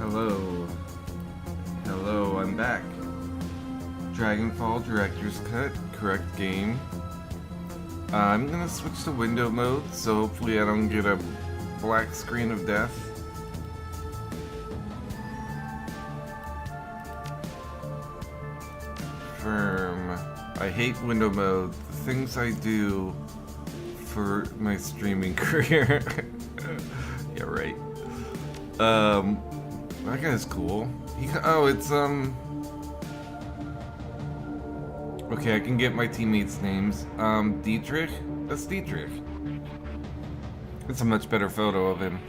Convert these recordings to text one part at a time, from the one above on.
Hello. Hello, I'm back. Dragonfall Director's Cut, correct game. I'm gonna switch to window mode, so hopefully I don't get a black screen of death. Firm. I hate window mode. The things I do for my streaming career. Yeah, right. That guy's cool. It's okay, I can get my teammates' names. Dietrich? That's Dietrich. It's a much better photo of him.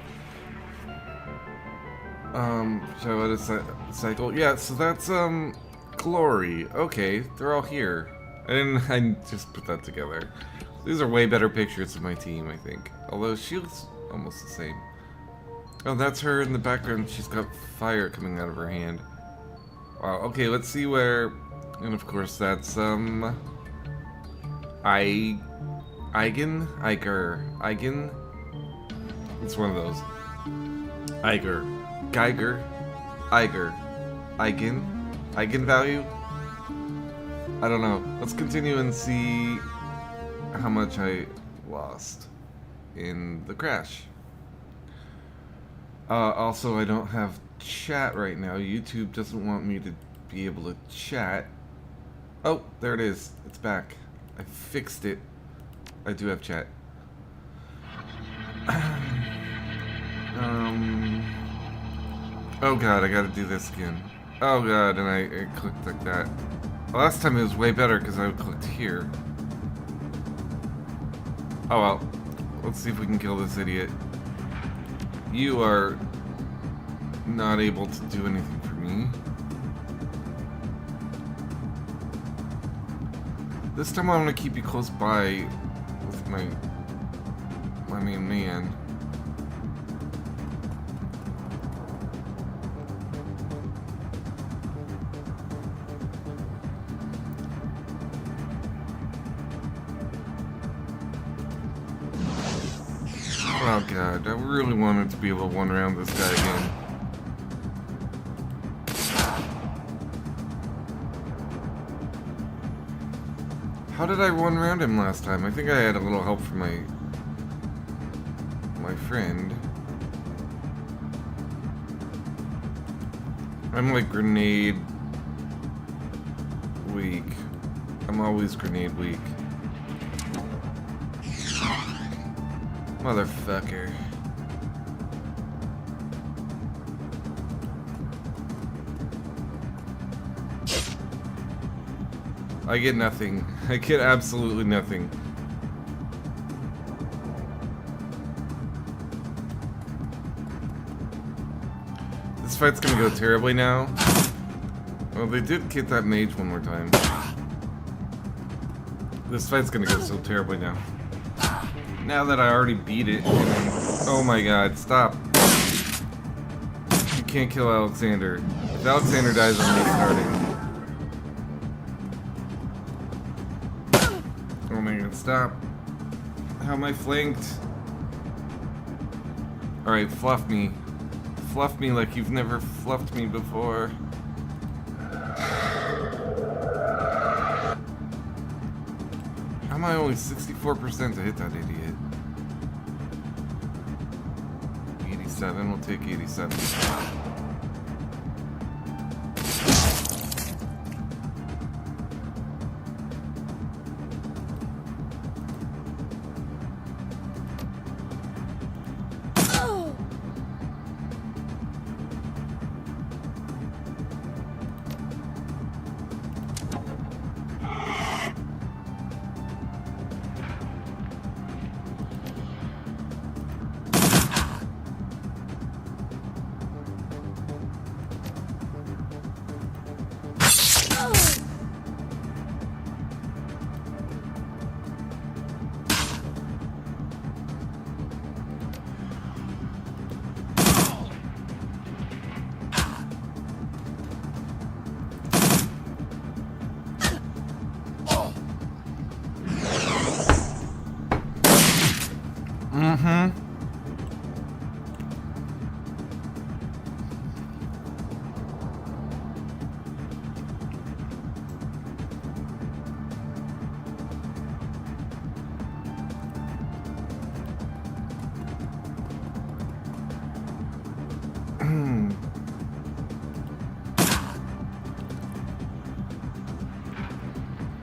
Should I let it cycle? Yeah, so that's, Glory. Okay, they're all here. I just put that together. These are way better pictures of my team, I think. Although she looks almost the same. Oh, that's her in the background. She's got fire coming out of her hand. Wow, okay, let's see where... And of course that's, Eigen? It's one of those. Geiger? Eigenvalue? I don't know. Let's continue and see how much I lost in the crash. Also, I don't have chat right now. YouTube doesn't want me to be able to chat. Oh, there it is. It's back. I fixed it. I do have chat. Oh god, I gotta do this again. Oh god, and I clicked like that. Last time it was way better because I clicked here. Oh well. Let's see if we can kill this idiot. You are not able to do anything for me. This time I'm gonna keep you close by with my main man. Oh god, I really wanted to be able to one-round this guy again. How did I one-round him last time? I think I had a little help from my friend. I'm like grenade weak. I'm always grenade weak. Motherfucker. I get nothing. I get absolutely nothing. This fight's gonna go terribly now. Well, they did get that mage one more time. This fight's gonna go so terribly now. Now that I already beat it, oh my god, stop. You can't kill Alexander. If Alexander dies, I'm restarting. Oh my god, stop. How am I flanked? Alright, fluff me. Fluff me like you've never fluffed me before. How am I only 64% to hit that idiot? 87, we'll take 87.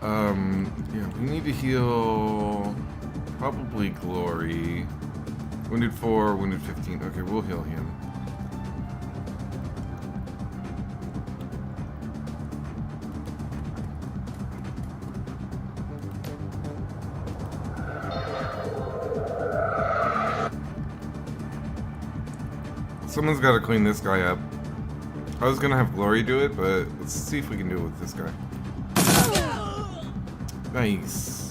Yeah, we need to heal probably Glory. Wounded 4, wounded 15. Okay, we'll heal him. Someone's got to clean this guy up. I was gonna have Glory do it, but let's see if we can do it with this guy. Nice.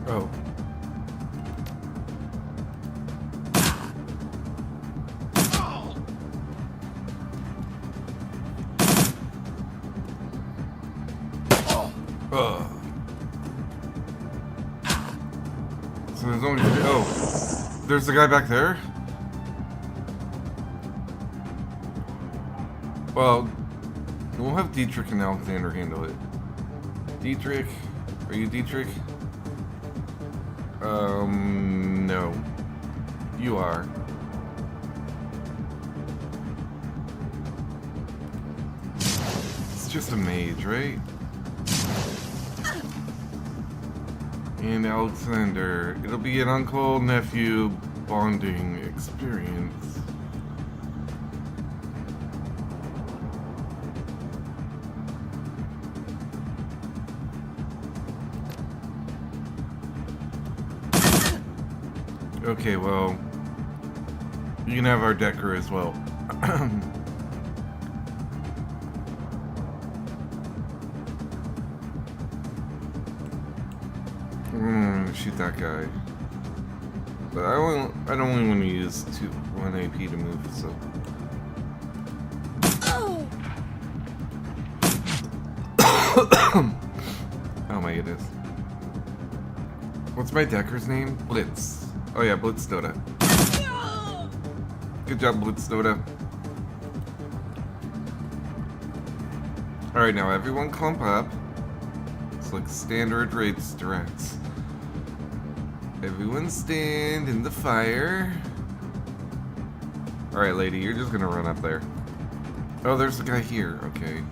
Oh. So there's only three. Oh, there's the guy back there. Well, we'll have Dietrich and Alexander handle it. Dietrich, are you Dietrich? No. You are. It's just a mage, right? And Alexander. It'll be an uncle-nephew bonding experience. Okay, well, you can have our Decker as well. Shoot that guy. But I don't only want to use 1 AP to move, so. Oh my goodness. What's my Decker's name? Blitz. Oh yeah, Blitz Dota. Good job, Blitz Dota. Alright, now everyone clump up. It's like standard raids directs. Everyone stand in the fire. Alright, lady, you're just gonna run up there. Oh, there's the guy here. Okay.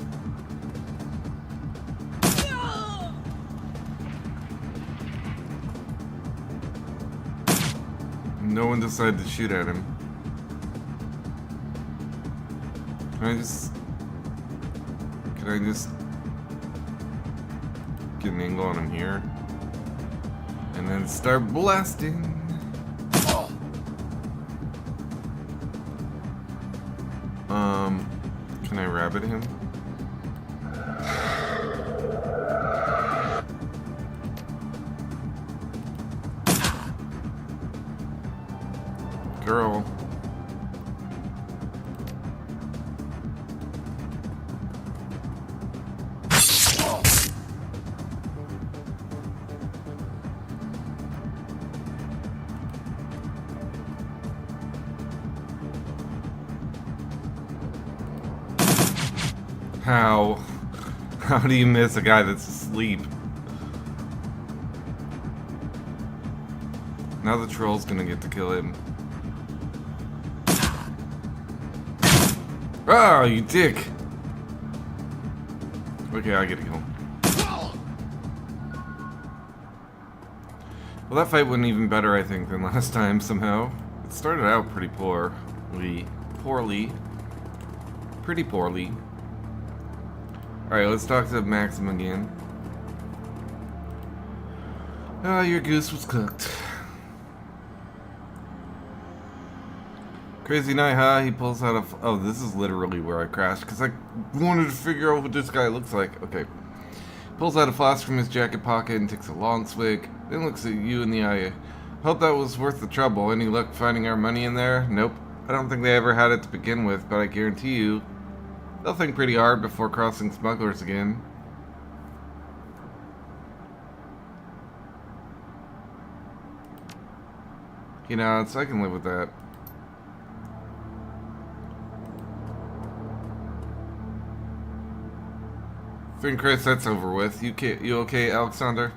No one decided to shoot at him. Can I just get an angle on him here? And then start blasting. Can I rabbit him? Girl. How do you miss a guy that's asleep? Now the troll's gonna get to kill him. Oh, you dick! Okay, I get to kill him. Well, that fight went even better, I think, than last time, somehow. It started out pretty poorly. Pretty poorly. Alright, let's talk to Maxim again. Ah, your goose was cooked. Crazy night, huh? He pulls out a... Oh, this is literally where I crashed, because I wanted to figure out what this guy looks like. Okay. Pulls out a flask from his jacket pocket and takes a long swig, then looks at you in the eye. Hope that was worth the trouble. Any luck finding our money in there? Nope. I don't think they ever had it to begin with, but I guarantee you, they'll think pretty hard before crossing smugglers again. You know, I can live with that. Thank Christ that's over with. You okay, Alexander?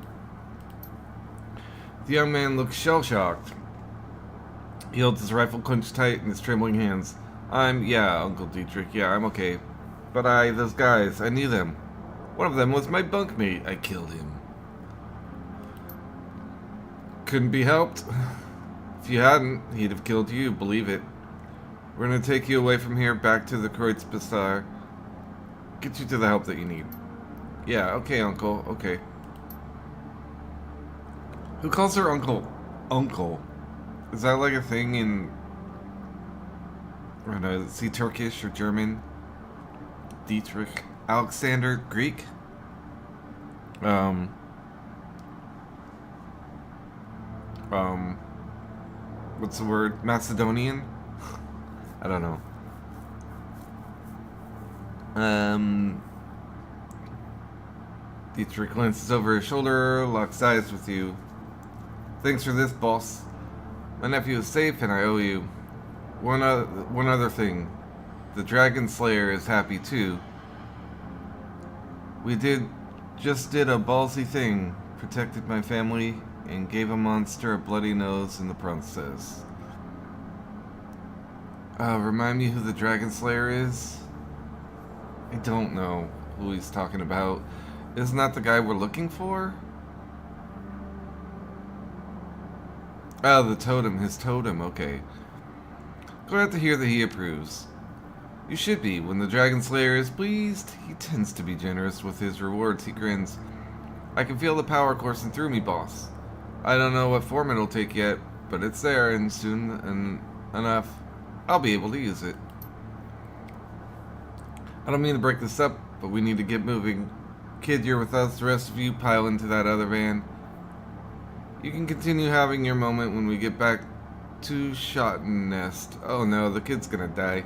The young man looked shell-shocked. He held his rifle clenched tight in his trembling hands. Yeah, Uncle Dietrich, yeah, I'm okay. But those guys, I knew them. One of them was my bunkmate. I killed him. Couldn't be helped. If you hadn't, he'd have killed you, believe it. We're gonna take you away from here, back to the Kreuzbazar. Get you to the help that you need. Yeah, okay, Uncle, okay. Who calls her Uncle? Uncle. Is that like a thing in... I don't know, is he Turkish or German? Dietrich. Alexander, Greek? What's the word? Macedonian? I don't know. Dietrich glances over his shoulder, locks eyes with you. Thanks for this, boss. My nephew is safe and I owe you. One other thing. The Dragon Slayer is happy too. We just did a ballsy thing. Protected my family and gave a monster a bloody nose in the process. Remind me who the Dragon Slayer is? I don't know who he's talking about. Isn't that the guy we're looking for? Oh, the totem. His totem, okay. Glad to hear that he approves. You should be. When the Dragon Slayer is pleased, he tends to be generous with his rewards. He grins. I can feel the power coursing through me, boss. I don't know what form it'll take yet, but it's there, and soon enough, I'll be able to use it. I don't mean to break this up, but we need to get moving. Kid, you're with us. The rest of you pile into that other van. You can continue having your moment when we get back to Schottenest. Oh no, the kid's gonna die.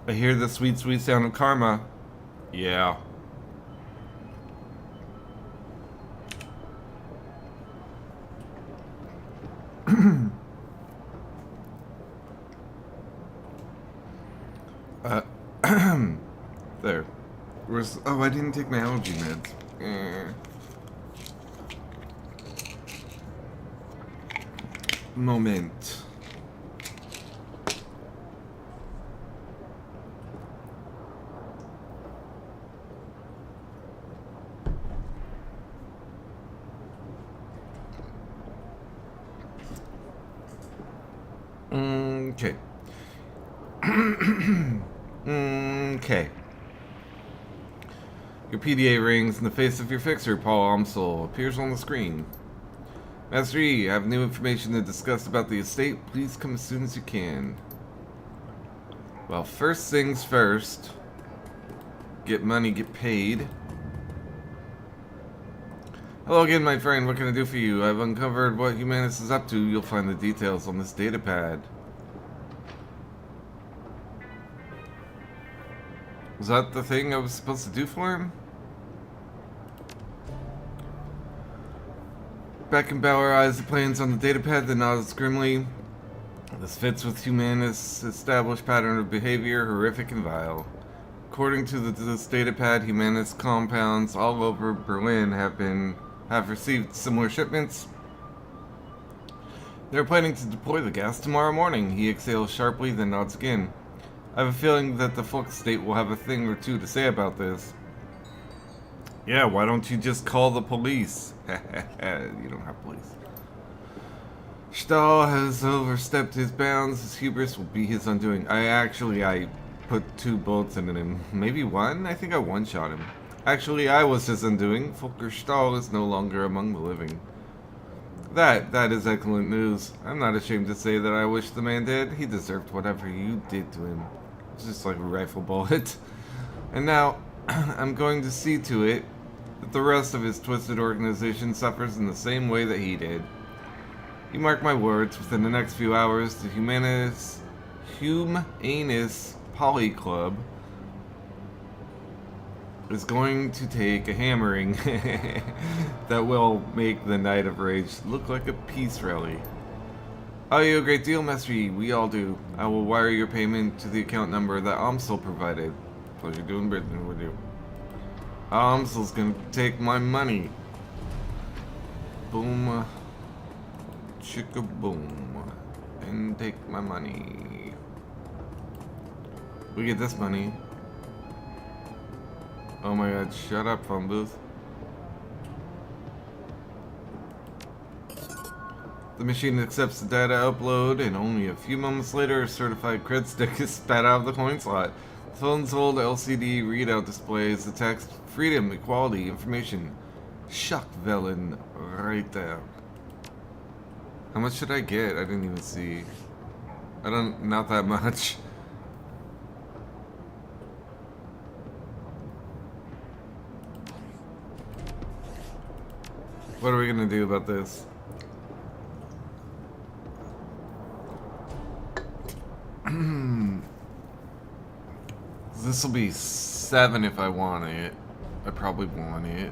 I hear the sweet, sweet sound of karma. Yeah. There. Oh, I didn't take my allergy meds. Moment. Okay. Okay. Your PDA rings and the face of your fixer, Paul Amsel, appears on the screen. Master E, I have new information to discuss about the estate. Please come as soon as you can. Well, first things first. Get money, get paid. Hello again, my friend. What can I do for you? I've uncovered what Humanus is up to. You'll find the details on this datapad. Was that the thing I was supposed to do for him? Beckenbauer eyes the plans on the datapad, then nods grimly. This fits with Humanus' established pattern of behavior, horrific and vile. According to this datapad, Humanus compounds all over Berlin have received similar shipments. They're planning to deploy the gas tomorrow morning. He exhales sharply, then nods again. I have a feeling that the Flux State will have a thing or two to say about this. Yeah, why don't you just call the police? You don't have police. Stahl has overstepped his bounds. His hubris will be his undoing. I put 2 bullets in him. Maybe 1? I think I one-shot him. Actually, I was his undoing. Volker Stahl is no longer among the living. That is excellent news. I'm not ashamed to say that I wish the man dead. He deserved whatever you did to him. It's just like a rifle bullet. And now, I'm going to see to it that the rest of his twisted organization suffers in the same way that he did. You mark my words, within the next few hours, the Humanus Poly Club is going to take a hammering that will make the Night of Rage look like a peace rally. I owe you a great deal, Mestre. We all do. I will wire your payment to the account number that Amsel provided. Pleasure doing business with you. Amsel's gonna take my money. Boom. Chicka boom. And take my money. We get this money. Oh my god, shut up, phone booth. The machine accepts the data upload, and only a few moments later, a certified cred stick is spat out of the coin slot. The phone's old LCD readout displays the text, freedom, equality, information. Shuck Velen, right there. How much should I get? I didn't even see. Not that much. What are we gonna do about this? This will be 7 if I want it. I probably want it.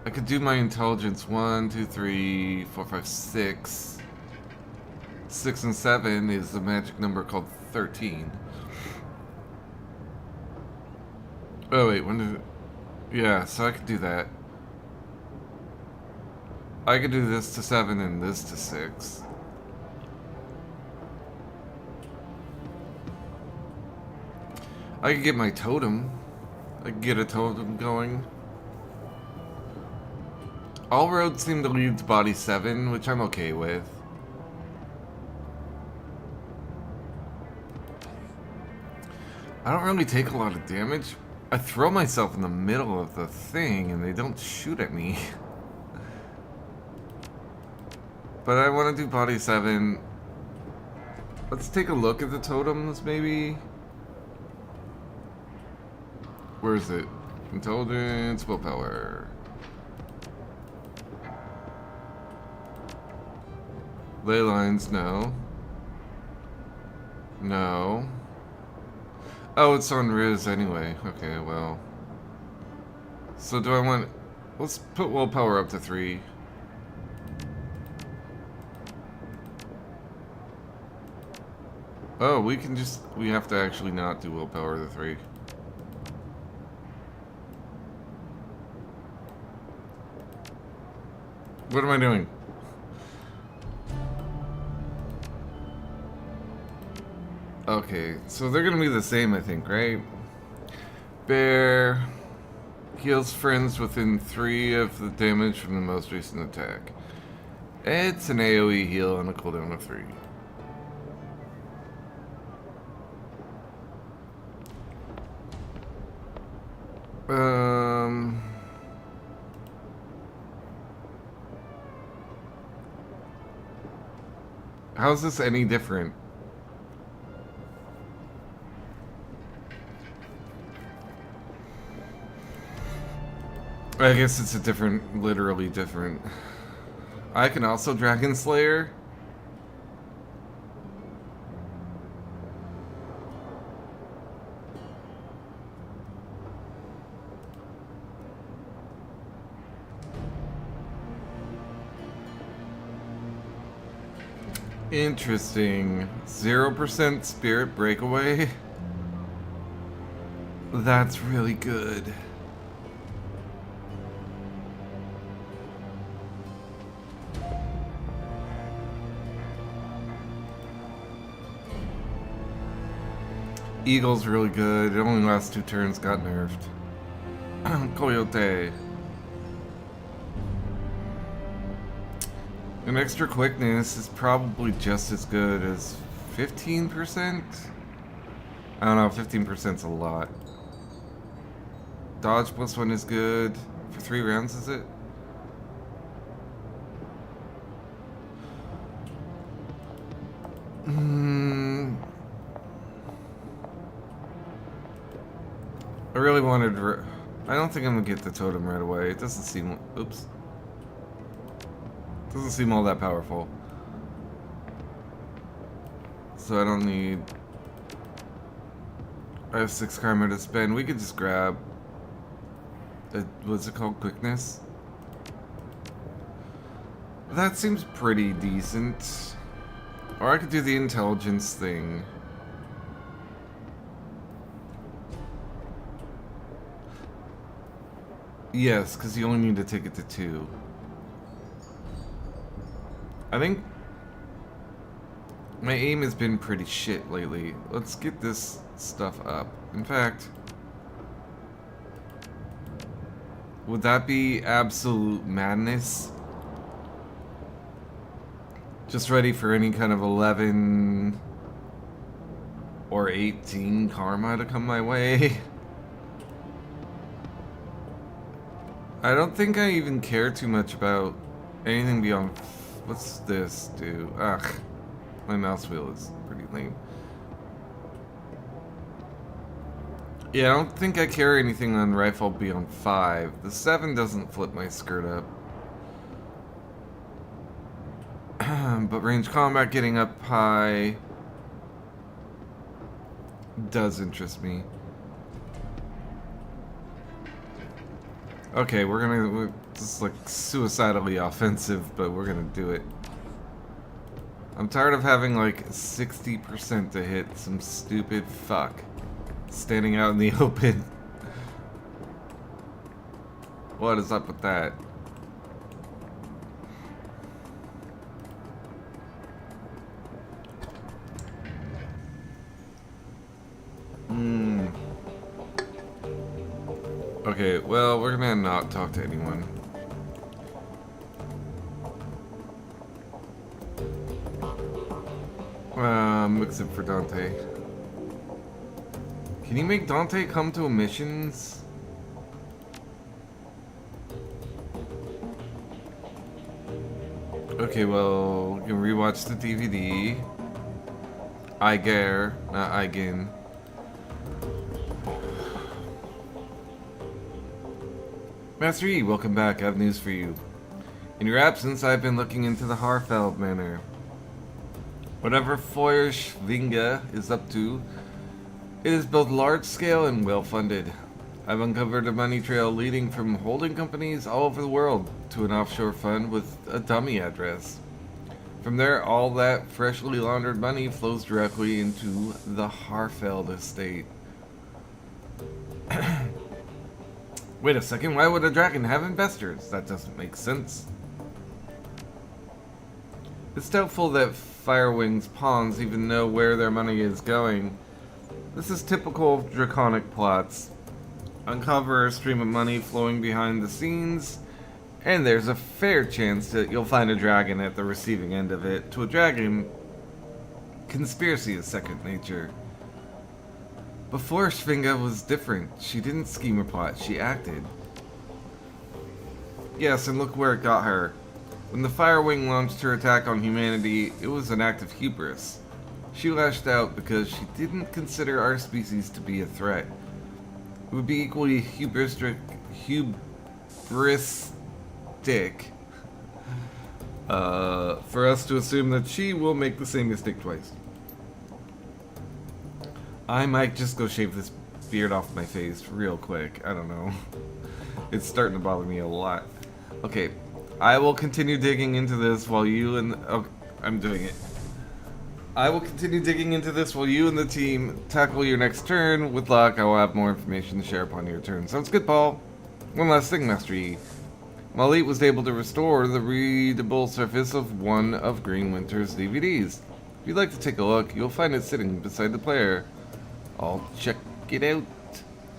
I could do my intelligence 1, 2, 3, 4, 5, 6. 6 and 7 is the magic number called 13. Oh wait, when did it... Yeah, so I could do that. I could do this to 7 and this to 6. I could get my totem. I could get a totem going. All roads seem to lead to body 7, which I'm okay with. I don't really take a lot of damage. I throw myself in the middle of the thing and they don't shoot at me. But I want to do body 7. Let's take a look at the totems, maybe. Where is it? Intelligence, willpower. Ley lines, no. No. Oh, it's on Riz anyway. Okay, well. So do I want... Let's put willpower up to 3. Oh, we can just... We have to actually not do willpower to 3. What am I doing? Okay, so they're gonna be the same, I think, right? Bear heals friends within 3 of the damage from the most recent attack. It's an AoE heal on a cooldown of 3. How's this any different? I guess it's a different, literally different. I can also Dragon Slayer. Interesting. 0% spirit breakaway. That's really good. Eagle's really good. It only lasts 2 turns, got nerfed. Coyote. An extra quickness is probably just as good as 15%? I don't know, 15%'s a lot. Dodge +1 is good. For 3 rounds, is it? I really wanted... I don't think I'm gonna get the totem right away. It doesn't seem... Oops. Doesn't seem all that powerful. So I don't need... I have 6 karma to spend. We could just grab... what's it called? Quickness? That seems pretty decent. Or I could do the intelligence thing. Yes, because you only need to take it to 2. I think my aim has been pretty shit lately. Let's get this stuff up. In fact, would that be absolute madness? Just ready for any kind of 11 or 18 karma to come my way. I don't think I even care too much about anything beyond... What's this do? Ugh. My mouse wheel is pretty lame. Yeah, I don't think I care anything on rifle beyond 5. The 7 doesn't flip my skirt up. But range combat getting up high does interest me. Okay, we're just like suicidally offensive, but we're gonna do it. I'm tired of having like 60% to hit some stupid fuck standing out in the open. What is up with that? Okay, well, we're gonna not talk to anyone. Except for Dante. Can you make Dante come to missions? Okay, well, we can rewatch the DVD. Iger, not Eigen. Master E, welcome back. I have news for you. In your absence, I've been looking into the Harfeld Manor. Whatever Feuerschwinge is up to, it is both large-scale and well-funded. I've uncovered a money trail leading from holding companies all over the world to an offshore fund with a dummy address. From there, all that freshly laundered money flows directly into the Harfeld estate. Wait a second, why would a dragon have investors? That doesn't make sense. It's doubtful that Firewing's pawns even know where their money is going. This is typical of draconic plots. Uncover a stream of money flowing behind the scenes, and there's a fair chance that you'll find a dragon at the receiving end of it. To a dragon, conspiracy is second nature. Before Schwinga was different. She didn't scheme or plot, she acted. Yes, and look where it got her. When the Firewing launched her attack on humanity, it was an act of hubris. She lashed out because she didn't consider our species to be a threat. It would be equally hubristic for us to assume that she will make the same mistake twice. I might just go shave this beard off my face real quick. I don't know. It's starting to bother me a lot. Okay, I will continue digging into this while you and... Oh, I'm doing it. I will continue digging into this while you and the team tackle your next turn. With luck, I will have more information to share upon your turn. Sounds good, Paul. One last thing, Master E. Malit was able to restore the readable surface of one of Green Winter's DVDs. If you'd like to take a look, you'll find it sitting beside the player. I'll check it out.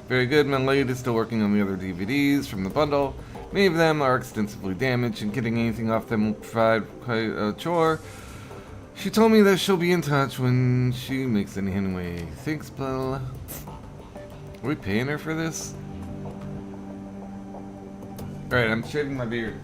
Very good, Malit is still working on the other DVDs from the bundle. Many of them are extensively damaged, and getting anything off them will provide quite a chore. She told me that she'll be in touch when she makes any headway. Thanks, Bella. Are we paying her for this? Alright, I'm shaving my beard.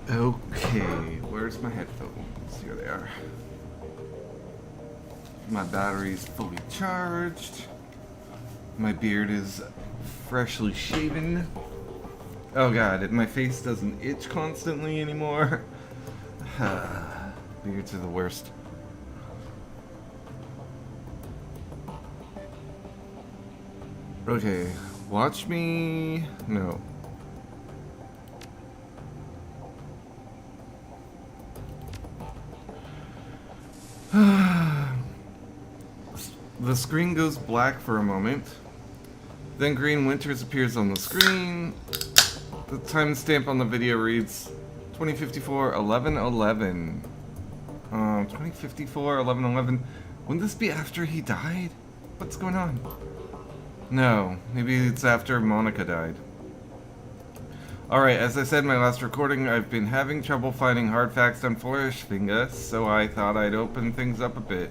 Okay, where's my headphones? Here they are. My battery's fully charged. My beard is freshly shaven. Oh god, my face doesn't itch constantly anymore. Beards are the worst. Okay, watch me... No. The screen goes black for a moment. Then Green Winters appears on the screen. The timestamp on the video reads 2054 1111. 2054 1111. Wouldn't this be after he died? What's going on? No, maybe it's after Monica died. Alright, as I said in my last recording, I've been having trouble finding hard facts on Feuerschwinge, so I thought I'd open things up a bit.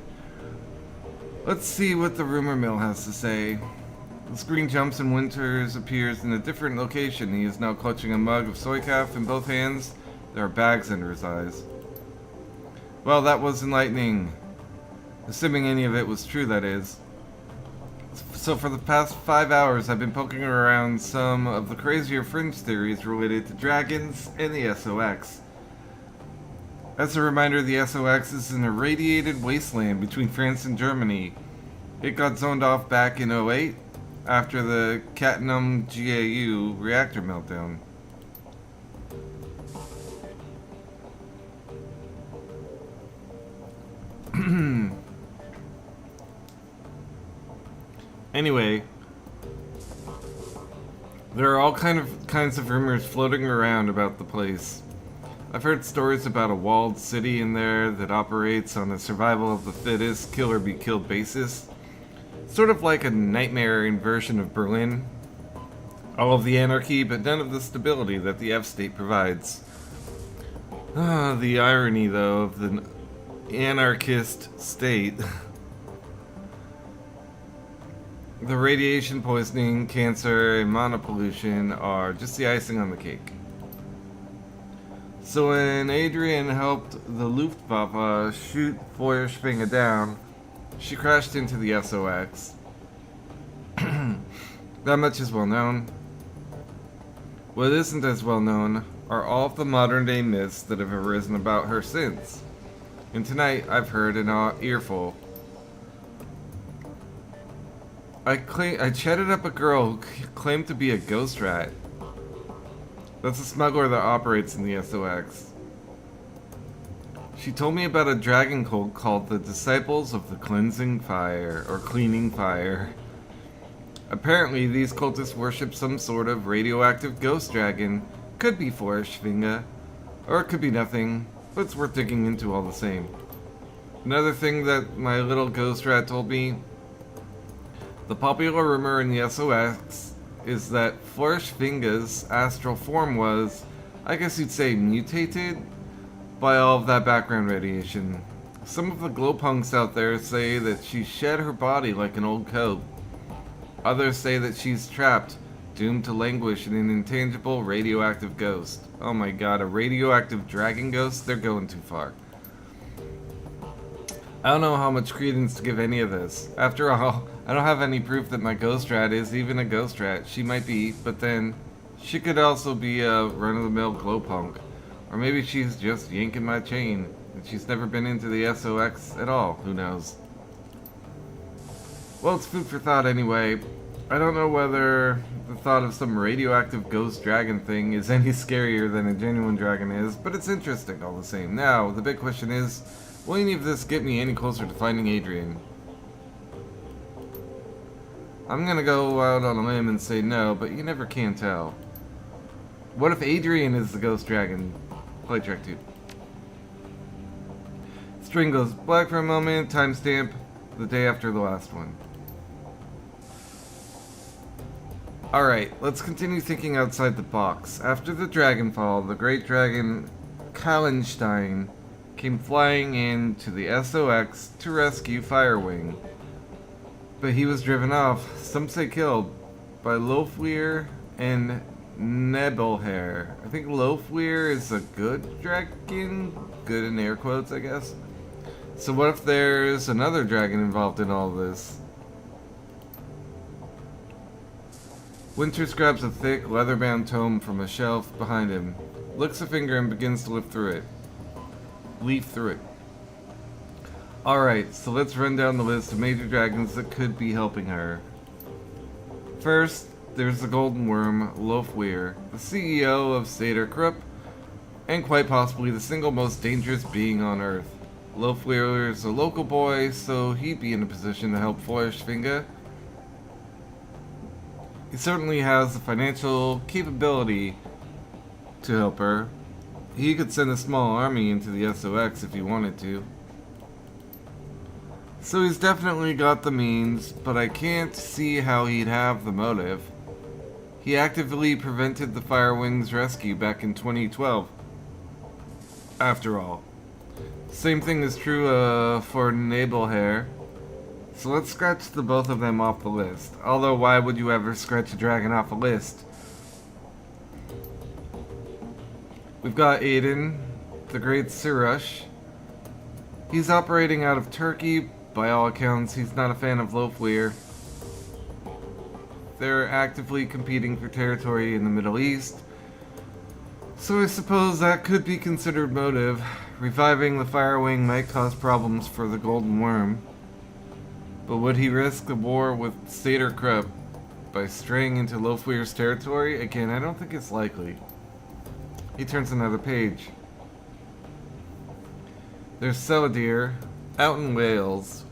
Let's see what the rumor mill has to say. The screen jumps and Winters appears in a different location. He is now clutching a mug of soy calf in both hands. There are bags under his eyes. Well, that was enlightening. Assuming any of it was true, that is. So for the past 5 hours, I've been poking around some of the crazier fringe theories related to dragons and the SOX. As a reminder, the SOX is an irradiated wasteland between France and Germany. It got zoned off back in '08 after the Cattenham GAU reactor meltdown. Anyway, there are all kinds of rumors floating around about the place. I've heard stories about a walled city in there that operates on a survival of the fittest, kill or be killed basis. Sort of like a nightmare version of Berlin. All of the anarchy, but none of the stability that the F-state provides. The irony, though, of the anarchist state. The radiation poisoning, cancer, and monopollution are just the icing on the cake. So when Adrian helped the Luftwaffe shoot Feuerschwinge down, she crashed into the SOX. That much is well known. What isn't as well known are all of the modern day myths that have arisen about her since. And tonight I've heard an earful. I chatted up a girl who claimed to be a ghost rat. That's a smuggler that operates in the SOX. She told me about a dragon cult called the Disciples of the Cleansing Fire, or Cleaning Fire. Apparently, these cultists worship some sort of radioactive ghost dragon. Could be Feuerschwinge, or it could be nothing, but it's worth digging into all the same. Another thing that my little ghost rat told me, the popular rumor in the SOX is that Feuerschwinge's astral form was, I guess you'd say, mutated by all of that background radiation. Some of the glowpunks out there say that she shed her body like an old coat. Others say that she's trapped, doomed to languish in an intangible radioactive ghost. Oh my god, a radioactive dragon ghost? They're going too far. I don't know how much credence to give any of this. After all, I don't have any proof that my ghost rat is even a ghost rat. She might be, but then she could also be a run-of-the-mill glowpunk. Or maybe she's just yanking my chain, and she's never been into the SOX at all. Who knows? Well, it's food for thought anyway. I don't know whether the thought of some radioactive ghost dragon thing is any scarier than a genuine dragon is, but it's interesting all the same. Now, the big question is, will any of this get me any closer to finding Adrian? I'm gonna go out on a limb and say no, but you never can tell. What if Adrian is the ghost dragon? Play track 2. String goes black for a moment, timestamp the day after the last one. Alright, let's continue thinking outside the box. After the Dragonfall, the great dragon Kallenstein came flying into the SOX to rescue Firewing. But he was driven off, some say killed, by Lofweir and Nebelhair. I think Loafweir is a good dragon. Good in air quotes, I guess. So what if there's another dragon involved in all this? Winters grabs a thick, leather-bound tome from a shelf behind him, licks a finger and begins to leaf through it. Alright, so let's run down the list of major dragons that could be helping her. First, there's the Golden Worm, Loafweir, the CEO of Shadowrun, and quite possibly the single most dangerous being on Earth. Loafweir is a local boy, so he'd be in a position to help Feuerschwinge. He certainly has the financial capability to help her. He could send a small army into the SOX if he wanted to. So he's definitely got the means, but I can't see how he'd have the motive. He actively prevented the Firewing's rescue back in 2012. After all. Same thing is true for Nebelhair. So let's scratch the both of them off the list. Although, why would you ever scratch a dragon off a list? We've got Aiden, the Great Sirush. He's operating out of Turkey. By all accounts, he's not a fan of Loafweir. They're actively competing for territory in the Middle East. So I suppose that could be considered motive. Reviving the Firewing might cause problems for the Golden Worm. But would he risk the war with Shadowrun by straying into Loafweir's territory? Again, I don't think it's likely. He turns another page. There's Seladir, out in Wales.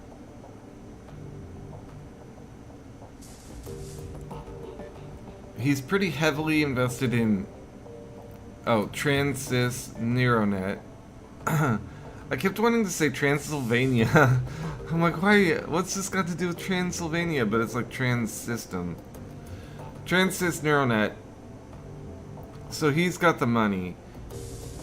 He's pretty heavily invested in Transys Neuronet. I kept wanting to say Transylvania. I'm like, why? What's this got to do with Transylvania? But it's like trans system. Transys Neuronet. So he's got the money,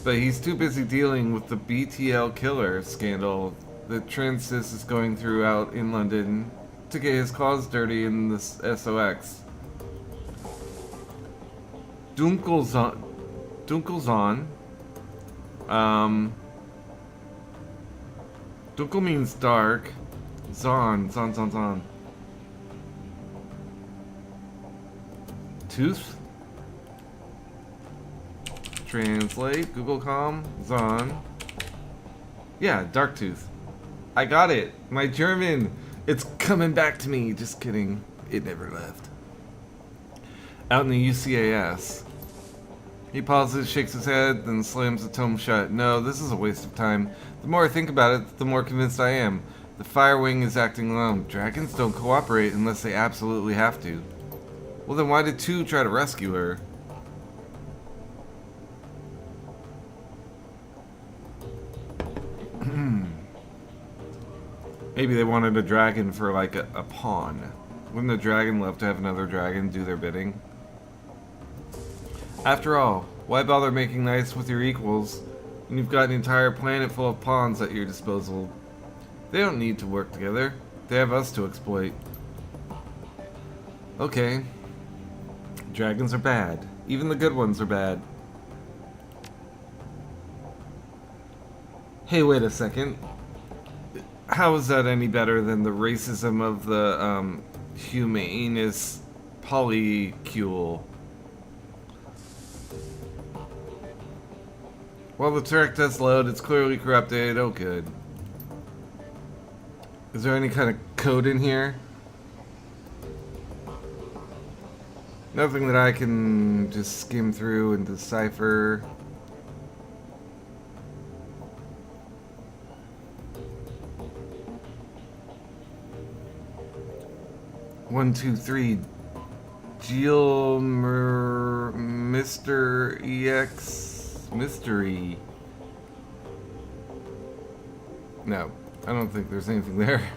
but he's too busy dealing with the BTL killer scandal that Transys is going through out in London to get his claws dirty in the SOX. Dunkelzahn. Dunkel means dark. Zahn. Tooth? Translate. Google.com. Zahn. Yeah, dark tooth. I got it. My German. It's coming back to me. Just kidding. It never left. Out in the UCAS. He pauses, shakes his head, then slams the tome shut. No, this is a waste of time. The more I think about it, the more convinced I am. The Firewing is acting alone. Dragons don't cooperate unless they absolutely have to. Well, then why did two try to rescue her? Maybe they wanted a dragon for like a pawn. Wouldn't a dragon love to have another dragon do their bidding? After all, why bother making nice with your equals when you've got an entire planet full of pawns at your disposal? They don't need to work together. They have us to exploit. Okay. Dragons are bad. Even the good ones are bad. Hey, wait a second. How is that any better than the racism of the, humanist polycule? While the track does load, it's clearly corrupted. Oh, good. Is there any kind of code in here? Nothing that I can just skim through and decipher. One, two, three. Mr. EX Mystery. No, I don't think there's anything there.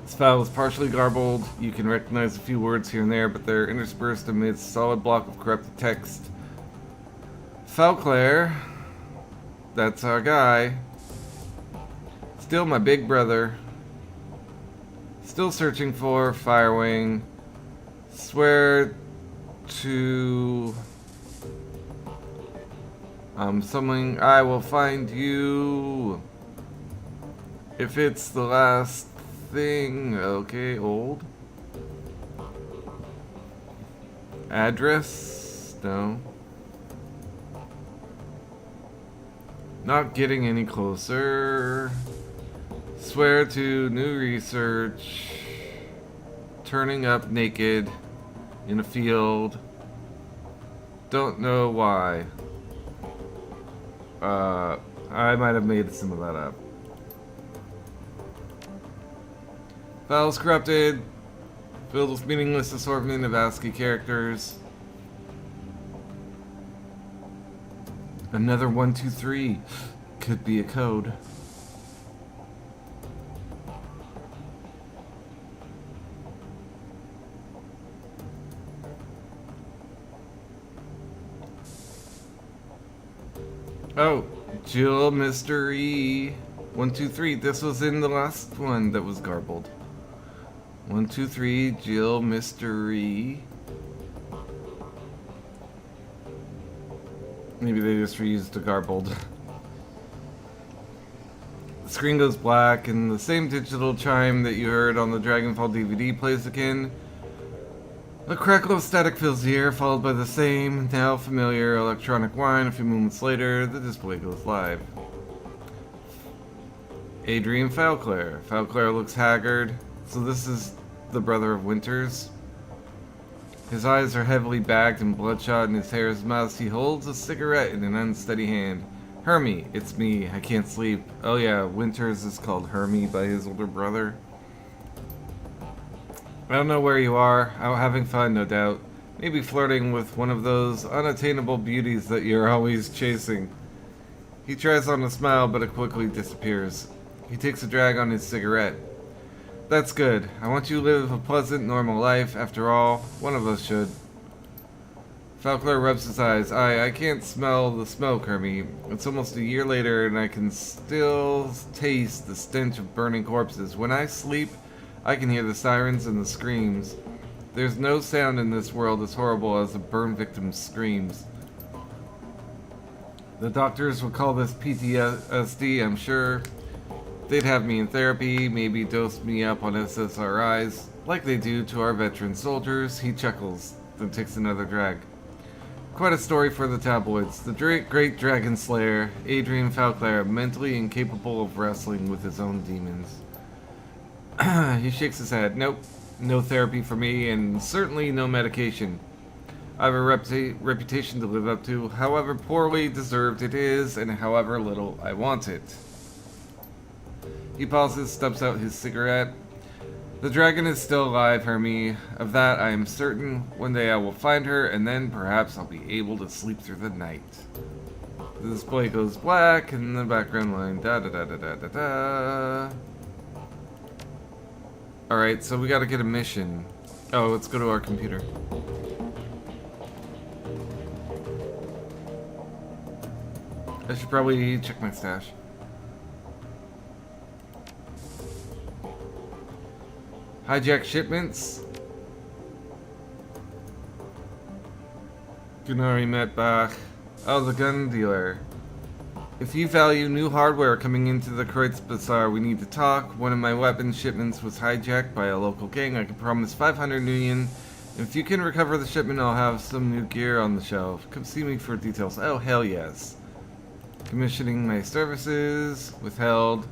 This file is partially garbled. You can recognize a few words here and there, but they're interspersed amidst a solid block of corrupted text. Falclair, that's our guy. Still my big brother. Still searching for Firewing. Swear to something. I will find you. If it's the last thing. Okay, old. Address? No. Not getting any closer. Swear to new research. Turning up naked in a field. Don't know why. I might have made some of that up. Files corrupted. Filled with meaningless assortment of ASCII characters. Another 123. Could be a code. Oh, Jill Mystery. 123. This was in the last one that was garbled. 123, Jill Mystery. Maybe they just reused the garbled. The screen goes black, and the same digital chime that you heard on the Dragonfall DVD plays again. A crackle of static fills the air, followed by the same, now familiar electronic whine. A few moments later, the display goes live. Adrian Falclair. Falclair looks haggard. So this is the brother of Winters. His eyes are heavily bagged and bloodshot, and his hair is mousy. He holds a cigarette in an unsteady hand. Hermie, it's me. I can't sleep. Oh yeah, Winters is called Hermie by his older brother. I don't know where you are. Out having fun, no doubt. Maybe flirting with one of those unattainable beauties that you're always chasing. He tries on a smile, but it quickly disappears. He takes a drag on his cigarette. That's good. I want you to live a pleasant, normal life. After all, one of us should. Falclair rubs his eyes. I can't smell the smoke, Hermie. It's almost a year later, and I can still taste the stench of burning corpses. When I sleep, I can hear the sirens and the screams. There's no sound in this world as horrible as a burn victim's screams. The doctors would call this PTSD, I'm sure. They'd have me in therapy, maybe dose me up on SSRIs, like they do to our veteran soldiers. He chuckles, then takes another drag. Quite a story for the tabloids. The great dragon slayer, Adrian Falclair, mentally incapable of wrestling with his own demons. He shakes his head. Nope, no therapy for me, and certainly no medication. I have a reputation to live up to, however poorly deserved it is, and however little I want it. He pauses, stubs out his cigarette. The dragon is still alive, Hermie. Of that I am certain. One day I will find her, and then perhaps I'll be able to sleep through the night. The display goes black, and the background line da da da da da da da. Alright, so we gotta get a mission. Oh, let's go to our computer. I should probably check my stash. Hijack shipments. Gunari Metbach. Oh, the gun dealer. If you value new hardware coming into the Kreutz Bazaar, we need to talk. One of my weapons shipments was hijacked by a local gang. I can promise 500 million. If you can recover the shipment, I'll have some new gear on the shelf. Come see me for details. Oh, hell yes. Commissioning my services. Withheld.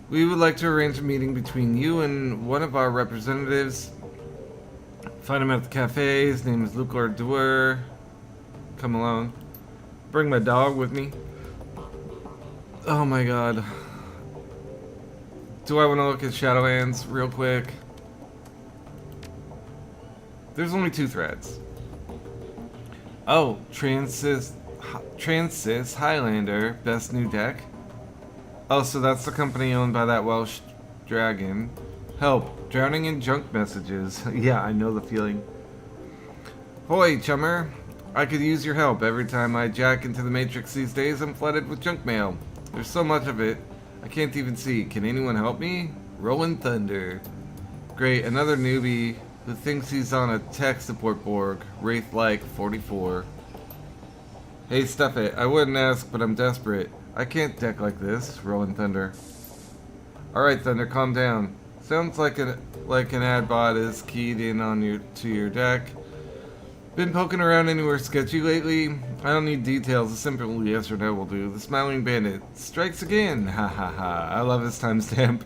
We would like to arrange a meeting between you and one of our representatives. Find him at the cafe. His name is Luc Ordeur. Come along. Bring my dog with me. Oh my god. Do I want to look at Shadowlands real quick? There's only 2 threads. Oh, Transis Highlander, best new deck. Oh, so that's the company owned by that Welsh dragon. Help, drowning in junk messages. Yeah, I know the feeling. Hoy, chummer. I could use your help. Every time I jack into the Matrix these days, I'm flooded with junk mail. There's so much of it, I can't even see. Can anyone help me? Rolling Thunder. Great, another newbie. who thinks he's on a tech support board. Wraith-like 44. Hey, stuff it. I wouldn't ask, but I'm desperate. I can't deck like this. Rolling Thunder. Alright, Thunder, calm down. Sounds like an ad bot is keyed in on your deck. Been poking around anywhere sketchy lately? I don't need details, a simple yes or no will do. The Smiling Bandit strikes again! Ha ha ha. I love his timestamp.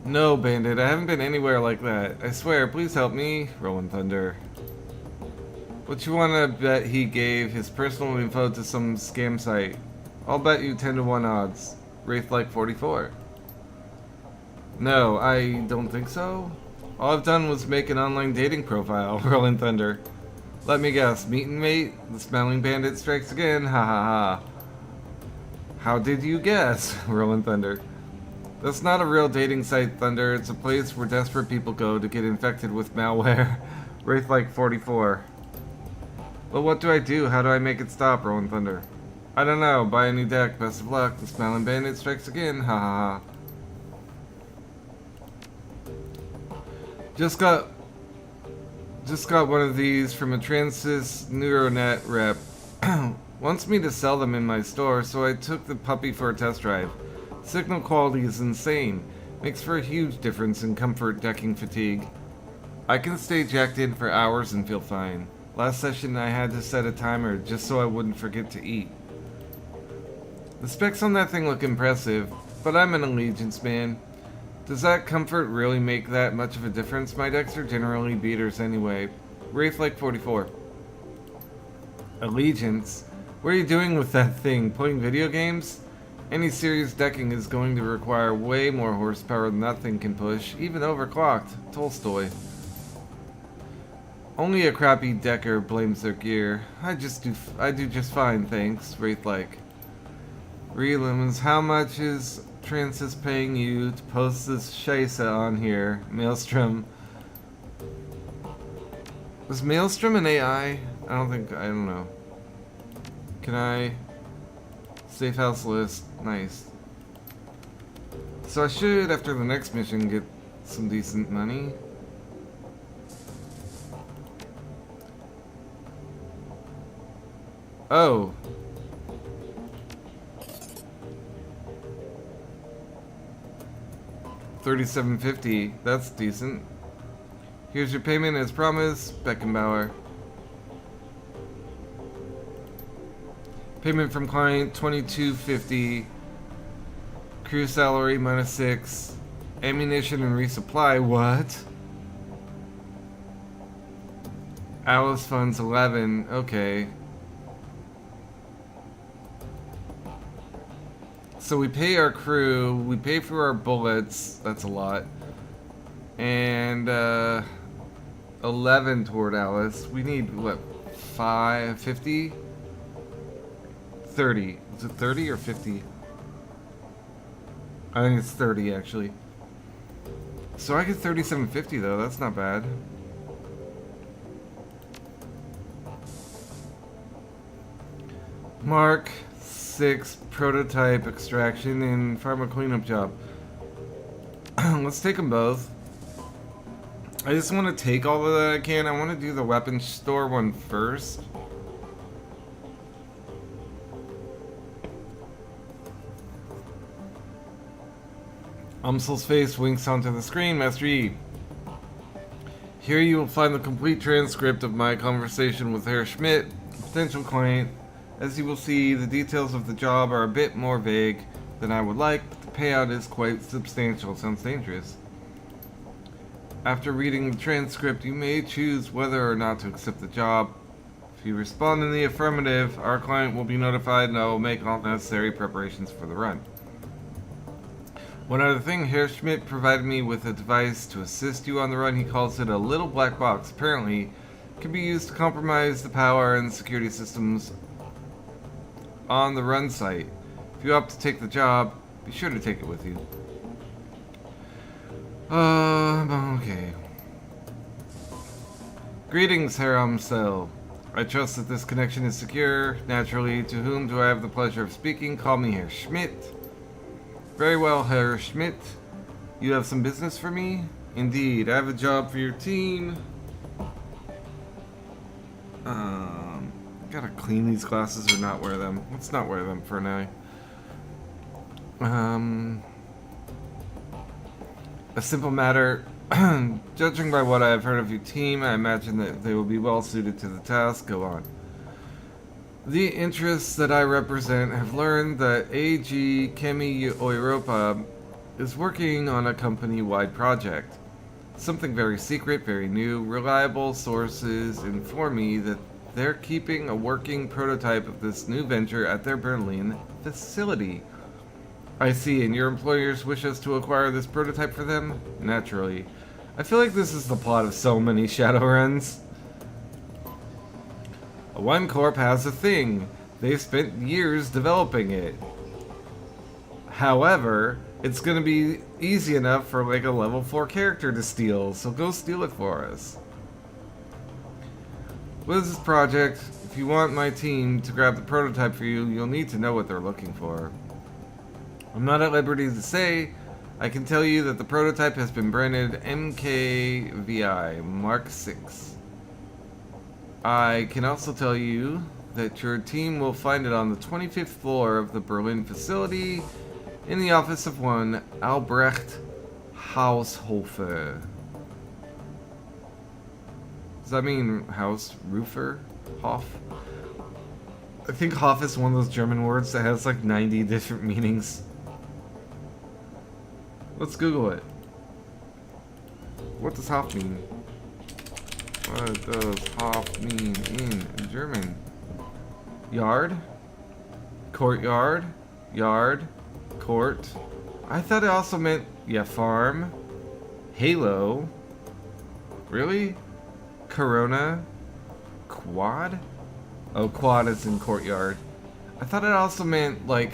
No, Bandit, I haven't been anywhere like that. I swear, please help me. Rolling Thunder. What you wanna bet he gave his personal info to some scam site? I'll bet you 10 to 1 odds. Wraith-like 44. No, I don't think so. All I've done was make an online dating profile. Rolling Thunder. Let me guess, meet and mate? The Smiling Bandit strikes again. Ha ha ha. How did you guess? Rolling Thunder. That's not a real dating site, Thunder. It's a place where desperate people go to get infected with malware. Wraith-like 44. Well, what do I do? How do I make it stop? Rolling Thunder. I don't know. Buy a new deck. Best of luck. The Smiling Bandit strikes again. Ha ha ha. Just got one of these from a Transys Neuronet rep. Wants me to sell them in my store, so I took the puppy for a test drive. Signal quality is insane. Makes for a huge difference in comfort decking fatigue. I can stay jacked in for hours and feel fine. Last session I had to set a timer just so I wouldn't forget to eat. The specs on that thing look impressive, but I'm an Allegiance man. Does that comfort really make that much of a difference? My decks are generally beaters anyway. Wraith-like 44. Allegiance? What are you doing with that thing? Playing video games? Any serious decking is going to require way more horsepower than that thing can push, even overclocked. Tolstoy. Only a crappy decker blames their gear. I do just fine, thanks. Wraith-like. Relimans, how much is Transys paying you to post this Shaisa on here? Maelstrom. Was Maelstrom an AI? I don't know. Can I? Safe house list. Nice. So I should, after the next mission, get some decent money. Oh. $37.50. That's decent. Here's your payment as promised, Beckenbauer. Payment from client $22.50. Crew salary -6. Ammunition and resupply. What? Alice funds 11. Okay. So we pay our crew, we pay for our bullets, that's a lot, and 11 toward Alice. We need, what, 50? 30. Is it 30 or 50? I think it's 30, actually. So I get $37.50 though, that's not bad. Mark 6 prototype extraction and pharma cleanup job. Let's take them both. I just want to take all of that I can. I want to do the weapons store one first. Umsel's face winks onto the screen. Master E. Here you will find the complete transcript of my conversation with Herr Schmidt, potential client. As you will see, the details of the job are a bit more vague than I would like, but the payout is quite substantial. Sounds dangerous. After reading the transcript, you may choose whether or not to accept the job. If you respond in the affirmative, our client will be notified and I will make all necessary preparations for the run. One other thing, Herr Schmidt provided me with a device to assist you on the run. He calls it a little black box. Apparently, it can be used to compromise the power and security systems on the run site. If you opt to take the job, be sure to take it with you. Okay. Greetings, Herr Umsel. I trust that this connection is secure. Naturally, to whom do I have the pleasure of speaking? Call me Herr Schmidt. Very well, Herr Schmidt. You have some business for me? Indeed, I have a job for your team. Gotta clean these glasses or not wear them. Let's not wear them for now. A simple matter. Judging by what I have heard of your team, I imagine that they will be well suited to the task. Go on. The interests that I represent have learned that AG Chemi Europa is working on a company-wide project. Something very secret, very new. Reliable sources inform me that they're keeping a working prototype of this new venture at their Berlin facility. I see, and your employers wish us to acquire this prototype for them? Naturally. I feel like this is the plot of so many Shadowruns. One Corp has a thing. They've spent years developing it. However, it's gonna be easy enough for like a level 4 character to steal, so go steal it for us. What is this project? If you want my team to grab the prototype for you, you'll need to know what they're looking for. I'm not at liberty to say. I can tell you that the prototype has been branded MKVI Mark 6. I can also tell you that your team will find it on the 25th floor of the Berlin facility in the office of one Albrecht Haushofer. Does that mean house roofer? Hof? I think Hof is one of those German words that has like 90 different meanings. Let's Google it. What does Hof mean? What does Hof mean in German? Yard? Courtyard? Yard? Court? I thought it also meant, yeah, farm? Halo? Really? Corona? Quad? Oh, quad is in courtyard. I thought it also meant, like,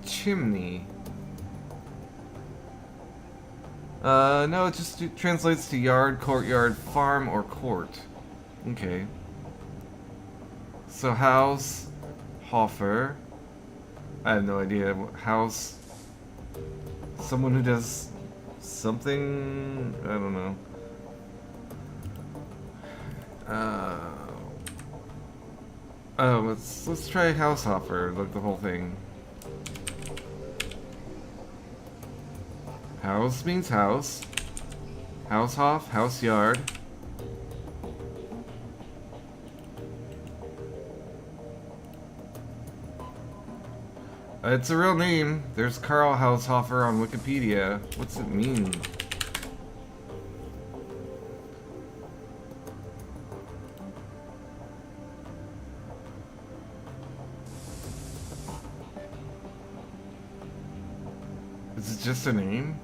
chimney. No, it just translates to yard, courtyard, farm, or court. Okay. So house, Hofer. I have no idea. House. Someone who does something. I don't know. Oh, let's try house Hofer, like the whole thing. House means house. Haushof, house yard. It's a real name. There's Karl Haushofer on Wikipedia. What's it mean? Is it just a name?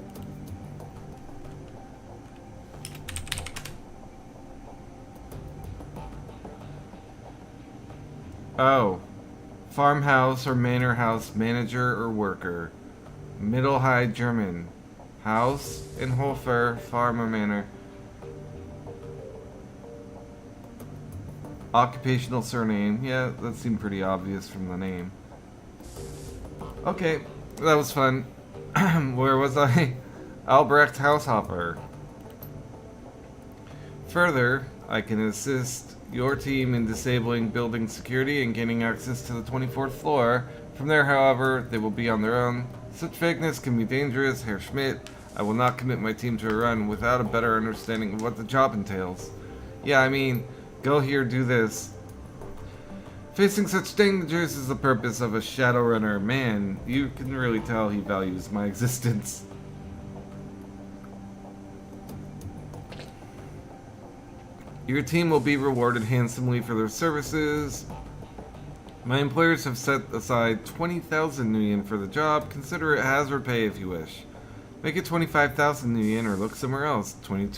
Oh. Farmhouse or manor house manager or worker. Middle High German. House in Hofer, farm or manor. Occupational surname. Yeah, that seemed pretty obvious from the name. Okay, that was fun. Where was I? Albrecht Haushofer. Further, I can assist your team in disabling building security and gaining access to the 24th floor. From there, however, they will be on their own. Such vagueness can be dangerous, Herr Schmidt. I will not commit my team to a run without a better understanding of what the job entails. Yeah, I mean, go here, do this. Facing such dangers is the purpose of a Shadowrunner. Man, you can really tell he values my existence. Your team will be rewarded handsomely for their services. My employers have set aside 20,000 nuyen for the job. Consider it hazard pay if you wish. Make it 25,000 nuyen or look somewhere else. 500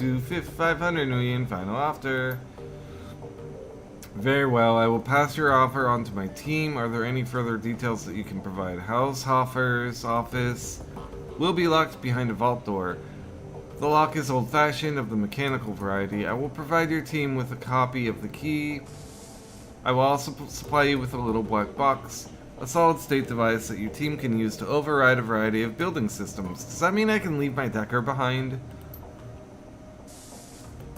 nuyen, final offer. Very well, I will pass your offer on to my team. Are there any further details that you can provide? Haushofer's office will be locked behind a vault door. The lock is old-fashioned, of the mechanical variety. I will provide your team with a copy of the key. I will also supply you with a little black box. a solid-state device that your team can use to override a variety of building systems. Does that mean I can leave my Decker behind?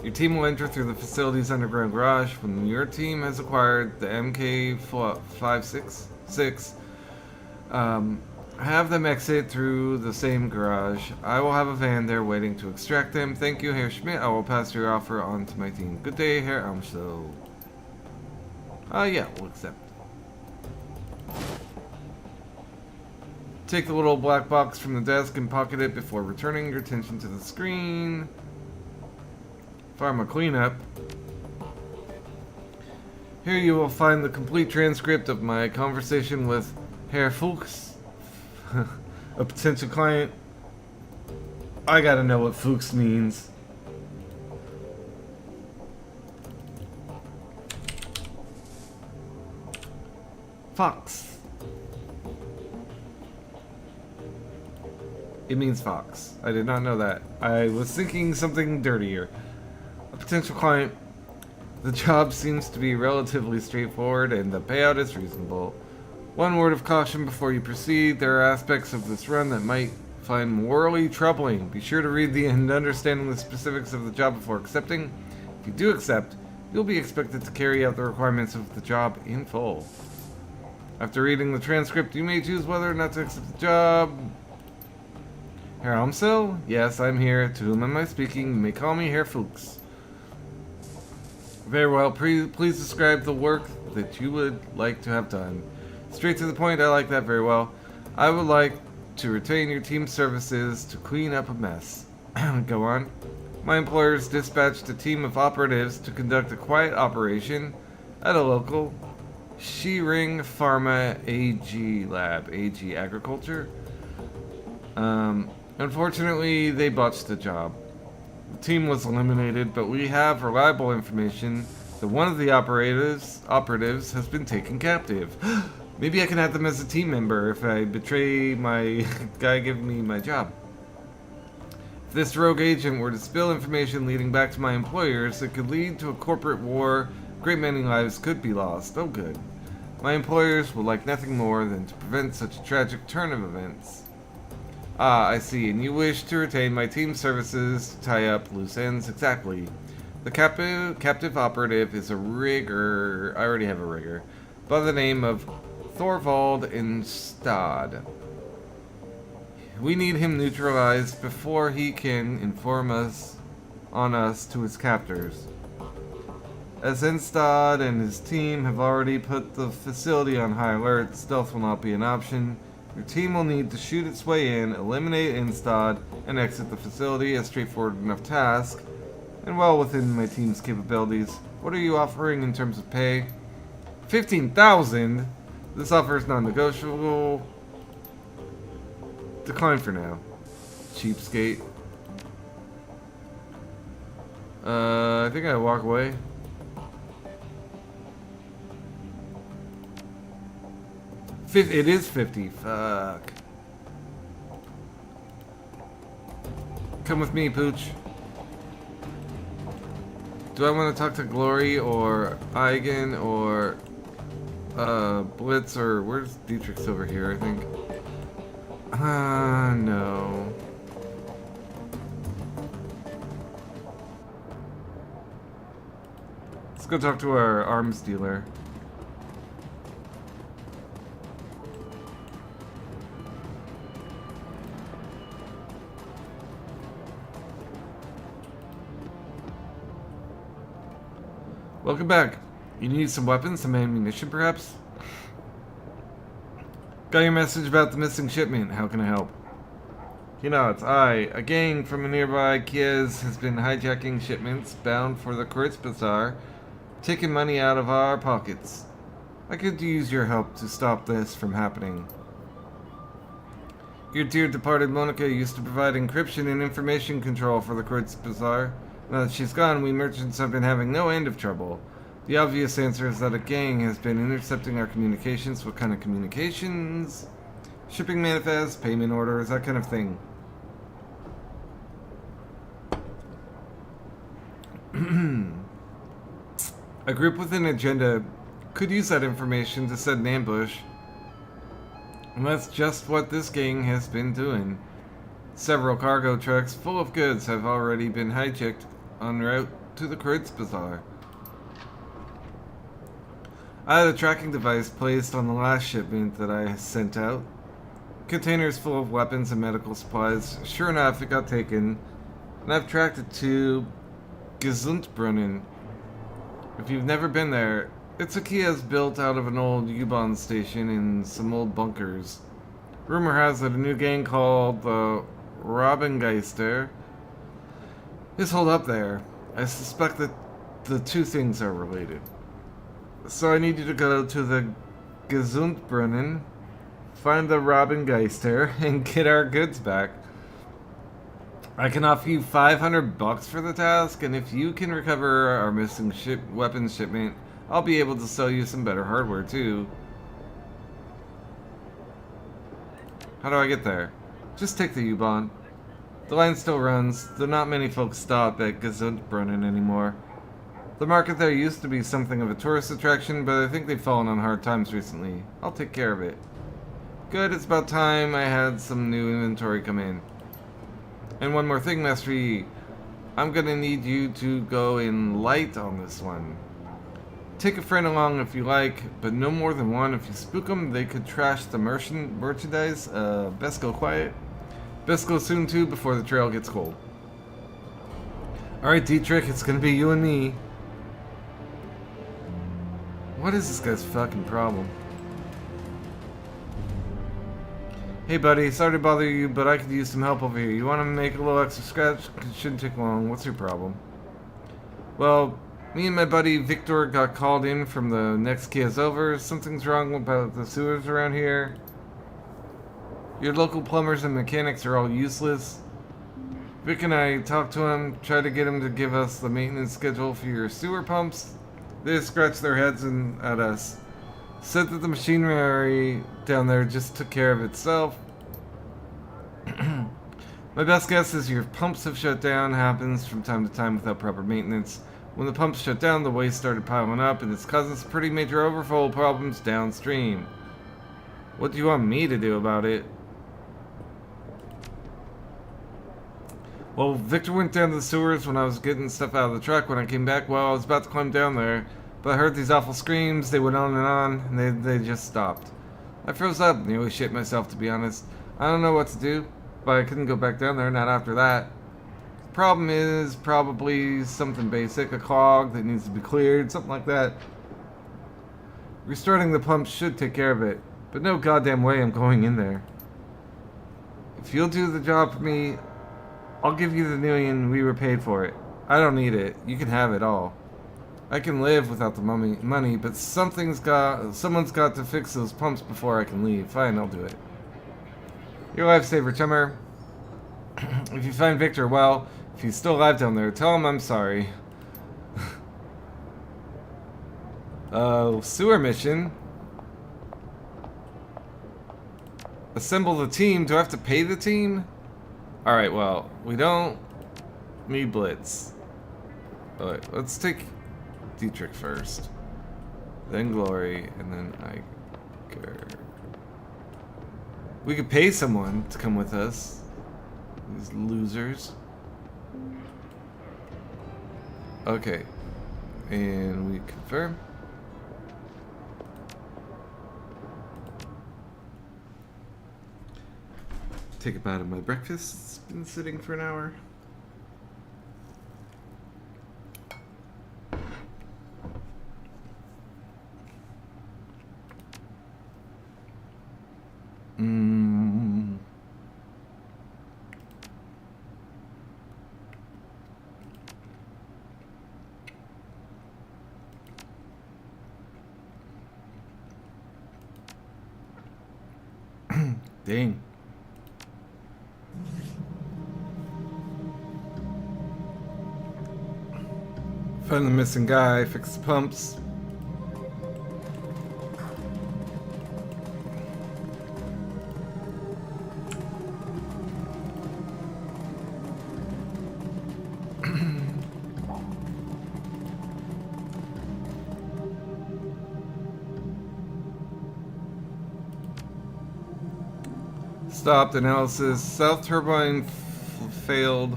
Your team will enter through the facility's underground garage. When your team has acquired the MK566, have them exit through the same garage. I will have a van there waiting to extract them. Thank you, Herr Schmidt. I will pass your offer on to my team. Good day, Herr Amsel. Yeah, we'll accept. Take the little black box from the desk and pocket it before returning your attention to the screen. Pharma cleanup. Here you will find the complete transcript of my conversation with Herr Fuchs, a potential client. I gotta know what Fuchs means. Fox. It means fox. I did not know that. I was thinking something dirtier. A potential client. The job seems to be relatively straightforward and the payout is reasonable. One word of caution before you proceed. There are aspects of this run that might find morally troubling. Be sure to read and understanding the specifics of the job before accepting. If you do accept, you'll be expected to carry out the requirements of the job in full. After reading the transcript, you may choose whether or not to accept the job. Herr Amsel? Yes, I'm here. To whom am I speaking? You may call me Herr Fuchs. Very well. Please describe the work that you would like to have done. Straight to the point, I like that very well. I would like to retain your team's services to clean up a mess. Go on. My employers dispatched a team of operatives to conduct a quiet operation at a local Shadowrun Pharma AG lab. AG Agriculture. Unfortunately, they botched the job. The team was eliminated, but we have reliable information that one of the operatives has been taken captive. Maybe I can have them as a team member if I betray my guy giving me my job. If this rogue agent were to spill information leading back to my employers, it could lead to a corporate war. A great many lives could be lost. Oh good. My employers would like nothing more than to prevent such a tragic turn of events. Ah, I see, and you wish to retain my team services to tie up loose ends. Exactly. The captive operative is a rigger. I already have a rigger. By the name of Thorvald Instad. We need him neutralized before he can inform us to his captors. As Instad and his team have already put the facility on high alert, stealth will not be an option. Your team will need to shoot its way in, eliminate Instad, and exit the facility. A straightforward enough task, and well within my team's capabilities. What are you offering in terms of pay? 15,000? This offer is non-negotiable. Decline for now. Cheapskate. I think I walk away. It is 50. Fuck. Come with me, Pooch. Do I want to talk to Glory or Eigen or Blitz or where's Dietrich's over here, I think. No. Let's go talk to our arms dealer. Welcome back. You need some weapons, some ammunition, perhaps? Got your message about the missing shipment. How can I help? You know, it's a gang from a nearby Kiez has been hijacking shipments bound for the Kurtz Bazaar, taking money out of our pockets. I could use your help to stop this from happening. Your dear departed Monica used to provide encryption and information control for the Kurtz Bazaar. Now that she's gone, we merchants have been having no end of trouble. The obvious answer is that a gang has been intercepting our communications. What kind of communications? Shipping manifests, payment orders, that kind of thing. A group with an agenda could use that information to set an ambush. And that's just what this gang has been doing. Several cargo trucks full of goods have already been hijacked en route to the Kurtz Bazaar. I had a tracking device placed on the last shipment that I sent out. Containers full of weapons and medical supplies. Sure enough, it got taken, and I've tracked it to Gesundbrunnen. If you've never been there, it's a kiosk built out of an old U-Bahn station and some old bunkers. Rumor has that a new gang called the Robengeister is holed up there. I suspect that the two things are related. So I need you to go to the Gesundbrunnen, find the Robengeister, and get our goods back. I can offer you $500 for the task, and if you can recover our missing weapons shipment, I'll be able to sell you some better hardware too. How do I get there? Just take the U-Bahn. The line still runs, though not many folks stop at Gesundbrunnen anymore. The market there used to be something of a tourist attraction, but I think they've fallen on hard times recently. I'll take care of it. Good, it's about time I had some new inventory come in. And one more thing, Master E. I'm gonna need you to go in light on this one. Take a friend along if you like, but no more than one. If you spook them, they could trash the merchandise. Best go quiet. Best go soon too, before the trail gets cold. Alright, Dietrich, it's gonna be you and me. What is this guy's fucking problem? Hey buddy, sorry to bother you, but I could use some help over here. You want to make a little extra scratch? It shouldn't take long. What's your problem? Well, me and my buddy Victor got called in from the next kiosk over. Something's wrong about the sewers around here. Your local plumbers and mechanics are all useless. Vic and I talked to him, tried to get him to give us the maintenance schedule for your sewer pumps. They scratched their heads at us. Said that the machinery down there just took care of itself. My best guess is your pumps have shut down. Happens from time to time without proper maintenance. When the pumps shut down, the waste started piling up, and it's causing some pretty major overflow problems downstream. What do you want me to do about it? Well, Victor went down to the sewers when I was getting stuff out of the truck. When I came back, well, I was about to climb down there, but I heard these awful screams. They went on, and they just stopped. I froze up, nearly shit myself, to be honest. I don't know what to do, but I couldn't go back down there, not after that. The problem is probably something basic, a clog that needs to be cleared, something like that. Restarting the pump should take care of it, but no goddamn way I'm going in there. If you'll do the job for me, I'll give you the $1 million we were paid for it. I don't need it. You can have it all. I can live without the money, but someone's got to fix those pumps before I can leave. Fine, I'll do it. Your lifesaver, chummer. If you find Victor, well, if he's still alive down there, tell him I'm sorry. Sewer mission. Assemble the team. Do I have to pay the team? Alright, well, we don't need Blitz. Alright, let's take Dietrich first. Then Glory, and then Iker. We could pay someone to come with us. These losers. Okay. And we confirm. Take a bite of my breakfast. It's been sitting for an hour. Dang. Find the missing guy, fix the pumps. Stopped. Analysis. South turbine failed.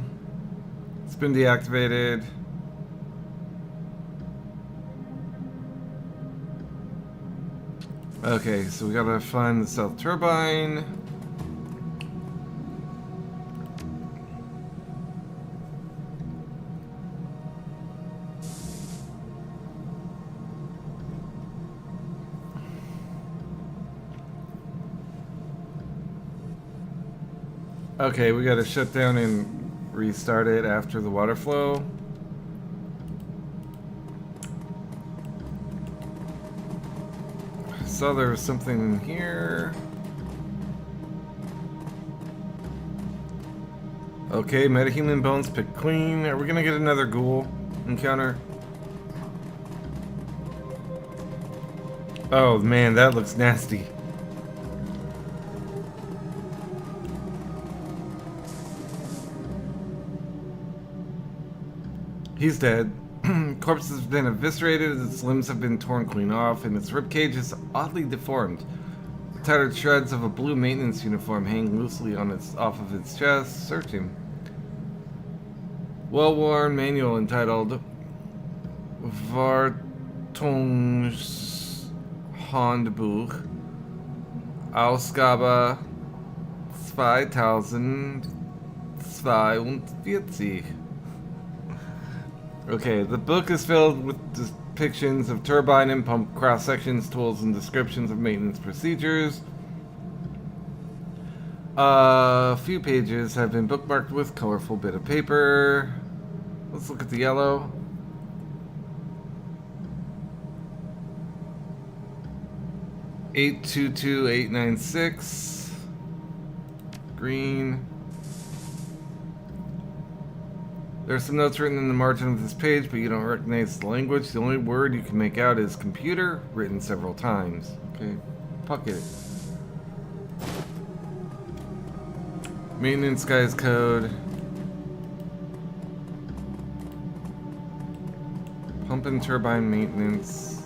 It's been deactivated. Okay, so we gotta find the south turbine. Okay, we gotta shut down and restart it after the water flow. Saw there was something in here. Okay, metahuman bones picked clean. Are we gonna get another ghoul encounter? Oh man, that looks nasty. He's dead. Corpse has been eviscerated, its limbs have been torn clean off, and its ribcage is oddly deformed. Tattered shreds of a blue maintenance uniform hang loosely on off of its chest. Search him. Well-worn manual entitled Wartungshandbuch Ausgabe 2042. Okay, the book is filled with depictions of turbine and pump cross-sections, tools, and descriptions of maintenance procedures. A few pages have been bookmarked with colorful bit of paper. Let's look at the yellow. $822,896. Green. There are some notes written in the margin of this page, but you don't recognize the language. The only word you can make out is computer, written several times. Okay, pocket. Maintenance guy's code. Pump and turbine maintenance.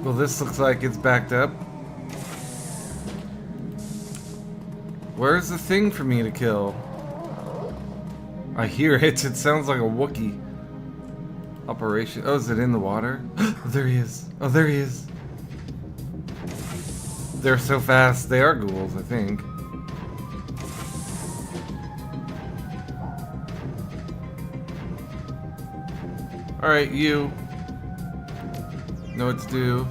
Well, this looks like it's backed up. Where's the thing for me to kill? I hear it. It sounds like a Wookiee. Operation. Oh, is it in the water? There he is. Oh, there he is. They're so fast. They are ghouls, I think. Alright, you. Know what to do.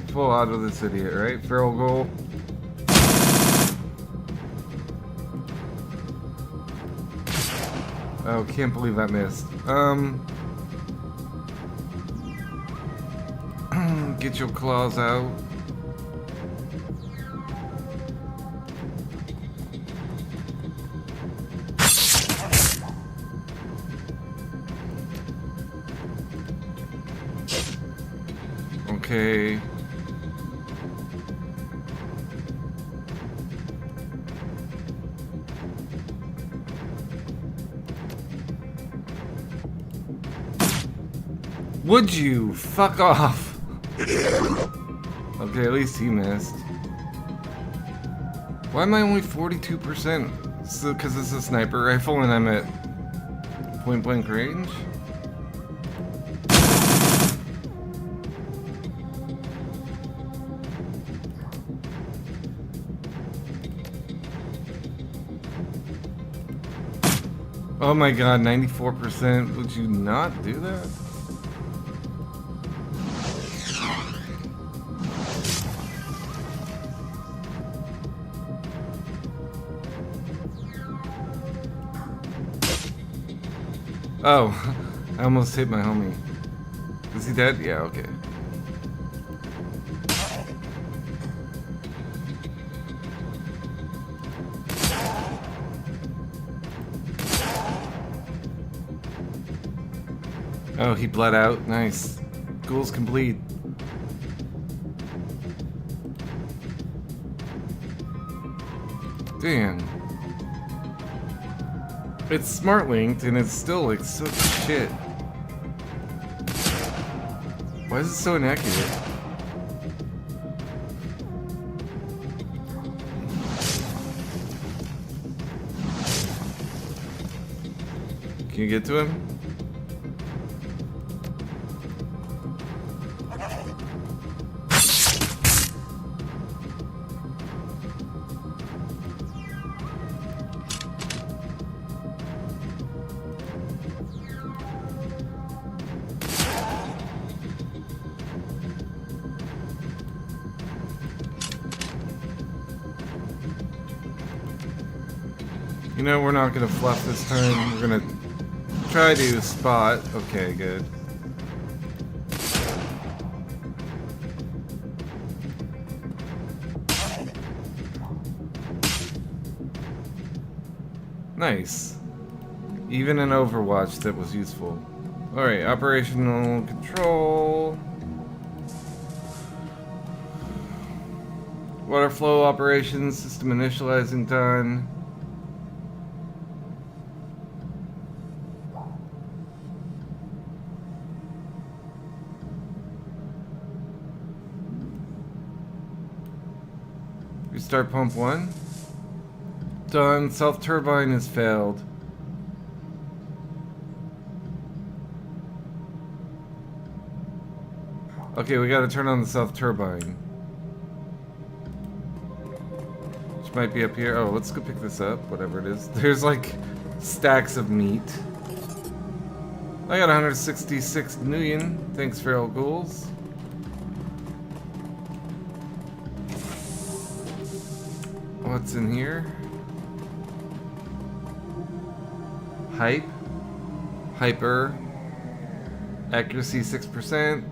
Pull out of this idiot, right? Feral ghoul. Oh, can't believe that missed. Get your claws out. Okay. Would you fuck off? Okay, at least he missed. Why am I only 42%? So, because it's a sniper rifle and I'm at point blank range? Oh my god, 94%. Would you not do that? Oh, I almost hit my homie. Is he dead? Yeah, okay. Oh, he bled out. Nice. Ghouls can bleed. Damn. It's smart linked and it's still like so shit. Why is it so inaccurate? Can you get to him? You know, we're not gonna fluff this time. We're gonna try to spot. Okay, good. Nice. Even in Overwatch, that was useful. Alright, operational control. Water flow operations, system initializing done. Restart pump 1. Done. Self turbine has failed. Okay, we gotta turn on the self turbine. Which might be up here. Oh, let's go pick this up, whatever it is. There's like stacks of meat. I got 166 million. Thanks, feral ghouls. What's in here? Hype. Hyper. Accuracy 6%.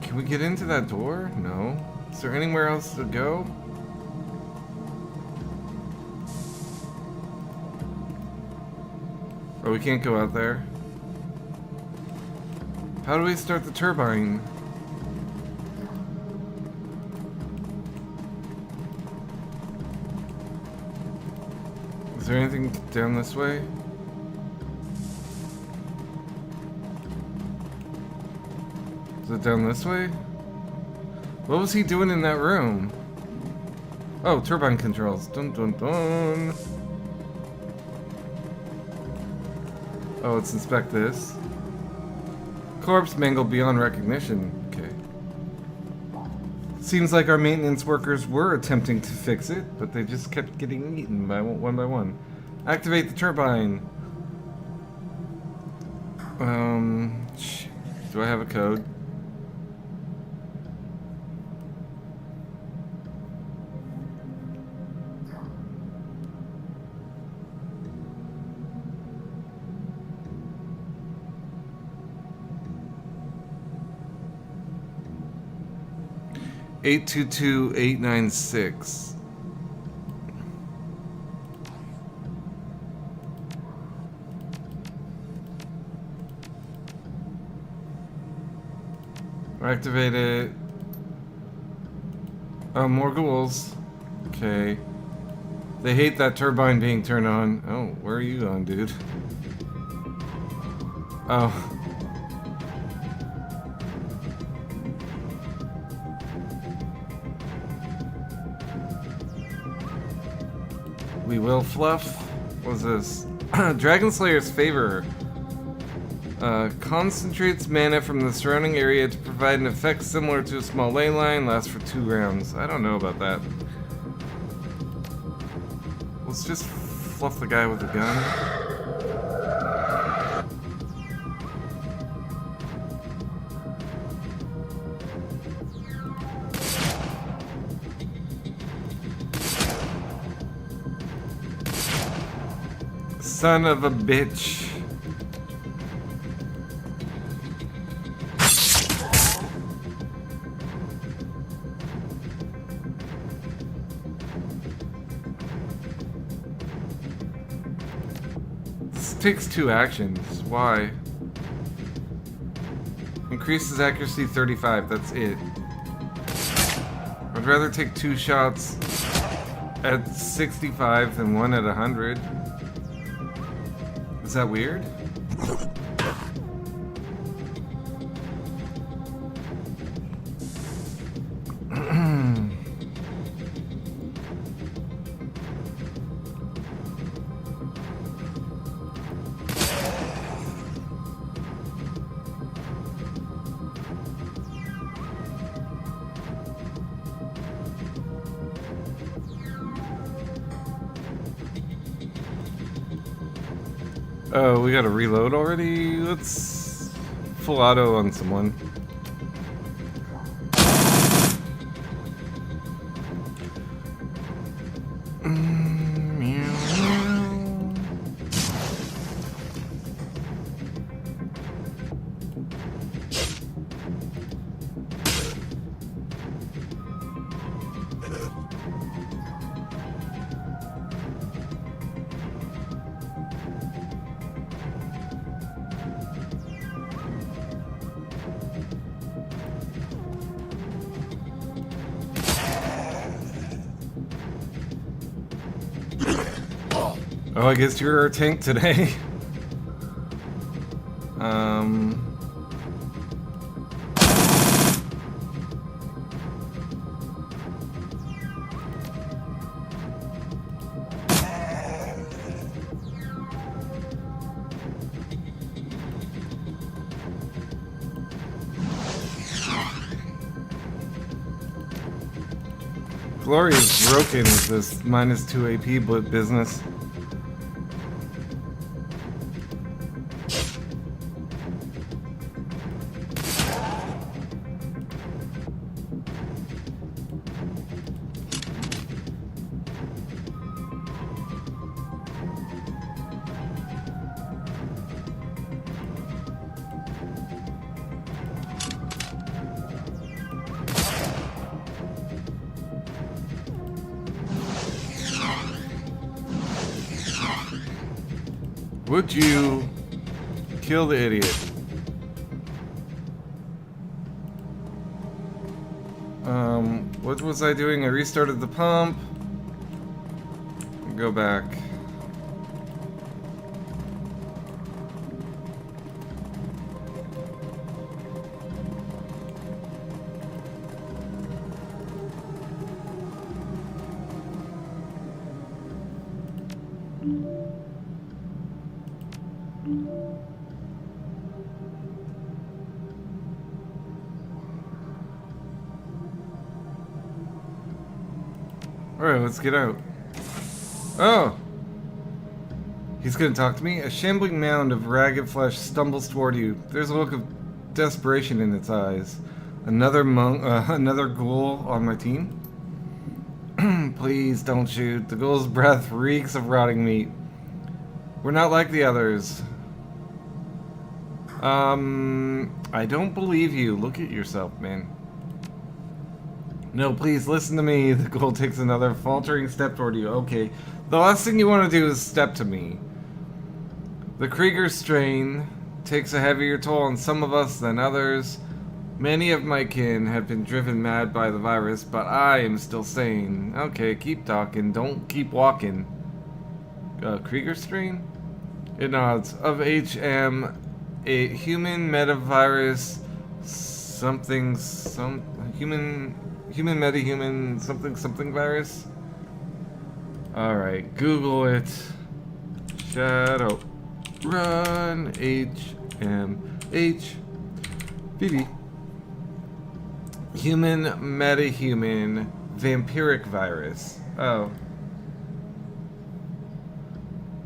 Can we get into that door? No. Is there anywhere else to go? Oh, we can't go out there. How do we start the turbine? Is there anything down this way? Is it down this way? What was he doing in that room? Oh, turbine controls. Dun dun dun. Oh, let's inspect this. Corpse mangled beyond recognition. Okay. Seems like our maintenance workers were attempting to fix it, but they just kept getting eaten by one. Activate the turbine. Do I have a code? Eight 896. Activate it. Oh, more ghouls. Okay. They hate that turbine being turned on. Oh, where are you going, dude? Oh. We will fluff. What's this? Dragon Slayer's favor. Concentrates mana from the surrounding area to provide an effect similar to a small ley line. Lasts for 2 rounds. I don't know about that. Let's just fluff the guy with a gun. Son of a bitch. takes 2 actions. Why? Increases accuracy 35. That's it. I'd rather take 2 shots at 65 than 1 at 100. Is that weird? Oh, we gotta reload already? Let's full auto on someone. Oh, I guess you're our tank today. Glory is broken with this -2 AP business. Would you kill the idiot? What was I doing? I restarted the pump. Go back. Alright, let's get out. Oh! He's gonna talk to me? A shambling mound of ragged flesh stumbles toward you. There's a look of desperation in its eyes. Another ghoul on my team? Please don't shoot. The ghoul's breath reeks of rotting meat. We're not like the others. I don't believe you. Look at yourself, man. No, please, listen to me. The ghoul takes another faltering step toward you. Okay. The last thing you want to do is step to me. The Krieger strain takes a heavier toll on some of us than others. Many of my kin have been driven mad by the virus, but I am still sane. Okay, keep talking. Don't keep walking. Krieger strain? It nods. Of HM, a human metavirus, human metahuman something virus. Alright, Google it. Shadowrun HMH BB. Human metahuman vampiric virus. Oh.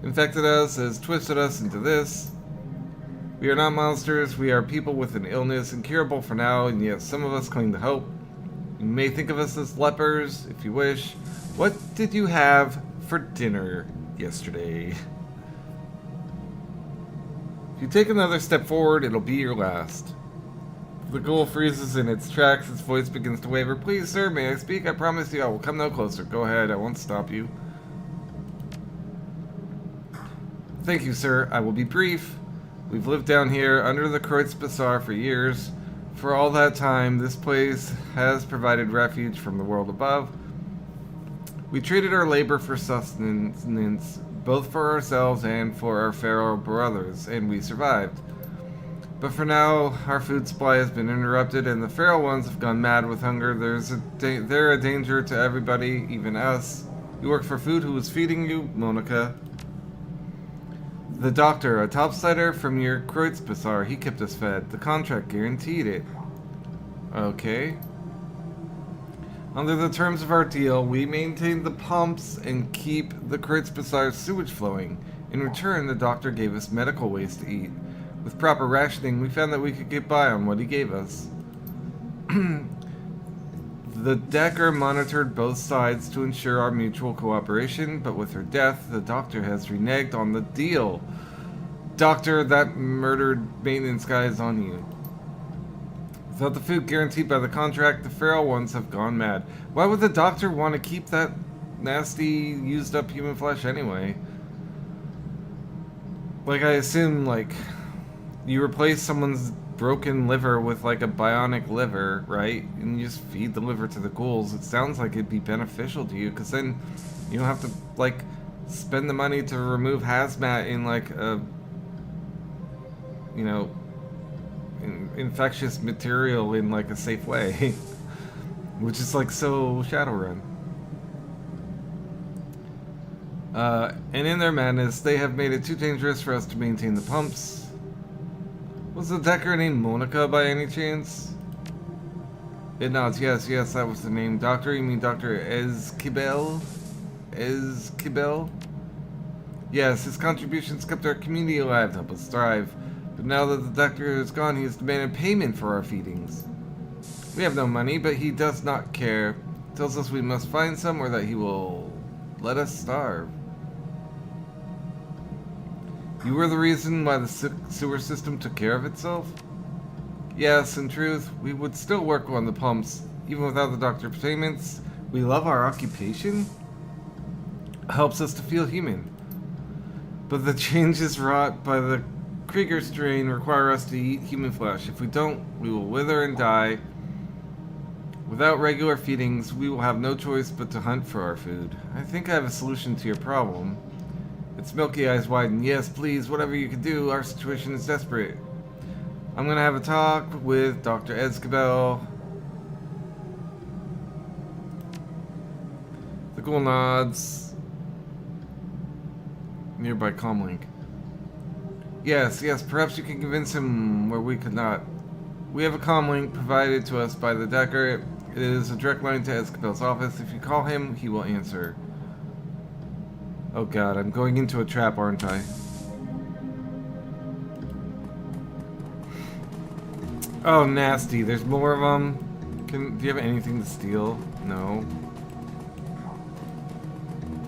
Infected us, has twisted us into this. We are not monsters, we are people with an illness, incurable for now, and yet some of us cling to hope. You may think of us as lepers, if you wish. What did you have for dinner yesterday? If you take another step forward, it'll be your last. The ghoul freezes in its tracks, its voice begins to waver. Please, sir, may I speak? I promise you I will come no closer. Go ahead, I won't stop you. Thank you, sir. I will be brief. We've lived down here under the Kreutz Bazaar for years. For all that time, this place has provided refuge from the world above. We traded our labor for sustenance, both for ourselves and for our feral brothers, and we survived. But for now, our food supply has been interrupted, and the feral ones have gone mad with hunger. They're a danger to everybody, even us. You work for food. Who was feeding you? Monica. The doctor, a topsider from your Kreutz Bazaar. He kept us fed. The contract guaranteed it. Okay. Under the terms of our deal, we maintain the pumps and keep the Kreutz Bazaar's sewage flowing. In return, the doctor gave us medical waste to eat. With proper rationing, we found that we could get by on what he gave us. The Decker monitored both sides to ensure our mutual cooperation, but with her death, the doctor has reneged on the deal. Doctor, that murdered maintenance guy is on you. Without the food guaranteed by the contract, the feral ones have gone mad. Why would the doctor want to keep that nasty, used-up human flesh anyway? Like, I assume, like, you replace someone's broken liver with, like, a bionic liver, right? And you just feed the liver to the ghouls. It sounds like it'd be beneficial to you, because then you don't have to, like, spend the money to remove hazmat in, like, a, you know, infectious material in, like, a safe way. Which is, like, so Shadowrun. And in their madness, they have made it too dangerous for us to maintain the pumps. Was the Decker named Monica by any chance? It nods. Yes, that was the name. Doctor, you mean Dr. Ezkibel? Ezkibel? Yes, his contributions kept our community alive, helped us thrive. But now that the doctor is gone, he has demanded payment for our feedings. We have no money, but he does not care. Tells us we must find some or that he will let us starve. You were the reason why the sewer system took care of itself? Yes, in truth, we would still work on the pumps, even without the doctor's payments. We love our occupation. Helps us to feel human. But the changes wrought by the Krieger strain require us to eat human flesh. If we don't, we will wither and die. Without regular feedings, we will have no choice but to hunt for our food. I think I have a solution to your problem. Its milky eyes widen. Yes, please, whatever you can do. Our situation is desperate. I'm gonna have a talk with Dr. Ezkibel. The ghoul nods. Nearby comlink. Yes, perhaps you can convince him where we could not. We have a comlink provided to us by the Decker. It is a direct line to Ezkibel's office. If you call him, he will answer. Oh god, I'm going into a trap, aren't I? Oh, nasty. There's more of them. Do you have anything to steal? No.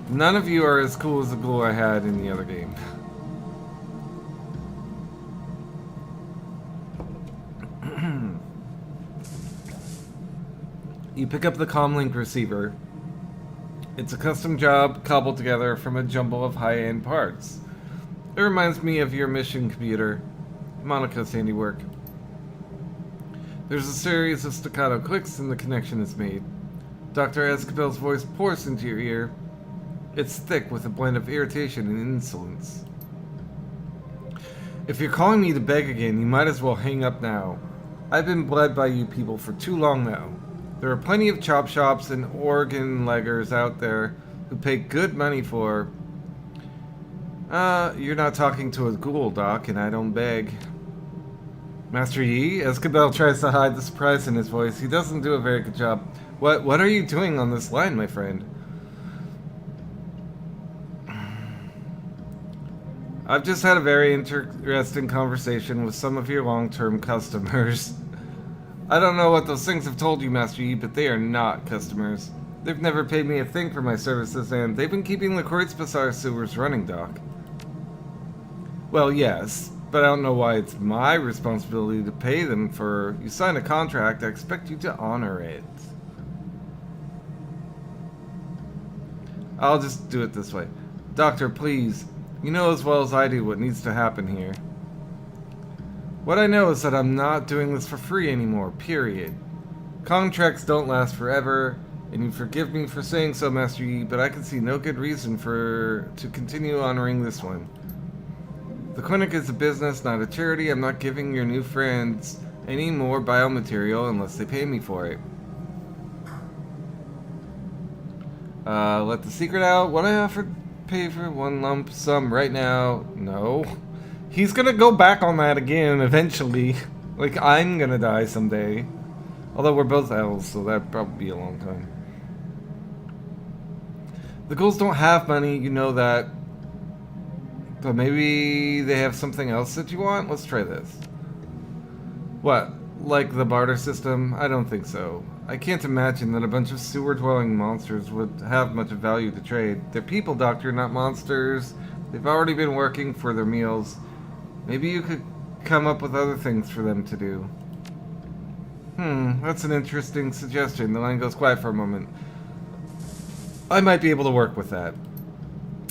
None of you are as cool as the ghoul I had in the other game. You pick up the comlink receiver. It's a custom job cobbled together from a jumble of high-end parts. It reminds me of your mission computer. Monica's handiwork. There's a series of staccato clicks and the connection is made. Dr. Ezkibel's voice pours into your ear. It's thick with a blend of irritation and insolence. If you're calling me to beg again, you might as well hang up now. I've been bled by you people for too long now. There are plenty of chop shops and organ leggers out there who pay good money for... you're not talking to a ghoul, Doc, and I don't beg. Master Yi? Ezkibel tries to hide the surprise in his voice. He doesn't do a very good job. What are you doing on this line, my friend? I've just had a very interesting conversation with some of your long-term customers. I don't know what those things have told you, Master Yi, but they are not customers. They've never paid me a thing for my services, and they've been keeping the Kreutz Bazaar sewers running, Doc. Well, yes, but I don't know why it's my responsibility to pay them for... You signed a contract, I expect you to honor it. I'll just do it this way. Doctor, please, You know as well as I do what needs to happen here. What I know is that I'm not doing this for free anymore, period. Contracts don't last forever, and you forgive me for saying so, Master Yi, but I can see no good reason to continue honoring this one. The clinic is a business, not a charity. I'm not giving your new friends any more biomaterial unless they pay me for it. Let the secret out. What I offered, pay for one lump sum right now. No. He's gonna go back on that again eventually. Like, I'm gonna die someday. Although we're both elves, so that'd probably be a long time. The ghouls don't have money, you know that. But maybe they have something else that you want? Let's try this. What? Like the barter system? I don't think so. I can't imagine that a bunch of sewer-dwelling monsters would have much of value to trade. They're people, Doctor, not monsters. They've already been working for their meals. Maybe you could come up with other things for them to do. That's an interesting suggestion. The line goes quiet for a moment. I might be able to work with that.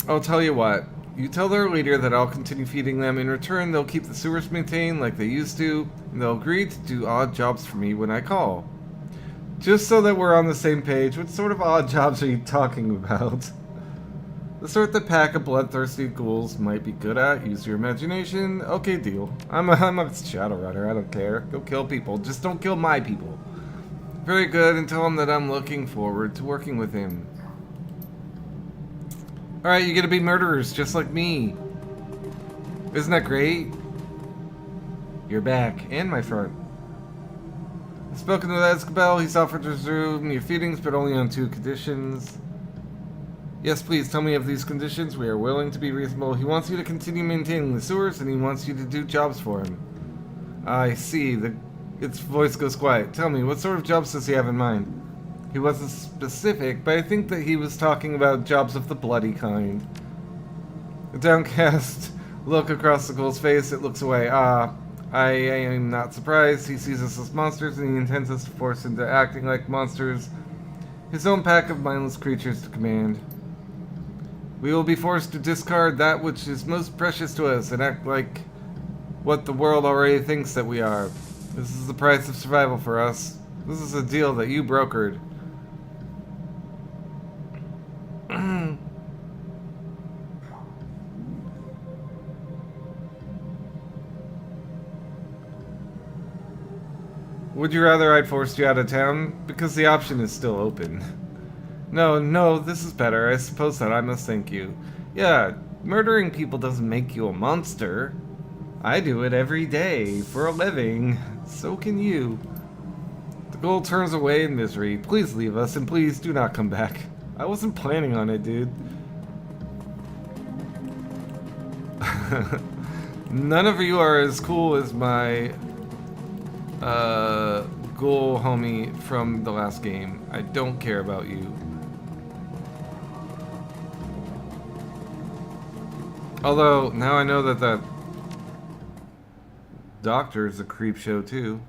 I'll tell you what. You tell their leader that I'll continue feeding them. In return, they'll keep the sewers maintained like they used to, and they'll agree to do odd jobs for me when I call. Just so that we're on the same page, what sort of odd jobs are you talking about? The sort that pack of bloodthirsty ghouls might be good at. Use your imagination. Okay, deal. I'm a Shadowrunner. I don't care. Go kill people. Just don't kill my people. Very good, and tell him that I'm looking forward to working with him. Alright, you get to be murderers, just like me. Isn't that great? You're back, and my front. I've spoken with Escabel. He's offered to resume your feedings, but only on 2 conditions. Yes, please, tell me of these conditions. We are willing to be reasonable. He wants you to continue maintaining the sewers, and he wants you to do jobs for him. I see. Its voice goes quiet. Tell me, what sort of jobs does he have in mind? He wasn't specific, but I think that he was talking about jobs of the bloody kind. A downcast look across the ghoul's face. It looks away. I am not surprised. He sees us as monsters, and he intends us to force into acting like monsters. His own pack of mindless creatures to command. We will be forced to discard that which is most precious to us and act like what the world already thinks that we are. This is the price of survival for us. This is a deal that you brokered. Would you rather I'd forced you out of town? Because the option is still open. No, this is better. I suppose that I must thank you. Yeah, murdering people doesn't make you a monster. I do it every day for a living. So can you. The ghoul turns away in misery. Please leave us, and please do not come back. I wasn't planning on it, dude. None of you are as cool as my ghoul homie from the last game. I don't care about you. Although, now I know that that doctor is a creep show too.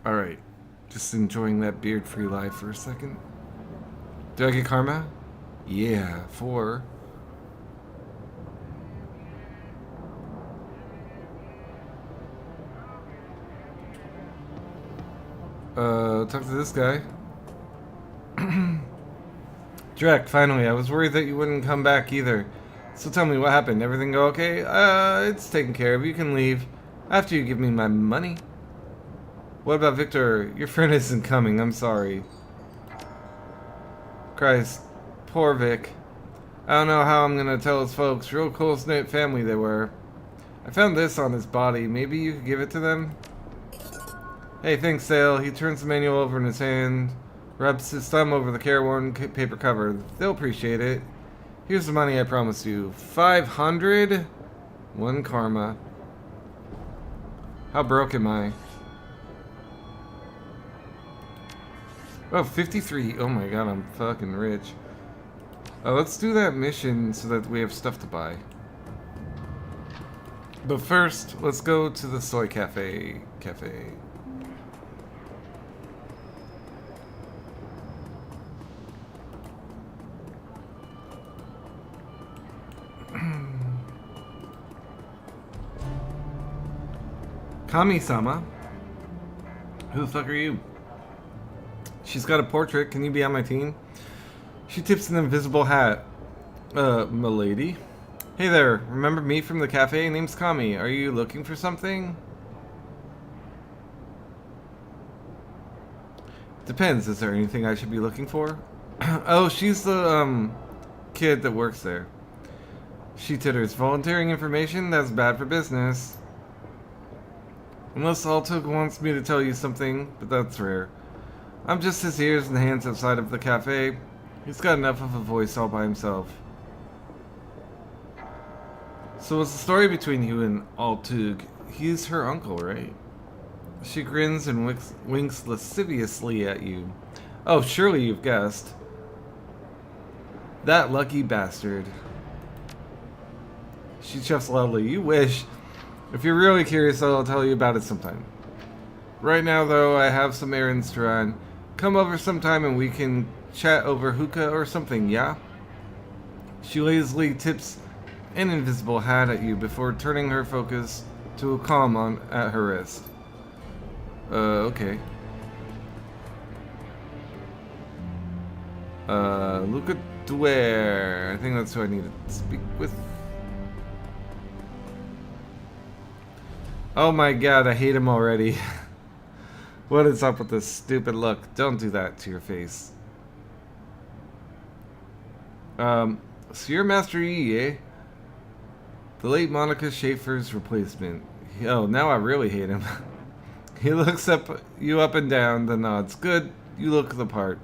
Alright, just enjoying that beard-free life for a second. Did I get karma? Yeah, 4. Talk to this guy. Drek, finally, I was worried that you wouldn't come back either. So tell me, what happened? Everything go okay? It's taken care of. You can leave. After you give me my money. What about Victor? Your friend isn't coming. I'm sorry. Christ. Poor Vic. I don't know how I'm gonna tell his folks. Real close-knit family they were. I found this on his body. Maybe you could give it to them? Hey, thanks, Sale. He turns the manual over in his hand, rubs his thumb over the careworn paper cover. They'll appreciate it. Here's the money I promised you. 500? 1 karma. How broke am I? Oh, 53. Oh my god, I'm fucking rich. Let's do that mission so that we have stuff to buy. But first, let's go to the soy cafe. Kami-sama? Who the fuck are you? She's got a portrait. Can you be on my team? She tips an invisible hat. Milady? Hey there, remember me from the cafe? Name's Kami. Are you looking for something? Depends. Is there anything I should be looking for? Oh, she's the, kid that works there. She titters. Volunteering information? That's bad for business. Unless Altug wants me to tell you something, but that's rare. I'm just his ears and hands outside of the cafe. He's got enough of a voice all by himself. So what's the story between you and Altug? He's her uncle, right? She grins and winks lasciviously at you. Oh, surely you've guessed. That lucky bastard. She chuffs loudly. You wish. If you're really curious, I'll tell you about it sometime. Right now, though, I have some errands to run. Come over sometime and we can chat over hookah or something, yeah? She lazily tips an invisible hat at you before turning her focus to a comm at her wrist. Okay. Luca Dwyer. I think that's who I need to speak with. Oh my god, I hate him already. What is up with this stupid look? Don't do that to your face. So you're Master Yi, eh? The late Monica Schaefer's replacement. Oh, now I really hate him. He looks you up and down, then nods. Good, you look the part.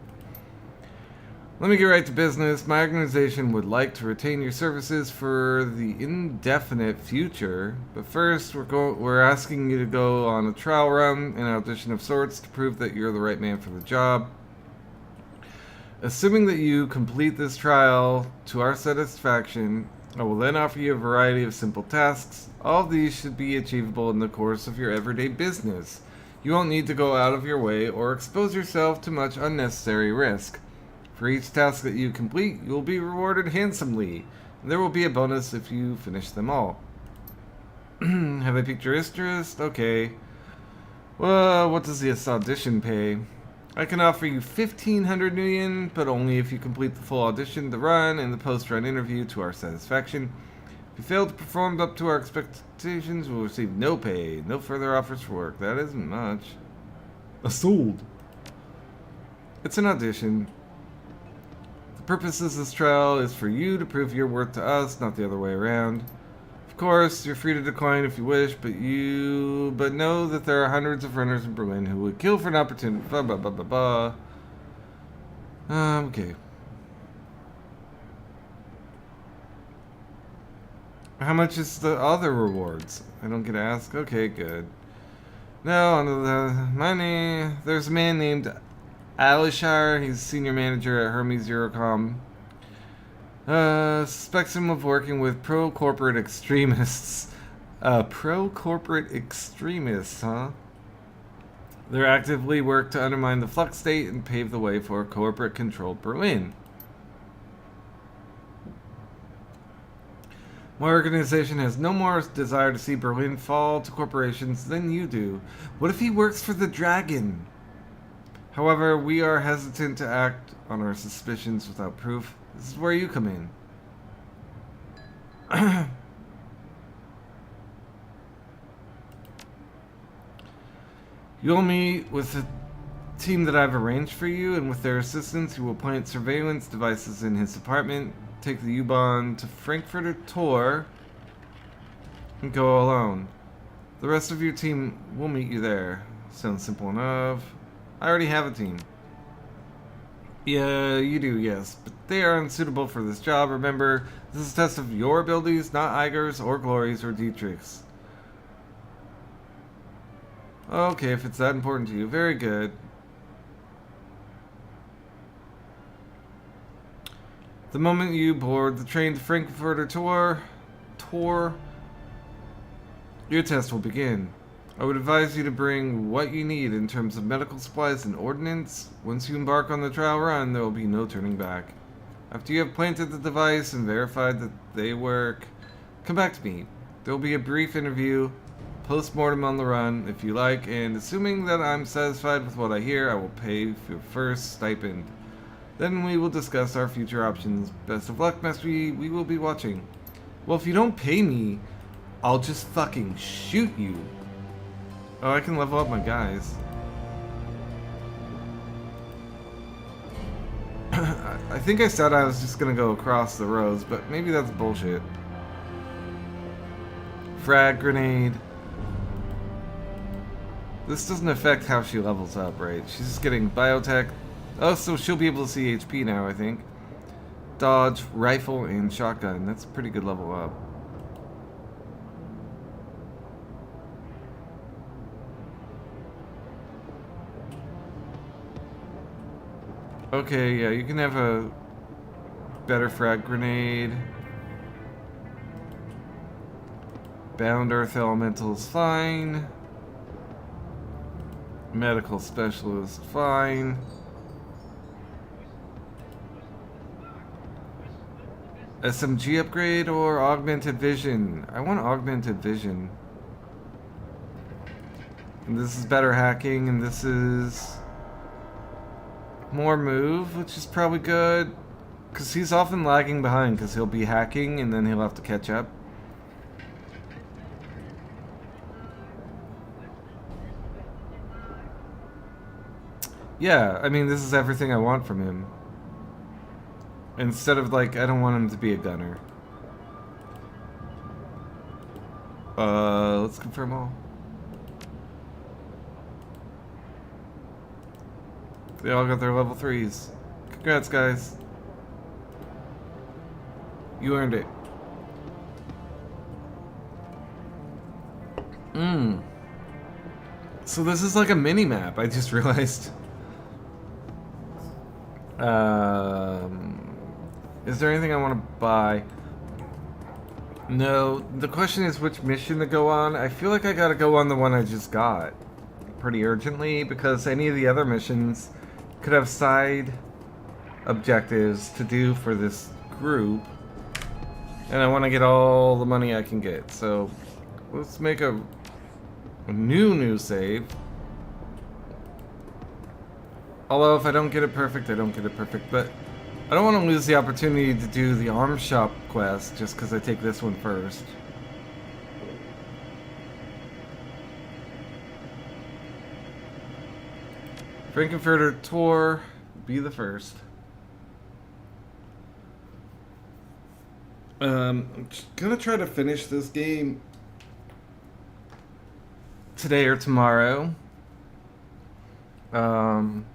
Let me get right to business. My organization would like to retain your services for the indefinite future. But first, we're asking you to go on a trial run, an audition of sorts, to prove that you're the right man for the job. Assuming that you complete this trial to our satisfaction, I will then offer you a variety of simple tasks. All of these should be achievable in the course of your everyday business. You won't need to go out of your way or expose yourself to much unnecessary risk. For each task that you complete, you will be rewarded handsomely. And there will be a bonus if you finish them all. Have I piqued your interest? Okay. Well, what does this audition pay? I can offer you 1,500 million, but only if you complete the full audition, the run, and the post-run interview to our satisfaction. If you fail to perform up to our expectations, we'll receive no pay, no further offers for work. That isn't much. Sold. It's an audition. The purpose of this trial is for you to prove your worth to us, not the other way around. Of course, you're free to decline if you wish, but know that there are hundreds of runners in Berlin who would kill for an opportunity. Blah blah blah blah blah. Okay. How much is the other rewards? I don't get to ask. Okay, good. Now on to the money. There's a man named Alishar. He's senior manager at Hermes Eurocom. Suspects him of working with pro-corporate extremists. Pro-corporate extremists, huh? They actively work to undermine the Flux state and pave the way for a corporate-controlled Berlin. My organization has no more desire to see Berlin fall to corporations than you do. What if he works for the Dragon? However, we are hesitant to act on our suspicions without proof. This is where you come in. You'll meet with the team that I've arranged for you, and with their assistance, you will plant surveillance devices in his apartment, take the U-Bahn to Frankfurter Tor, and go alone. The rest of your team will meet you there. Sounds simple enough. I already have a team. Yeah, you do, yes. But they are unsuitable for this job. Remember, this is a test of your abilities, not Iger's or Glory's or Dietrich's. Okay, if it's that important to you. Very good. The moment you board the train to Frankfurter Tor, your test will begin. I would advise you to bring what you need in terms of medical supplies and ordnance. Once you embark on the trial run, there will be no turning back. After you have planted the device and verified that they work, come back to me. There will be a brief interview, post-mortem on the run, if you like, and assuming that I'm satisfied with what I hear, I will pay for your first stipend. Then we will discuss our future options. Best of luck, Master. We will be watching. Well, if you don't pay me, I'll just fucking shoot you. Oh, I can level up my guys. I think I said I was just gonna go across the rows, but maybe that's bullshit. Frag grenade. This doesn't affect how she levels up, right? She's just getting biotech. Oh, so she'll be able to see HP now, I think. Dodge, rifle, and shotgun. That's a pretty good level up. Okay, yeah, you can have a better frag grenade. Bound Earth Elemental is fine. Medical Specialist, fine. SMG upgrade or Augmented Vision? I want Augmented Vision. And this is better hacking, and this is more move, which is probably good. Because he's often lagging behind, because he'll be hacking, and then he'll have to catch up. Yeah, I mean, this is everything I want from him. Instead of, like, I don't want him to be a gunner. Let's confirm all. They all got their level 3s. Congrats, guys. You earned it. So this is like a mini-map, I just realized. Is there anything I want to buy? No. The question is which mission to go on. I feel like I gotta go on the one I just got pretty urgently, because any of the other missions could have side objectives to do for this group, and I want to get all the money I can get. So let's make a new save. Although if I don't get it perfect, I don't get it perfect. But I don't want to lose the opportunity to do the arms shop quest just because I take this one first. Frankfurter Tor, be the first. I'm gonna try to finish this game today or tomorrow. I'm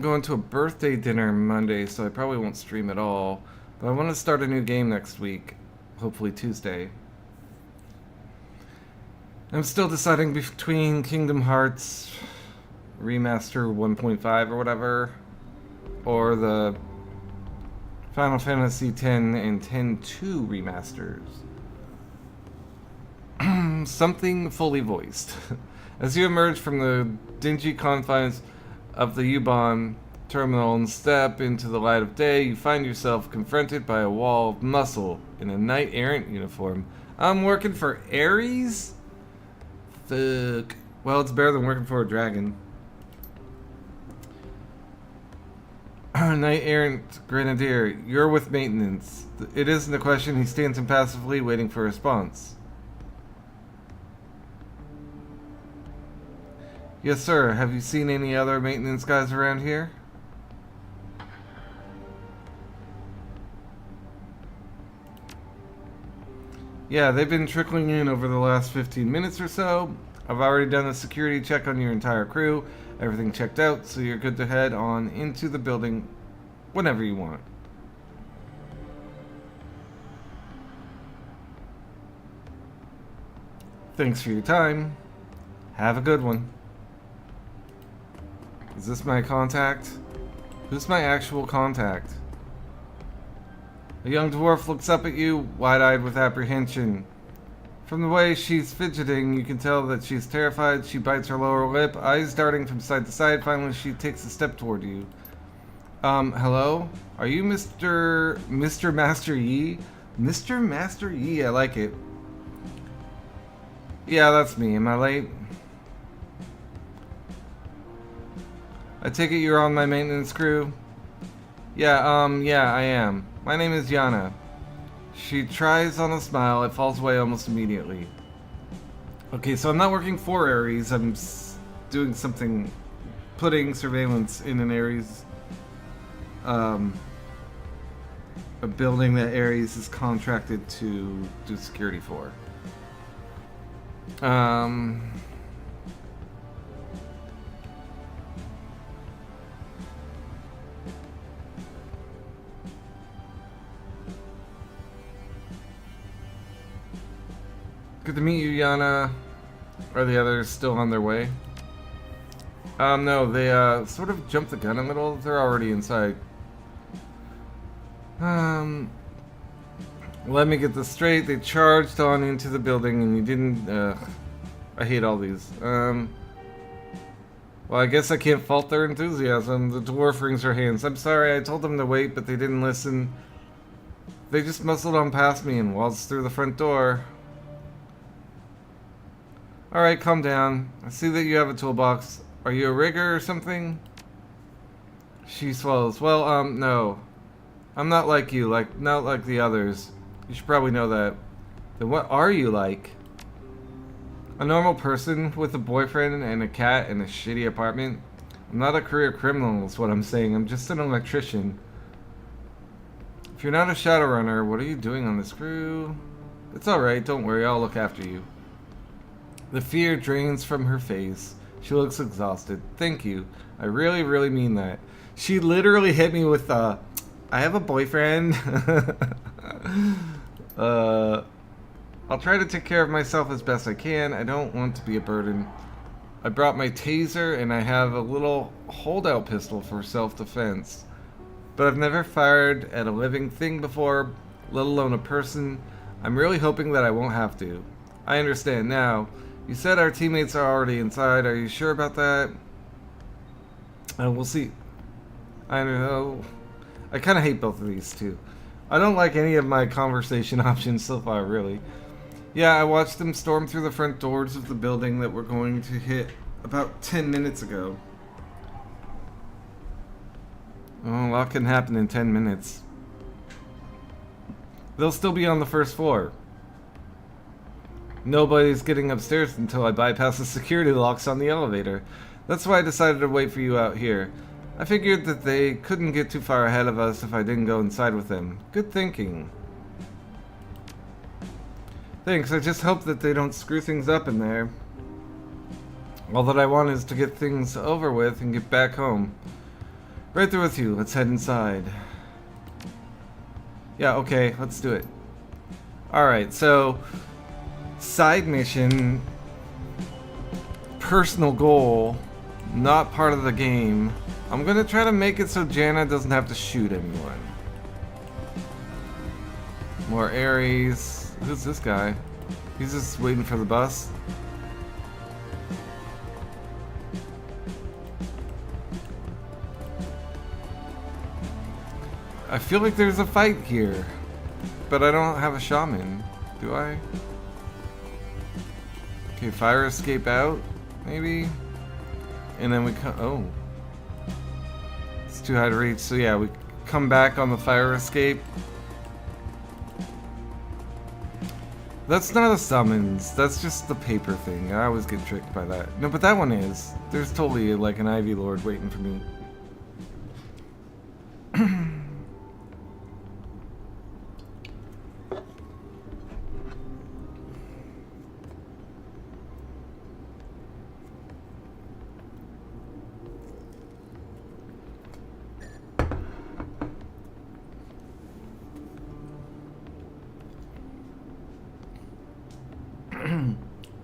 going to a birthday dinner Monday, so I probably won't stream at all. But I want to start a new game next week, hopefully Tuesday. I'm still deciding between Kingdom Hearts Remaster 1.5 or whatever, or the Final Fantasy X and X-2 remasters. Something fully voiced. As you emerge from the dingy confines of the U-Bahn terminal and step into the light of day, you find yourself confronted by a wall of muscle in a knight-errant uniform. I'm working for Ares? Fuck. Well, it's better than working for a dragon. Knight-errant grenadier, you're with maintenance. It isn't a question. He stands impassively, waiting for a response. Yes, sir. Have you seen any other maintenance guys around here? Yeah, they've been trickling in over the last 15 minutes or so. I've already done a security check on your entire crew. Everything checked out, so you're good to head on into the building whenever you want. Thanks for your time. Have a good one. Is this my contact? Who's my actual contact? A young dwarf looks up at you, wide-eyed with apprehension. From the way she's fidgeting, you can tell that she's terrified. She bites her lower lip, eyes darting from side to side. Finally, she takes a step toward you. Hello? Are you Mr. Master Yi? Mr. Master Yi, I like it. Yeah, that's me. Am I late? I take it you're on my maintenance crew? Yeah, I am. My name is Yana. She tries on a smile. It falls away almost immediately. Okay, so I'm not working for Ares. I'm doing something, putting surveillance in an Ares, a building that Ares is contracted to do security for. Good to meet you, Yana. Are the others still on their way? No, they, sort of jumped the gun a little. They're already inside. Let me get this straight. They charged on into the building and you didn't, I hate all these. Well, I guess I can't fault their enthusiasm. The dwarf wrings her hands. I'm sorry, I told them to wait, but they didn't listen. They just muscled on past me and waltzed through the front door. Alright, calm down. I see that you have a toolbox. Are you a rigger or something? She swallows. Well, no. I'm not like you, not like the others. You should probably know that. Then what are you like? A normal person with a boyfriend and a cat and a shitty apartment? I'm not a career criminal is what I'm saying. I'm just an electrician. If you're not a Shadowrunner, what are you doing on this crew? It's alright, don't worry, I'll look after you. The fear drains from her face. She looks exhausted. Thank you. I really, really mean that. She literally hit me with I have a boyfriend. I'll try to take care of myself as best I can. I don't want to be a burden. I brought my taser and I have a little holdout pistol for self-defense. But I've never fired at a living thing before, let alone a person. I'm really hoping that I won't have to. I understand now. You said our teammates are already inside. Are you sure about that? We'll see. I know. I kind of hate both of these too. I don't like any of my conversation options so far, really. Yeah, I watched them storm through the front doors of the building that we're going to hit about 10 minutes ago. Oh, a lot can happen in 10 minutes. They'll still be on the first floor. Nobody's getting upstairs until I bypass the security locks on the elevator. That's why I decided to wait for you out here. I figured that they couldn't get too far ahead of us if I didn't go inside with them. Good thinking. Thanks, I just hope that they don't screw things up in there. All that I want is to get things over with and get back home. Right there with you, let's head inside. Yeah, okay, let's do it. Alright, so... side mission, personal goal, not part of the game. I'm gonna try to make it so Jana doesn't have to shoot anyone. More Ares. Who's this guy? He's just waiting for the bus. I feel like there's a fight here, but I don't have a shaman, do I? Okay, fire escape out, maybe? And then we come, oh. It's too high to reach, so yeah, we come back on the fire escape. That's not a summons, that's just the paper thing. I always get tricked by that. No, but that one is. There's totally like an Ivy Lord waiting for me.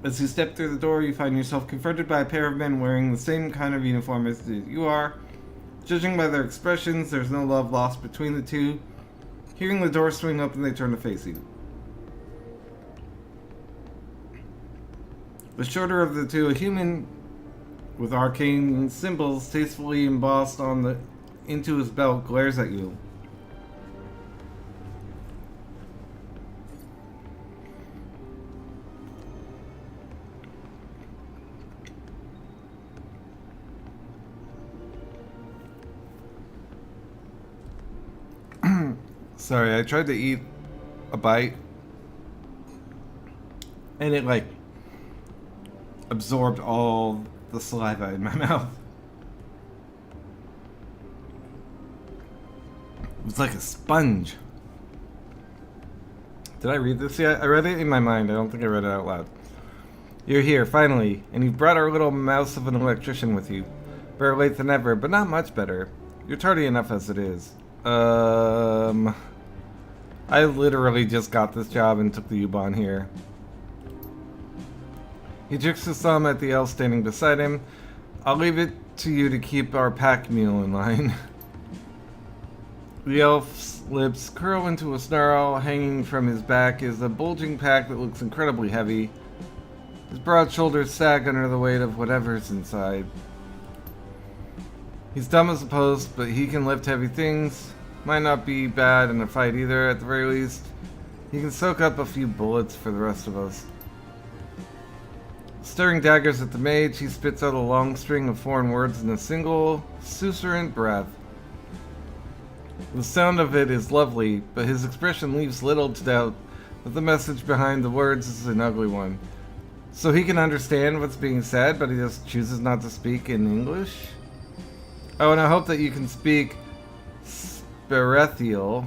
As you step through the door, you find yourself confronted by a pair of men wearing the same kind of uniform as you are. Judging by their expressions, there's no love lost between the two. Hearing the door swing open, they turn to face you. The shorter of the two, a human with arcane symbols tastefully embossed into his belt, glares at you. Sorry, I tried to eat a bite and it like absorbed all the saliva in my mouth. It was like a sponge. Did I read this yet? I read it in my mind. I don't think I read it out loud. You're here, finally, and you've brought our little mouse of an electrician with you. Better late than never, but not much better. You're tardy enough as it is. I literally just got this job and took the U-Bahn here. He jerks his thumb at the elf standing beside him. I'll leave it to you to keep our pack meal in line. The elf's lips curl into a snarl. Hanging from his back is a bulging pack that looks incredibly heavy. His broad shoulders sag under the weight of whatever's inside. He's dumb as a post, but he can lift heavy things. Might not be bad in a fight either, at the very least. He can soak up a few bullets for the rest of us. Stirring daggers at the mage, he spits out a long string of foreign words in a single, susurrant breath. The sound of it is lovely, but his expression leaves little to doubt that the message behind the words is an ugly one. So he can understand what's being said, but he just chooses not to speak in English? Oh, and I hope that you can speak Sperethiel.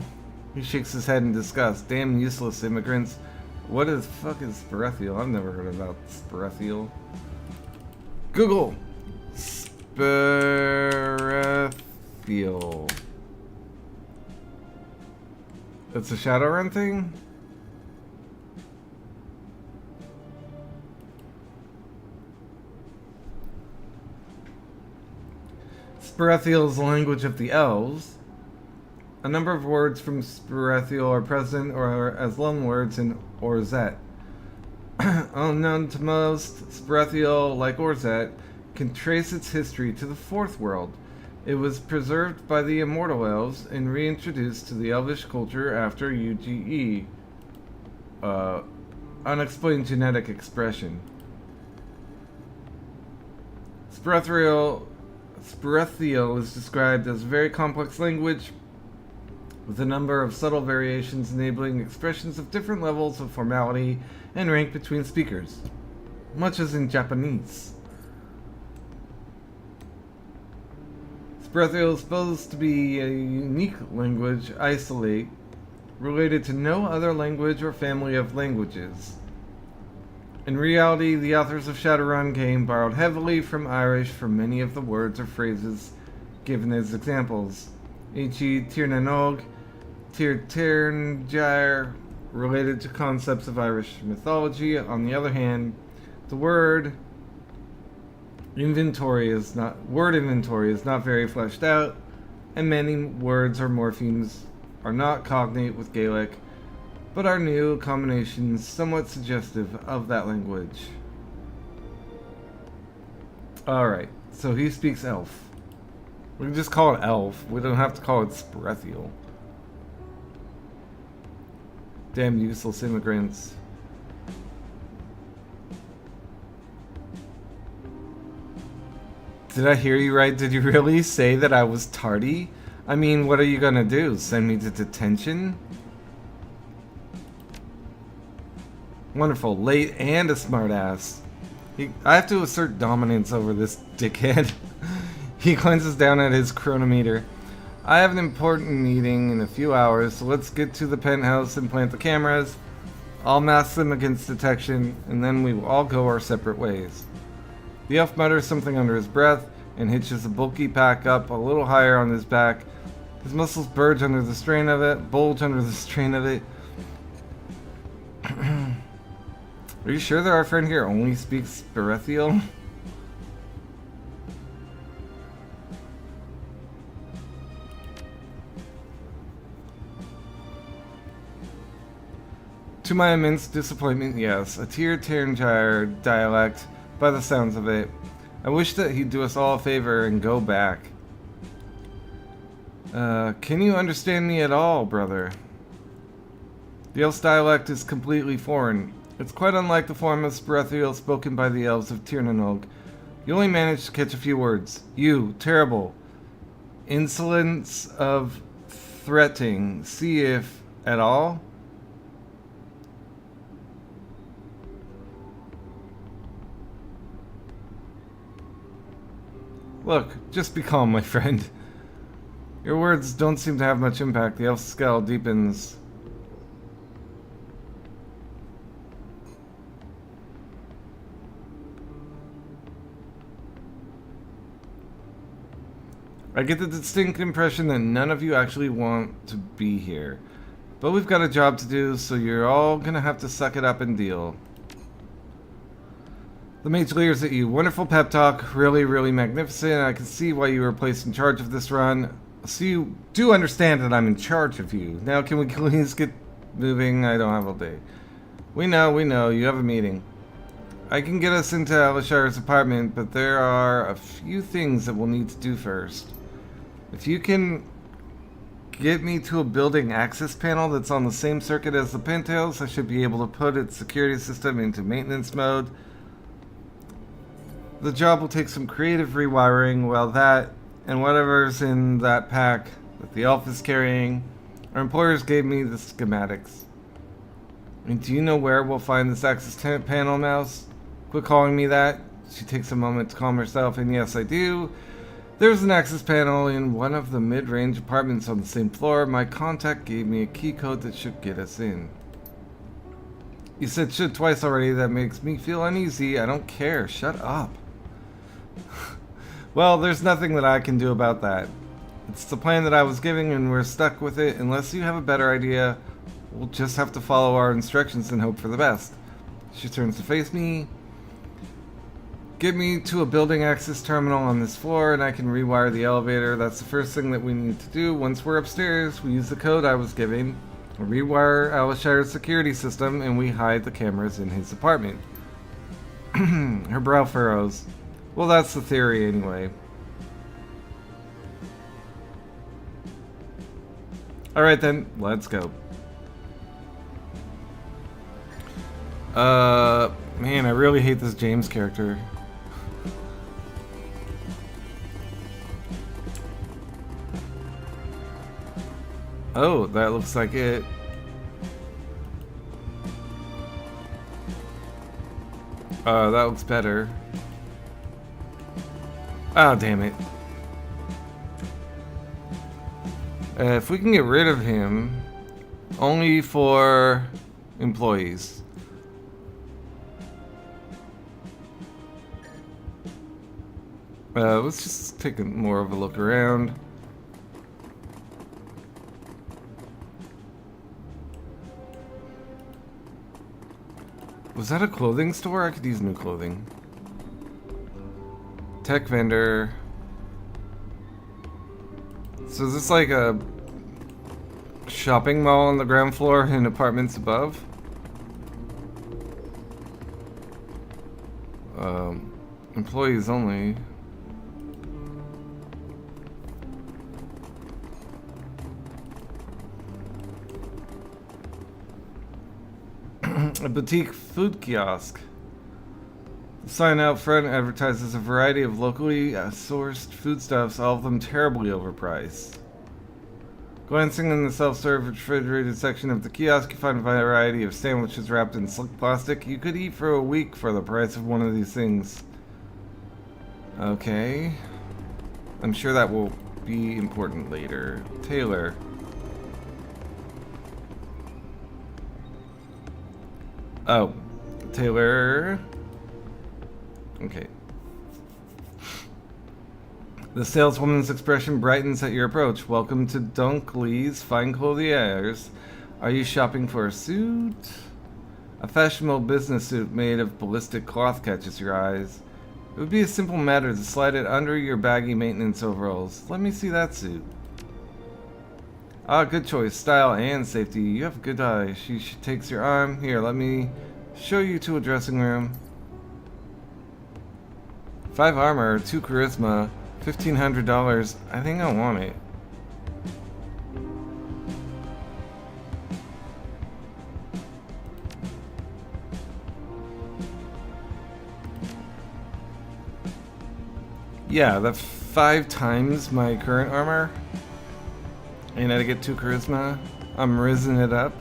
He shakes his head in disgust. Damn useless immigrants. What the fuck is Sperethiel? I've never heard about Sperethiel. Google! Sperethiel. It's a Shadowrun thing? Sperethiel is the language of the elves. A number of words from Sperethiel are present or are as loan words in Orzet. Unknown to most, Sperethiel, like Orzet, can trace its history to the Fourth World. It was preserved by the Immortal Elves and reintroduced to the Elvish culture after UGE. Unexplained genetic expression. Sperethiel is described as a very complex language with a number of subtle variations enabling expressions of different levels of formality and rank between speakers, much as in Japanese. Sperethiel is supposed to be a unique language, isolate, related to no other language or family of languages. In reality, the authors of Shadowrun game borrowed heavily from Irish for many of the words or phrases given as examples, e.g. Tirnanog, Tir Ternjair, related to concepts of Irish mythology. On the other hand, the word inventory is not very fleshed out, and many words or morphemes are not cognate with Gaelic, but are new combinations somewhat suggestive of that language. Alright, so he speaks elf. We can just call it elf. We don't have to call it Sperethiel. Damn useless immigrants. Did I hear you right? Did you really say that I was tardy? I mean, what are you gonna do? Send me to detention? Wonderful. Late and a smartass. I have to assert dominance over this dickhead. He glances down at his chronometer. I have an important meeting in a few hours, so let's get to the penthouse and plant the cameras. I'll mask them against detection, and then we will all go our separate ways. The elf mutters something under his breath and hitches a bulky pack up a little higher on his back. His muscles bulge under the strain of it. Are you sure that our friend here only speaks Sperethiel? To my immense disappointment, yes. A Tyrantire dialect, by the sounds of it. I wish that he'd do us all a favor and go back. Can you understand me at all, brother? The Elf's dialect is completely foreign. It's quite unlike the form of Sbrethiel spoken by the elves of Tirnanog. You only managed to catch a few words. You, terrible. Insolence of threatening. See if at all? Look, just be calm, my friend. Your words don't seem to have much impact. The elf's scowl deepens. I get the distinct impression that none of you actually want to be here. But we've got a job to do, so you're all gonna have to suck it up and deal. The mage leers at you. Wonderful pep talk. Really, really magnificent. I can see why you were placed in charge of this run. So you do understand that I'm in charge of you. Now can we please get moving? I don't have all day. We know. You have a meeting. I can get us into Alishire's apartment, but there are a few things that we'll need to do first. If you can get me to a building access panel that's on the same circuit as the Pintails, I should be able to put its security system into maintenance mode. The job will take some creative rewiring, while that and whatever's in that pack that the elf is carrying, our employers gave me the schematics. And do you know where we'll find this access panel, Mouse? Quit calling me that. She takes a moment to calm herself, and yes, I do. There's an access panel in one of the mid-range apartments on the same floor. My contact gave me a key code that should get us in. You said should twice already. That makes me feel uneasy. I don't care. Shut up. Well, there's nothing that I can do about that. It's the plan that I was giving, and we're stuck with it. Unless you have a better idea, we'll just have to follow our instructions and hope for the best. She turns to face me. Get me to a building access terminal on this floor, and I can rewire the elevator. That's the first thing that we need to do. Once we're upstairs, we use the code I was giving, rewire Alishire's security system, and we hide the cameras in his apartment. Her brow furrows. Well, that's the theory anyway. Alright then, let's go. Man, I really hate this James character. Oh, that looks like it. That looks better. Oh, damn it. If we can get rid of him, only for employees. Let's just take more of a look around. Was that a clothing store? I could use new clothing. Tech vendor. So is this like a shopping mall on the ground floor and apartments above? Employees only. A boutique food kiosk. The sign out front advertises a variety of locally sourced foodstuffs, all of them terribly overpriced. Glancing in the self-serve refrigerated section of the kiosk, you find a variety of sandwiches wrapped in slick plastic. You could eat for a week for the price of one of these things. Okay. I'm sure that will be important later. Taylor. Oh. Taylor. Okay. The saleswoman's expression brightens at your approach. Welcome to Dunkley's Fine Clothiers. Are you shopping for a suit? A fashionable business suit made of ballistic cloth catches your eyes. It would be a simple matter to slide it under your baggy maintenance overalls. Let me see that suit. Ah, good choice. Style and safety. You have a good eye. She takes your arm. Here, let me show you to a dressing room. 5 armor, 2 charisma, $1,500. I think I want it. Yeah, that's 5 times my current armor. And I get 2 charisma. I'm raising it up.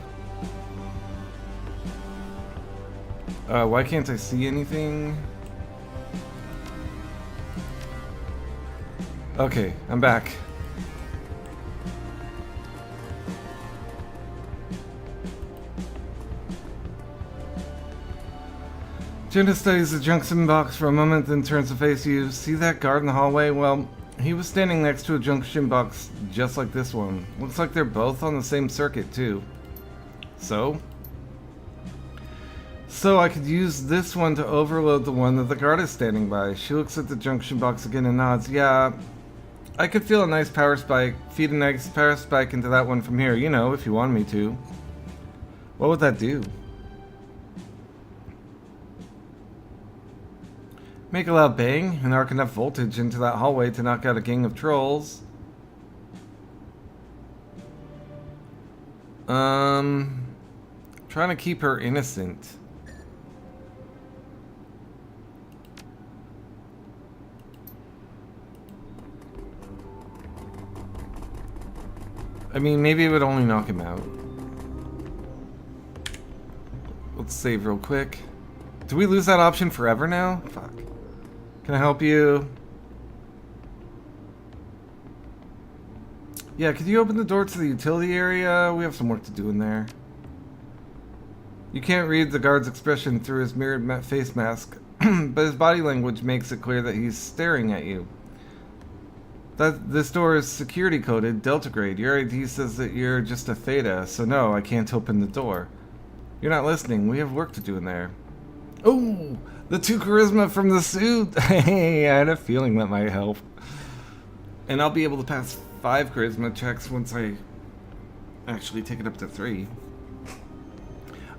Why can't I see anything? Okay, I'm back. Jenna studies the junction box for a moment, then turns to face you. See that guard in the hallway? Well, he was standing next to a junction box just like this one. Looks like they're both on the same circuit, too. So I could use this one to overload the one that the guard is standing by. She looks at the junction box again and nods. Yeah, I could feel a nice power spike. Feed a nice power spike into that one from here, you know, if you wanted me to. What would that do? Make a loud bang and arc enough voltage into that hallway to knock out a gang of trolls. Trying to keep her innocent. I mean, maybe it would only knock him out. Let's save real quick. Do we lose that option forever now? Fuck. Can I help you? Yeah, could you open the door to the utility area? We have some work to do in there. You can't read the guard's expression through his mirrored face mask, but his body language makes it clear that he's staring at you. This door is security coded, Delta grade. Your ID says that you're just a Theta, so no, I can't open the door. You're not listening. We have work to do in there. Oh, the 2 charisma from the suit. Hey, I had a feeling that might help. And I'll be able to pass 5 charisma checks once I actually take it up to 3.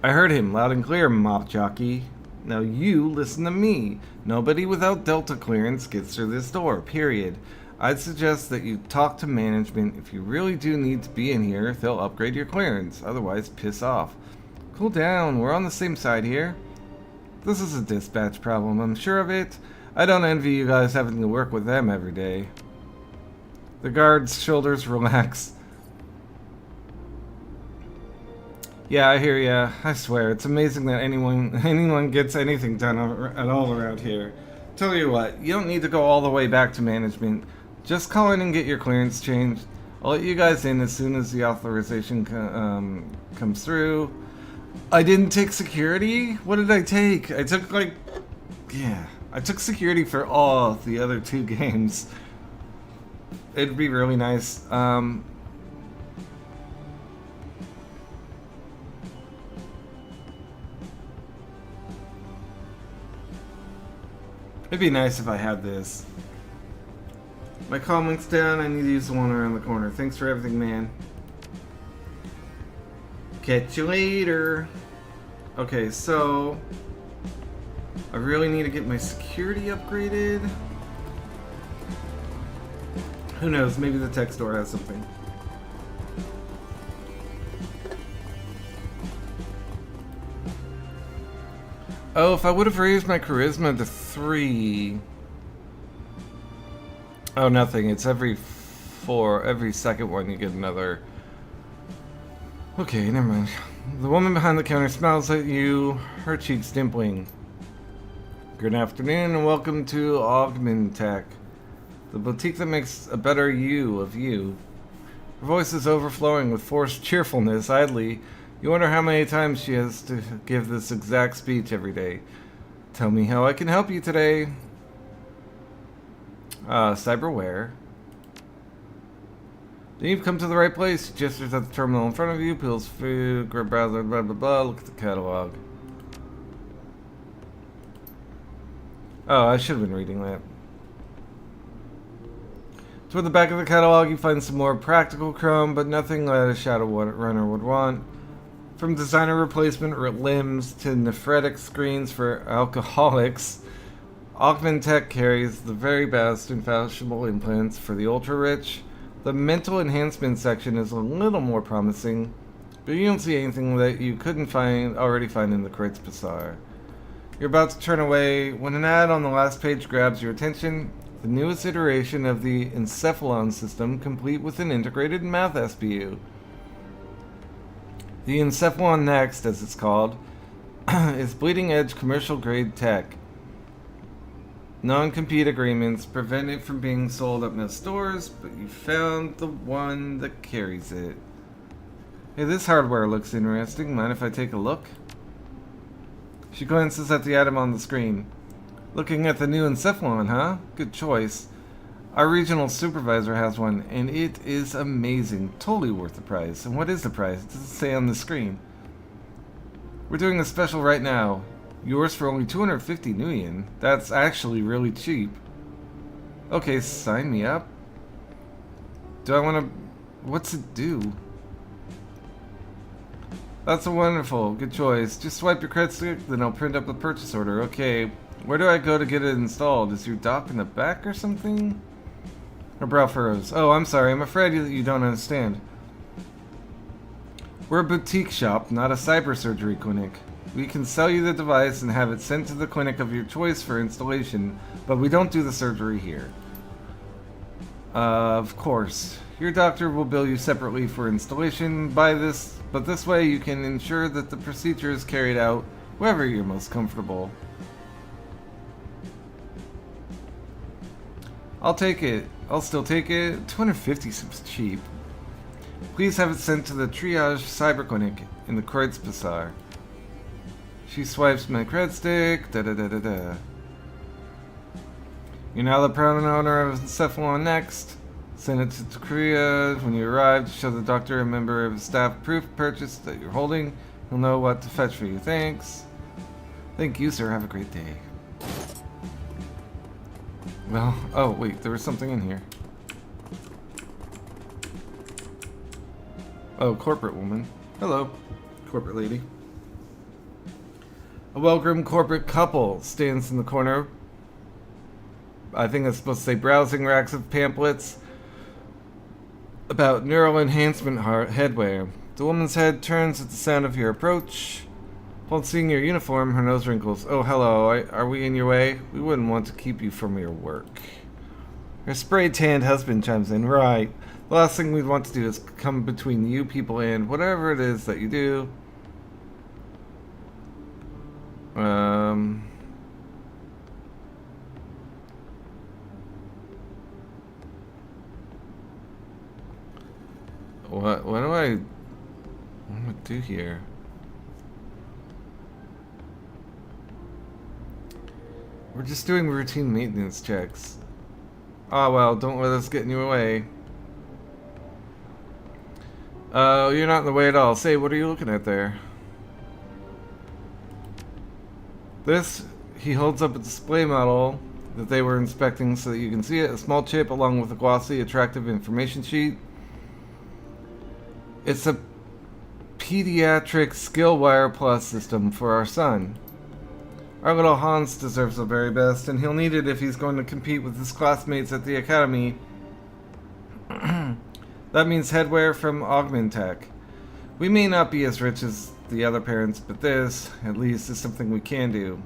I heard him loud and clear, mop jockey. Now you listen to me. Nobody without Delta clearance gets through this door, period. I'd suggest that you talk to management. If you really do need to be in here, they'll upgrade your clearance. Otherwise, piss off. Cool down. We're on the same side here. This is a dispatch problem, I'm sure of it. I don't envy you guys having to work with them every day. The guard's shoulders relax. Yeah, I hear ya. I swear, it's amazing that anyone gets anything done at all around here. Tell you what, you don't need to go all the way back to management. Just call in and get your clearance changed. I'll let you guys in as soon as the authorization comes through. I didn't take security? What did I take? I took I took security for all the other 2 games. It'd be really nice. It'd be nice if I had this. My comm link's down. I need to use the one around the corner. Thanks for everything, man. Catch you later. Okay, so I really need to get my security upgraded. Who knows? Maybe the tech store has something. Oh, if I would have raised my charisma to 3. Oh, nothing. It's every second one you get another. Okay, never mind. The woman behind the counter smiles at you, her cheeks dimpling. Good afternoon and welcome to Augmentech, the boutique that makes a better you of you. Her voice is overflowing with forced cheerfulness. Idly, you wonder how many times she has to give this exact speech every day. Tell me how I can help you today. Cyberware. Then you've come to the right place. She gestures at the terminal in front of you, peels food, grab browser, blah blah blah. Look at the catalog. Oh, I should have been reading that. Toward the back of the catalog, you find some more practical chrome, but nothing that a Shadowrunner would want. From designer replacement limbs to nephretic screens for alcoholics, Augmentech carries the very best in fashionable implants for the ultra-rich. The mental enhancement section is a little more promising, but you don't see anything that you couldn't already find in the Kreutz Bazaar. You're about to turn away when an ad on the last page grabs your attention. The newest iteration of the Encephalon system, complete with an integrated math SPU. The Encephalon Next, as it's called, is bleeding-edge commercial-grade tech. Non-compete agreements prevent it from being sold at most stores, but you found the one that carries it. Hey, this hardware looks interesting. Mind if I take a look? She glances at the item on the screen. Looking at the new Encephalon, huh? Good choice. Our regional supervisor has one, and it is amazing. Totally worth the price. And what is the price? It doesn't say on the screen. We're doing a special right now. Yours for only 250 nuyen. That's actually really cheap. Okay, sign me up. Do I want to... What's it do? That's a wonderful. Good choice. Just swipe your credit stick, then I'll print up the purchase order. Okay. Where do I go to get it installed? Is your dock in the back or something? Her brow furrows. Oh, I'm sorry. I'm afraid that you don't understand. We're a boutique shop, not a cyber surgery clinic. We can sell you the device and have it sent to the clinic of your choice for installation, but we don't do the surgery here. Of course. Your doctor will bill you separately for installation but this way you can ensure that the procedure is carried out wherever you're most comfortable. I'll take it. I'll still take it. 250 seems cheap. Please have it sent to the Triage Cyber Clinic in the Kreutz Bazaar. She swipes my credit stick. Da-da-da-da-da. You're now the proud owner of Encephalon Next. Send it to Korea. When you arrive, show the doctor a member of staff proof purchase that you're holding. He'll know what to fetch for you. Thanks. Thank you, sir. Have a great day. Well, oh wait, there was something in here. Oh, corporate woman. Hello, corporate lady. A well-groomed corporate couple stands in the corner. I think it's supposed to say browsing racks of pamphlets about neural enhancement headwear. The woman's head turns at the sound of your approach. Upon seeing your uniform, her nose wrinkles. Oh, hello. Are we in your way? We wouldn't want to keep you from your work. Her spray-tanned husband chimes in. Right. The last thing we'd want to do is come between you people and whatever it is that you do. What do I do here? We're just doing routine maintenance checks. Ah, well, don't let us get in your way. You're not in the way at all. Say, what are you looking at there? This, he holds up a display model that they were inspecting so that you can see it. A small chip along with a glossy, attractive information sheet. It's a pediatric SkillWire Plus system for our son. Our little Hans deserves the very best, and he'll need it if he's going to compete with his classmates at the academy. That means headwear from Augmentech. We may not be as rich as the other parents, but this, at least, is something we can do.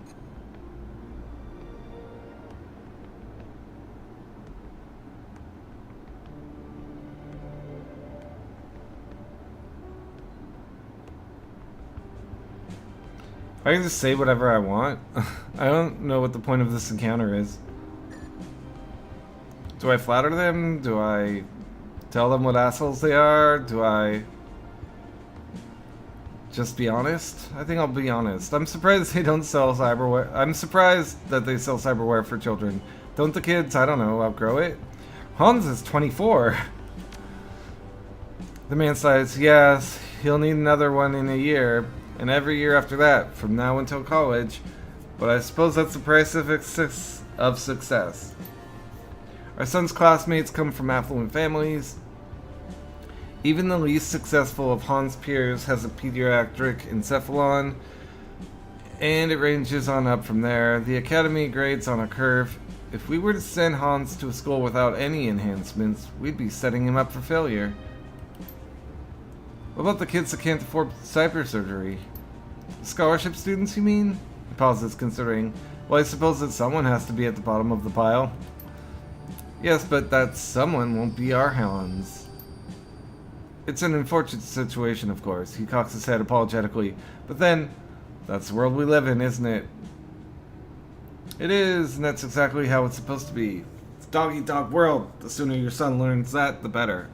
I can just say whatever I want. I don't know what the point of this encounter is. Do I flatter them? Do I tell them what assholes they are? Do I just be honest? I think I'll be honest. I'm surprised they don't sell cyberware. I'm surprised that they sell cyberware for children. Don't the kids, I don't know, outgrow it? Hans is 24. The man sighs, yes, he'll need another one in a year. And every year after that, from now until college. But I suppose that's the price of success. Our son's classmates come from affluent families. Even the least successful of Hans' peers has a pediatric encephalon, and it ranges on up from there. The academy grades on a curve. If we were to send Hans to a school without any enhancements, we'd be setting him up for failure. What about the kids that can't afford cybersurgery? Scholarship students, you mean? He pauses, considering. Well, I suppose that someone has to be at the bottom of the pile. Yes, but that someone won't be our Hans. It's an unfortunate situation, of course. He cocks his head apologetically. But then, that's the world we live in, isn't it? It is, and that's exactly how it's supposed to be. It's a dog-eat-dog world. The sooner your son learns that, the better.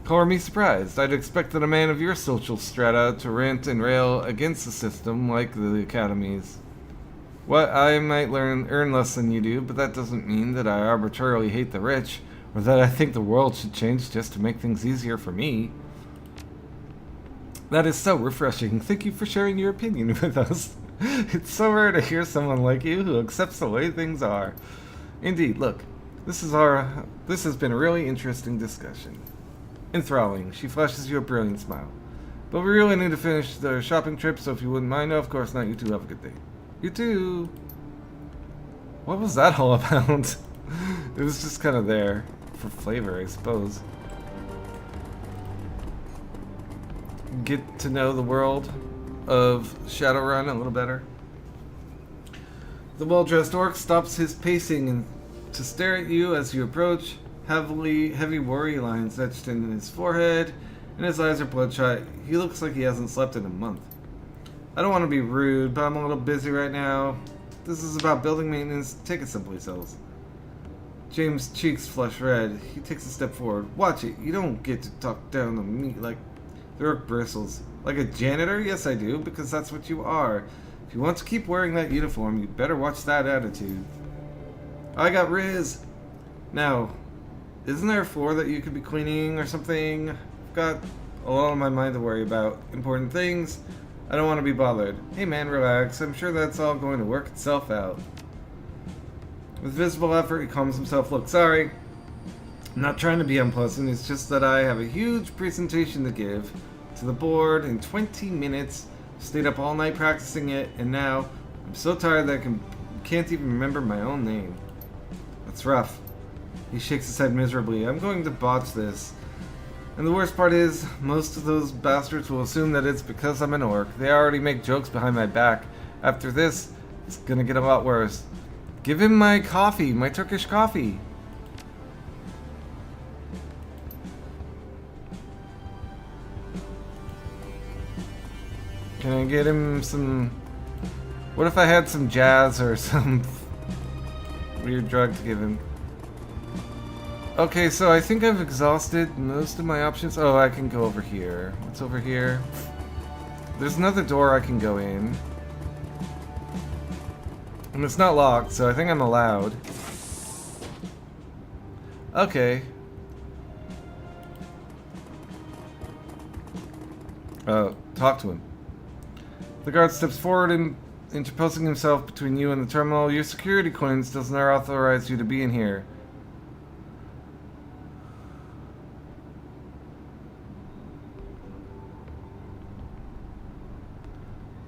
Color me surprised. I'd expected a man of your social strata to rant and rail against the system like the academies. What, I might earn less than you do, but that doesn't mean that I arbitrarily hate the rich, or that I think the world should change just to make things easier for me. That is so refreshing. Thank you for sharing your opinion with us. It's so rare to hear someone like you who accepts the way things are. Indeed, look, this has been a really interesting discussion. Enthralling. She flashes you a brilliant smile. But we really need to finish the shopping trip, so if you wouldn't mind, no, of course not. You two have a good day. You too. What was that all about? It was just kind of there for flavor, I suppose. Get to know the world of Shadowrun a little better. The well-dressed orc stops his pacing and to stare at you as you approach. Heavy worry lines etched in his forehead, and his eyes are bloodshot. He looks like he hasn't slept in a month. I don't want to be rude, but I'm a little busy right now. This is about building maintenance. Take it someplace else. James' cheeks flush red. He takes a step forward. Watch it. You don't get to talk down to me like... The orc bristles. Like a janitor? Yes, I do, because that's what you are. If you want to keep wearing that uniform, you better watch that attitude. I got Riz. Now, isn't there a floor that you could be cleaning or something? I've got a lot on my mind to worry about. Important things. I don't want to be bothered. Hey man, relax. I'm sure that's all going to work itself out. With visible effort, he calms himself. Look, sorry. I'm not trying to be unpleasant. It's just that I have a huge presentation to give to the board in 20 minutes. Stayed up all night practicing it, and now I'm so tired that I can't even remember my own name. That's rough. He shakes his head miserably. I'm going to botch this. And the worst part is, most of those bastards will assume that it's because I'm an orc. They already make jokes behind my back. After this, it's gonna get a lot worse. Give him my coffee, my Turkish coffee. Can I get him some... What if I had some jazz or some weird drug to give him? Okay, so I think I've exhausted most of my options. Oh, I can go over here. What's over here? There's another door I can go in. And it's not locked, so I think I'm allowed. Okay. Talk to him. The guard steps forward and interposing himself between you and the terminal. Your security clearance does not authorize you to be in here.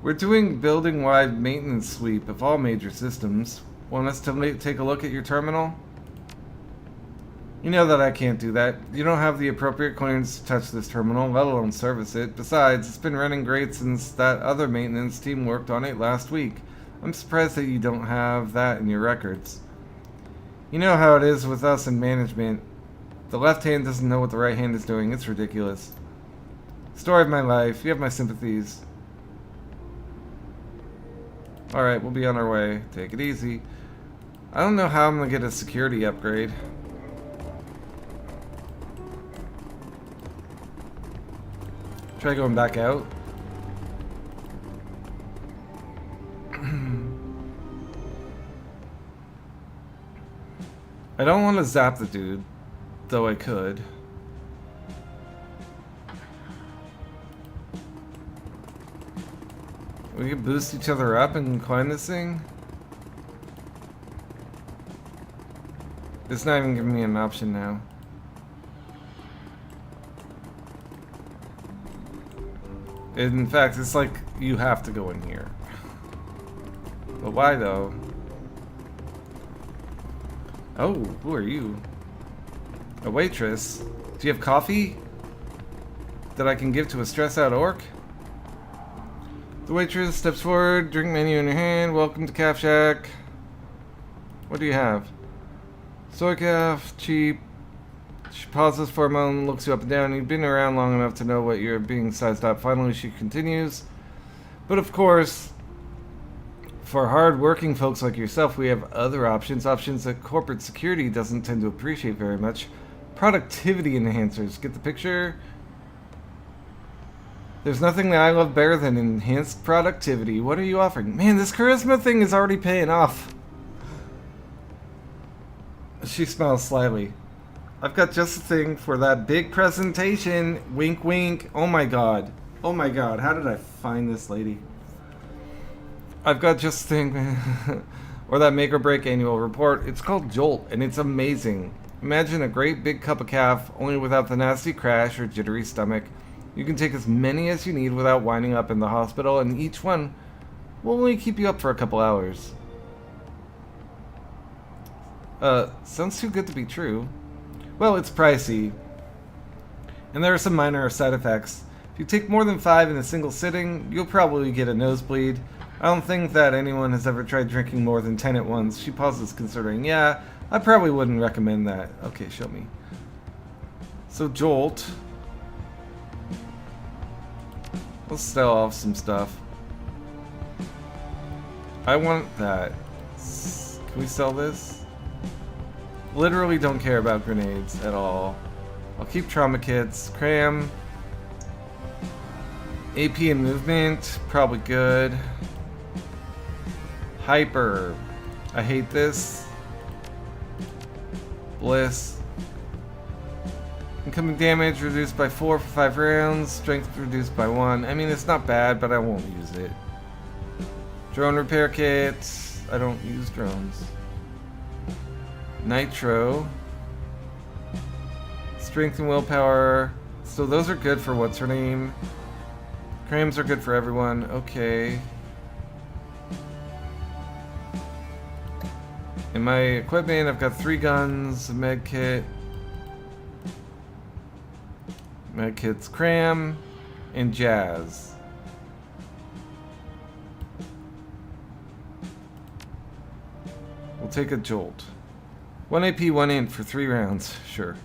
We're doing building-wide maintenance sweep of all major systems. Want us to take a look at your terminal? You know that I can't do that. You don't have the appropriate clearance to touch this terminal, let alone service it. Besides, it's been running great since that other maintenance team worked on it last week. I'm surprised that you don't have that in your records. You know how it is with us in management. The left hand doesn't know what the right hand is doing. It's ridiculous. Story of my life. You have my sympathies. Alright, we'll be on our way. Take it easy. I don't know how I'm gonna get a security upgrade. Try going back out. I don't want to zap the dude, though I could. We can boost each other up and climb this thing? It's not even giving me an option now. In fact, it's like you have to go in here. But why though? Oh, who are you? A waitress? Do you have coffee that I can give to a stressed out orc? The waitress steps forward, drink menu in her hand. Welcome to Calf Shack. What do you have? Soy calf, cheap. She pauses for a moment, looks you up and down. You've been around long enough to know what you're being sized up. Finally, she continues. But of course, for hard-working folks like yourself, we have other options. Options that corporate security doesn't tend to appreciate very much. Productivity enhancers. Get the picture? There's nothing that I love better than enhanced productivity. What are you offering? Man, this charisma thing is already paying off. She smiles slyly. I've got just the thing for that big presentation. Wink, wink. Oh my god. Oh my god. How did I find this lady? I've got just the thing. Or that make or break annual report. It's called Jolt, and it's amazing. Imagine a great big cup of calf, only without the nasty crash or jittery stomach. You can take as many as you need without winding up in the hospital, and each one will only keep you up for a couple hours. Sounds too good to be true. Well, it's pricey. And there are some minor side effects. If you take more than 5 in a single sitting, you'll probably get a nosebleed. I don't think that anyone has ever tried drinking more than 10 at once. She pauses, considering. Yeah, I probably wouldn't recommend that. Okay, show me. So, Jolt. Let's sell off some stuff. I want that. Can we sell this? Literally don't care about grenades at all. I'll keep trauma kits. Cram. AP and movement. Probably good. Hyper. I hate this. Bliss. Incoming damage reduced by 4 for 5 rounds. Strength reduced by 1. I mean, it's not bad, but I won't use it. Drone repair kit. I don't use drones. Nitro. Strength and willpower. So those are good for what's her name. Crams are good for everyone. Okay. In my equipment, I've got 3 guns, a med kit. Med kit's cram and jazz. We'll take a jolt. 1 AP, 1 int for 3 rounds. Sure.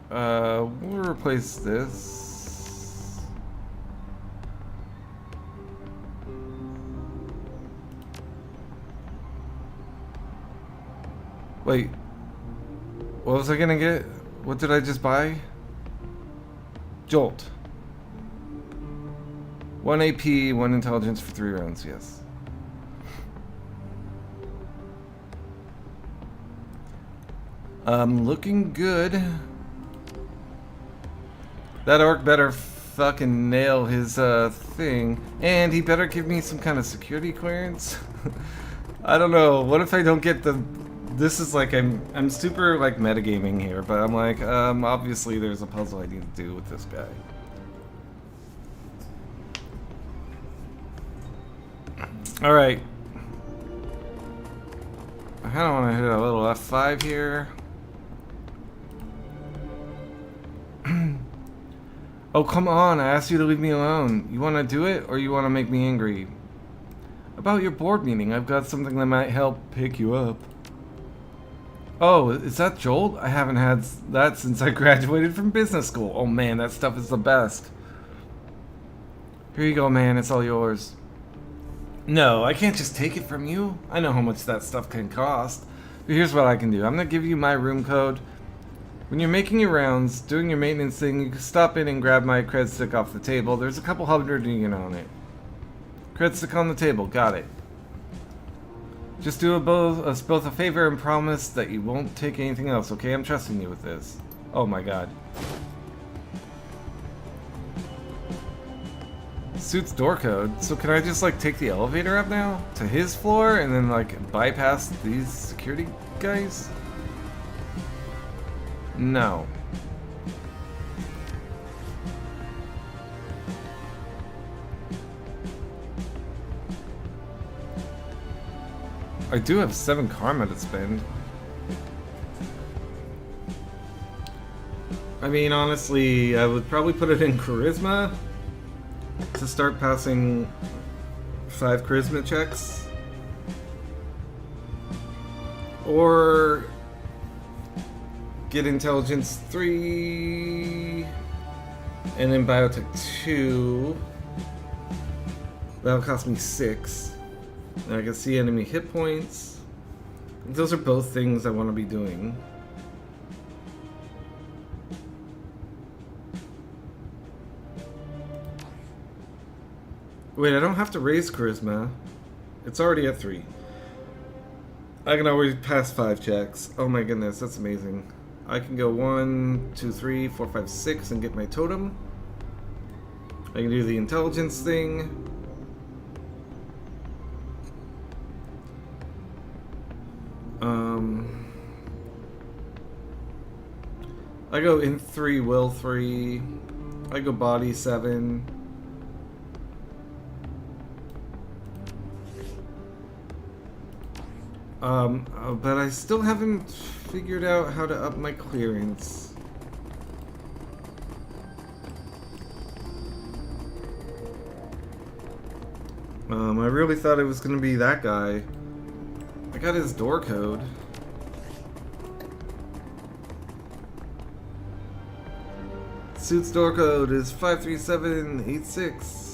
We'll replace this. Wait. What was I gonna get? What did I just buy? Jolt. 1 AP, 1 intelligence for 3 rounds, yes. Looking good. That orc better fucking nail his thing. And he better give me some kind of security clearance. I don't know. What if I don't get the... This is like, I'm super like metagaming here, but I'm like, obviously there's a puzzle I need to do with this guy. Alright. I kinda wanna hit a little F5 here. Oh, come on, I asked you to leave me alone. You wanna do it, or you wanna make me angry? About your board meeting, I've got something that might help pick you up. Oh, is that Jolt? I haven't had that since I graduated from business school. Oh man, that stuff is the best. Here you go, man, it's all yours. No, I can't just take it from you. I know how much that stuff can cost. But here's what I can do. I'm gonna give you my room code. When you're making your rounds, doing your maintenance thing, you can stop in and grab my cred stick off the table. There's a couple $100 on it. Cred stick on the table, got it. Just do us both a favor and promise that you won't take anything else, okay? I'm trusting you with this. Oh my god. suit's door code. So can I just like take the elevator up now to his floor and then like bypass these security guys? No. I do have 7 karma to spend. I mean, honestly, I would probably put it in charisma to start passing 5 charisma checks. Or get intelligence 3 and then biotech 2. That'll cost me 6. And I can see enemy hit points. Those are both things I want to be doing. Wait, I don't have to raise charisma. It's already at 3. I can already pass 5 checks. Oh my goodness, that's amazing. I can go 1, 2, 3, 4, 5, 6 and get my totem. I can do the intelligence thing. I go in 3, will 3. I go body 7. But I still haven't figured out how to up my clearance. I really thought it was gonna be that guy. I got his door code. Suit's door code is 53786.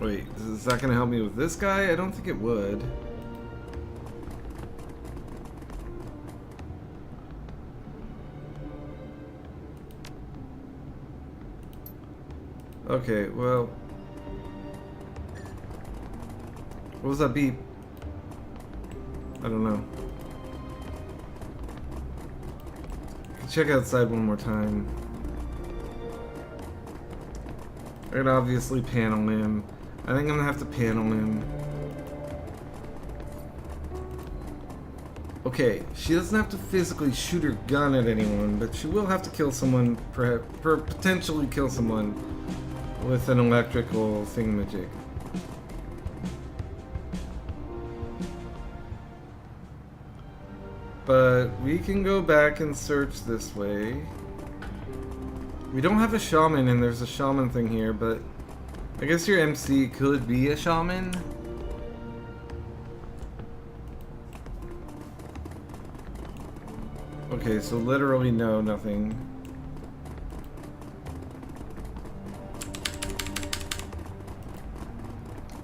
Wait, is that gonna help me with this guy? I don't think it would. Okay, well... What was that beep? I don't know. Check outside one more time. I could obviously panel him. I think I'm gonna have to panel him. Okay, she doesn't have to physically shoot her gun at anyone, but she will have to kill someone, potentially kill someone with an electrical thingamajig. But we can go back and search this way. We don't have a shaman, and there's a shaman thing here, but I guess your MC could be a shaman. Okay, so literally no, nothing.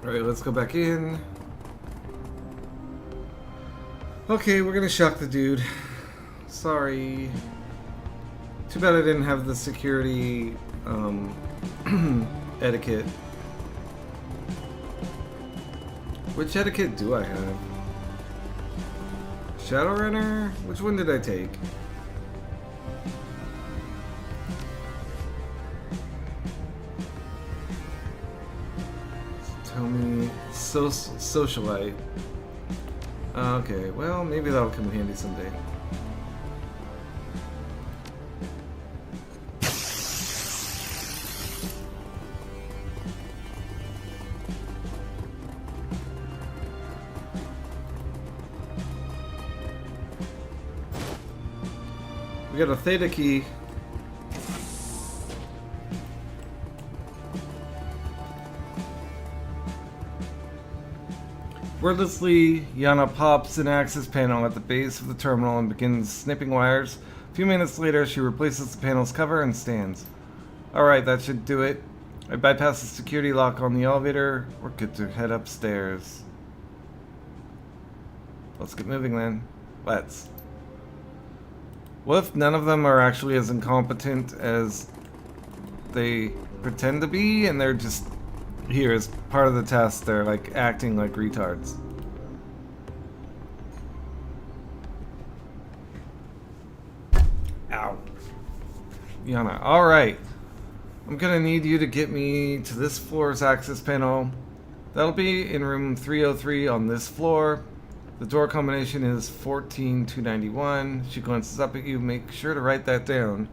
Alright, let's go back in. Okay, we're gonna shock the dude. Sorry. Too bad I didn't have the security etiquette. Which etiquette do I have? Shadowrunner? Which one did I take? Tell me, socialite. Okay, well, maybe that'll come in handy someday. We got a theta key. Wordlessly, Yana pops an access panel at the base of the terminal and begins snipping wires. A few minutes later, she replaces the panel's cover and stands. Alright, that should do it. I bypass the security lock on the elevator. We're good to head upstairs. Let's get moving then. Let's. What if none of them are actually as incompetent as they pretend to be, and they're just here as part of the test, they're like acting like retards? Ow. Yana. Alright. I'm gonna need you to get me to this floor's access panel. That'll be in room 303 on this floor. The door combination is 14291. She glances up at you. Make sure to write that down.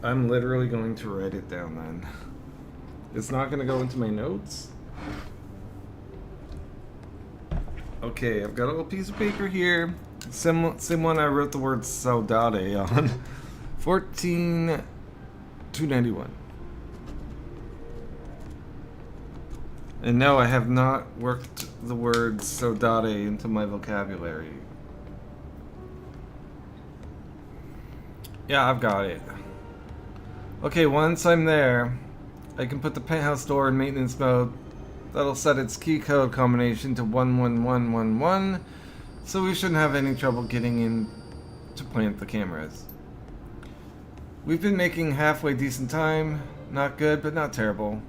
I'm literally going to write it down then. It's not going to go into my notes. Okay, I've got a little piece of paper here. Same one I wrote the word saudade on. 14291. And no, I have not worked the word saudade into my vocabulary. Yeah, I've got it. Okay, once I'm there, I can put the penthouse door in maintenance mode. That'll set its key code combination to 11111, so we shouldn't have any trouble getting in to plant the cameras. We've been making halfway decent time. Not good, but not terrible.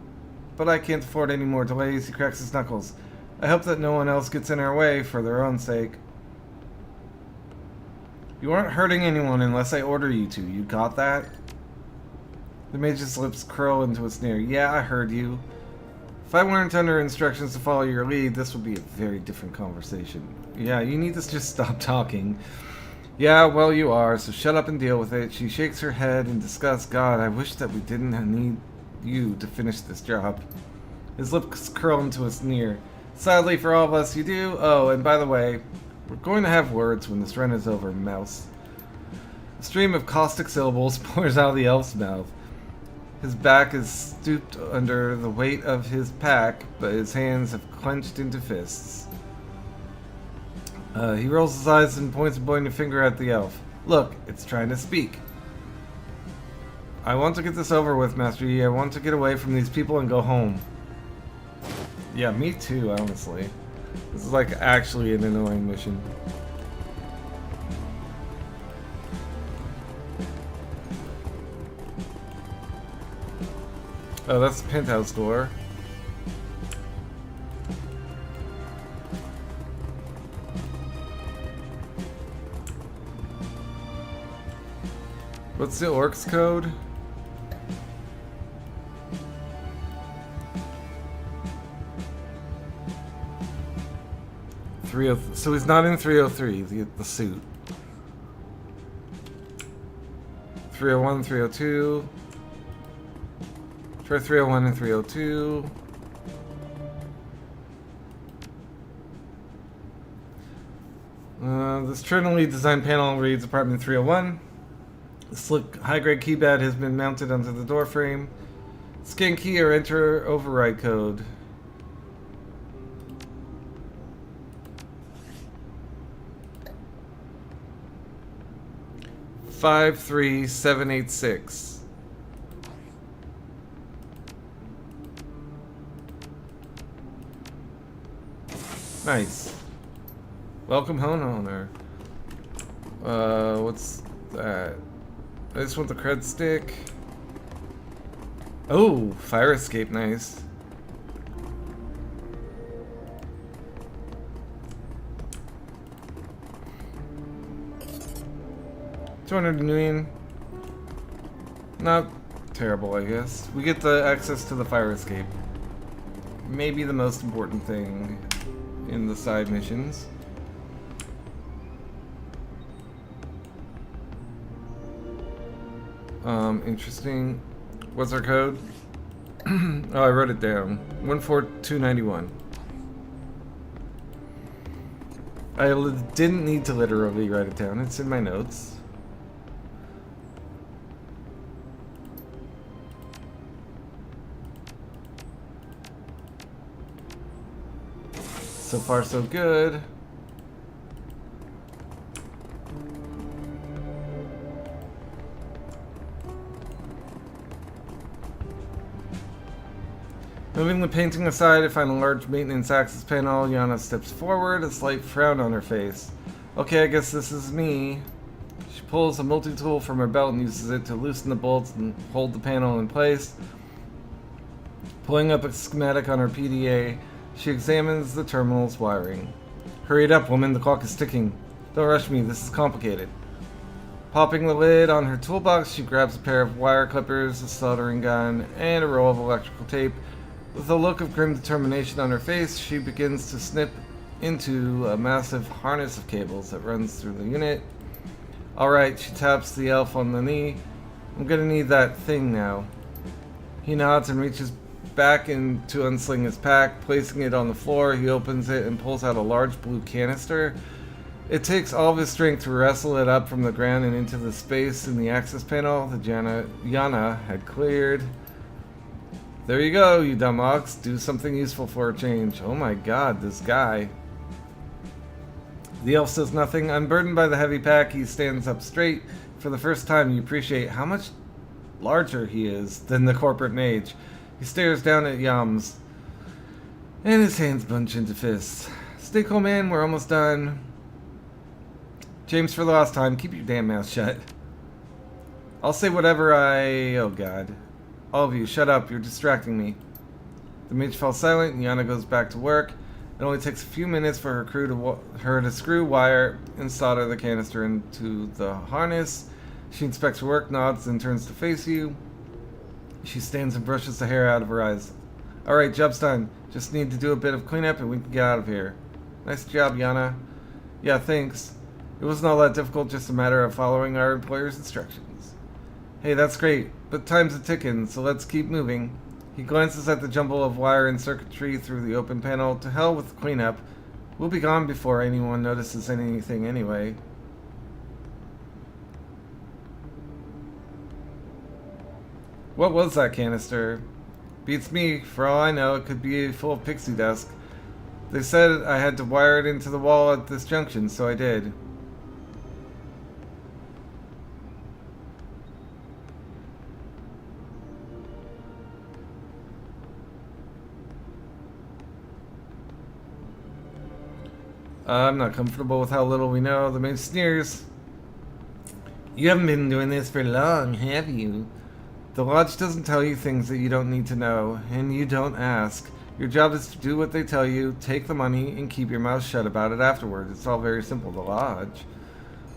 But I can't afford any more delays. He cracks his knuckles. I hope that no one else gets in our way for their own sake. You aren't hurting anyone unless I order you to. You got that? The mage's lips curl into a sneer. Yeah, I heard you. If I weren't under instructions to follow your lead, this would be a very different conversation. Yeah, you need to just stop talking. Yeah, well, you are, so shut up and deal with it. She shakes her head in disgust. God, I wish that we didn't need you to finish this job. His lips curl into a sneer. Sadly for all of us, you do. Oh, and by the way, we're going to have words when this run is over, mouse. A stream of caustic syllables pours out of the elf's mouth. His back is stooped under the weight of his pack, but his hands have clenched into fists. He rolls his eyes and points a pointing finger at the elf. Look, it's trying to speak. I want to get this over with, Master Yi. I want to get away from these people and go home. Yeah, me too, honestly. This is like actually an annoying mission. Oh, that's the penthouse door. What's the orc's code? So he's not in 303, the suit. 301, 302. Try 301 and 302. This Trinity design panel reads apartment 301. The slick high-grade keypad has been mounted onto the door frame. Scan key or enter override code. 53786. Nice. Welcome home, owner. What's that? I just want the cred stick. Oh, fire escape, nice. $200 million. Not terrible, I guess. We get the access to the fire escape. Maybe the most important thing in the side missions. Interesting. What's our code? Oh, I wrote it down. 14291. I didn't need to literally write it down. It's in my notes. So far, so good. Moving the painting aside, I find a large maintenance access panel. Yana steps forward, a slight frown on her face. Okay, I guess this is me. She pulls a multi-tool from her belt and uses it to loosen the bolts and hold the panel in place. Pulling up a schematic on her PDA, she examines the terminal's wiring. Hurry it up, woman, the clock is ticking. Don't rush me, this is complicated. Popping the lid on her toolbox, she grabs a pair of wire clippers, a soldering gun, and a roll of electrical tape. With a look of grim determination on her face, she begins to snip into a massive harness of cables that runs through the unit. Alright, she taps the elf on the knee. I'm gonna need that thing now. He nods and reaches back in to unsling his pack. Placing it on the floor, he opens it and pulls out a large blue canister. It takes all of his strength to wrestle it up from the ground and into the space in the access panel that Yana had cleared. There you go, you dumb ox. Do something useful for a change. Oh my god, this guy. The elf says nothing. Unburdened by the heavy pack, he stands up straight. For the first time, you appreciate how much larger he is than the corporate mage. He stares down at Yams, and his hands bunch into fists. Stay cool, man. We're almost done. James, for the last time, keep your damn mouth shut. I'll say whatever Oh, God. All of you, shut up. You're distracting me. The mage fell silent, and Yana goes back to work. It only takes a few minutes for her to screw wire and solder the canister into the harness. She inspects her work, nods, and turns to face you. She stands and brushes the hair out of her eyes. Alright, job's done. Just need to do a bit of cleanup and we can get out of here. Nice job, Yana. Yeah, thanks. It wasn't all that difficult, just a matter of following our employer's instructions. Hey, that's great, but time's a ticking, so let's keep moving. He glances at the jumble of wire and circuitry through the open panel. To hell with the cleanup. We'll be gone before anyone notices anything anyway. What was that canister? Beats me. For all I know, it could be full of pixie dust. They said I had to wire it into the wall at this junction, so I did. I'm not comfortable with how little we know. The mage sneers. You haven't been doing this for long, have you? The lodge doesn't tell you things that you don't need to know, and you don't ask. Your job is to do what they tell you, take the money, and keep your mouth shut about it afterward. It's all very simple, the lodge.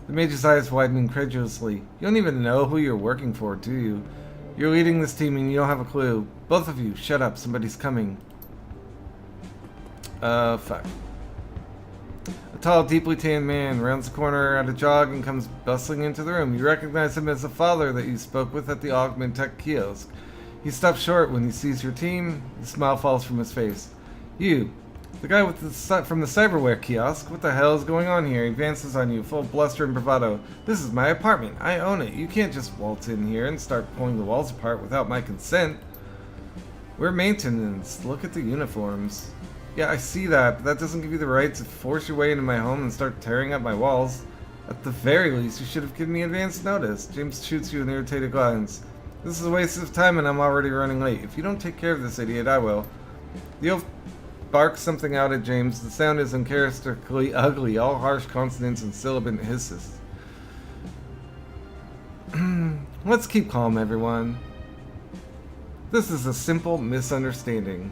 The mage's eyes widen incredulously. You don't even know who you're working for, do you? You're leading this team and you don't have a clue. Both of you, shut up. Somebody's coming. Fuck. A tall, deeply tanned man rounds the corner at a jog and comes bustling into the room. You recognize him as the father that you spoke with at the Augment Tech kiosk. He stops short when he sees your team. The smile falls from his face. You, the guy with from the cyberware kiosk. What the hell is going on here? He advances on you, full of bluster and bravado. This is my apartment. I own it. You can't just waltz in here and start pulling the walls apart without my consent. We're maintenance. Look at the uniforms. Yeah, I see that, but that doesn't give you the right to force your way into my home and start tearing up my walls. At the very least, you should have given me advance notice. James shoots you an irritated glance. This is a waste of time and I'm already running late. If you don't take care of this idiot, I will. The elf barks something out at James. The sound is uncharacteristically ugly, all harsh consonants and sibilant hisses. Let's keep calm, everyone. This is a simple misunderstanding.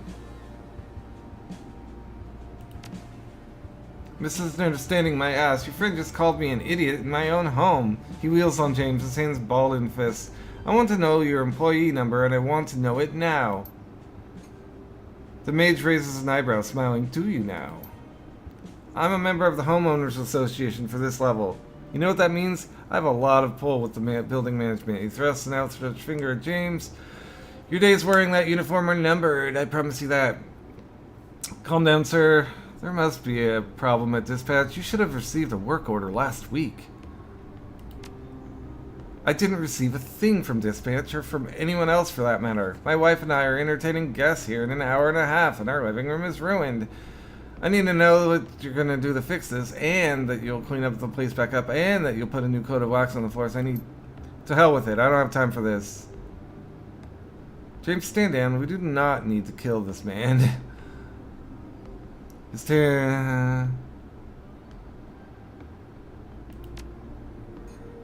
Misunderstanding my ass. Your friend just called me an idiot in my own home. He wheels on James, his hands balled in fists. I want to know your employee number, and I want to know it now. The mage raises an eyebrow, smiling. Do you now? I'm a member of the Homeowners Association for this level. You know what that means? I have a lot of pull with the building management. He thrusts an outstretched finger at James. Your days wearing that uniform are numbered, I promise you that. Calm down, sir. There must be a problem at dispatch. You should have received a work order last week. I didn't receive a thing from dispatch, or from anyone else for that matter. My wife and I are entertaining guests here in an hour and a half, and our living room is ruined. I need to know what you're going to do to fix this, and that you'll clean up the place back up, and that you'll put a new coat of wax on the floors. I need... To hell with it. I don't have time for this. James, stand down. We do not need to kill this man. The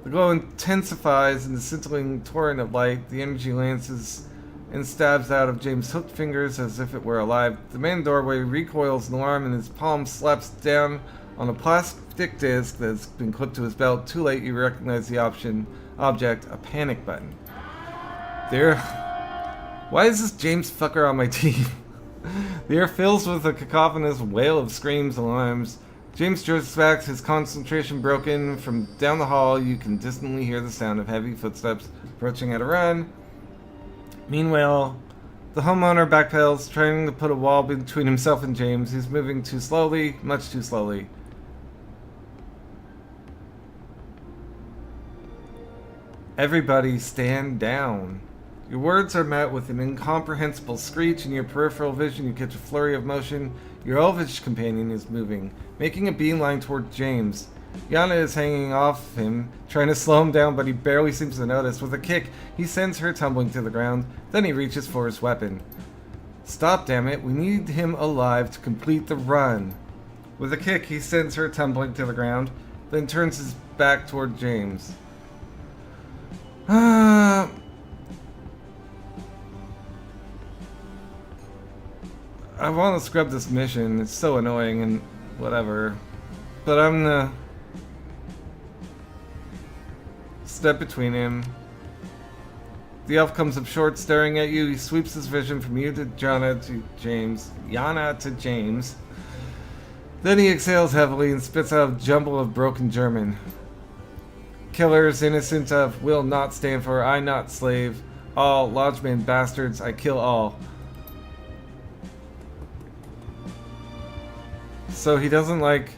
glow intensifies in the scintillating torrent of light. The energy lances and stabs out of James' hooked fingers as if it were alive. The man in the doorway recoils in alarm and his palm slaps down on a plastic disc that's been clipped to his belt. Too late, you recognize the object, a panic button. There. Why is this James fucker on my team? The air fills with a cacophonous wail of screams and alarms. James jerks back, his concentration broken. From down the hall, you can distantly hear the sound of heavy footsteps approaching at a run. Meanwhile, the homeowner backpedals, trying to put a wall between himself and James. He's moving too slowly, much too slowly. Everybody stand down. Your words are met with an incomprehensible screech. In your peripheral vision, you catch a flurry of motion. Your elvish companion is moving, making a beeline toward James. Yana is hanging off him, trying to slow him down, but he barely seems to notice. With a kick, he sends her tumbling to the ground. Then he reaches for his weapon. Stop, damn it. We need him alive to complete the run. With a kick, he sends her tumbling to the ground, then turns his back toward James. I want to scrub this mission. It's so annoying and whatever. But I'm gonna step between him. The elf comes up short, staring at you. He sweeps his vision from you to Yana to James. Then he exhales heavily and spits out a jumble of broken German. Killers, innocent of, will not stand for, I not slave. All lodgemen bastards, I kill all. So he doesn't like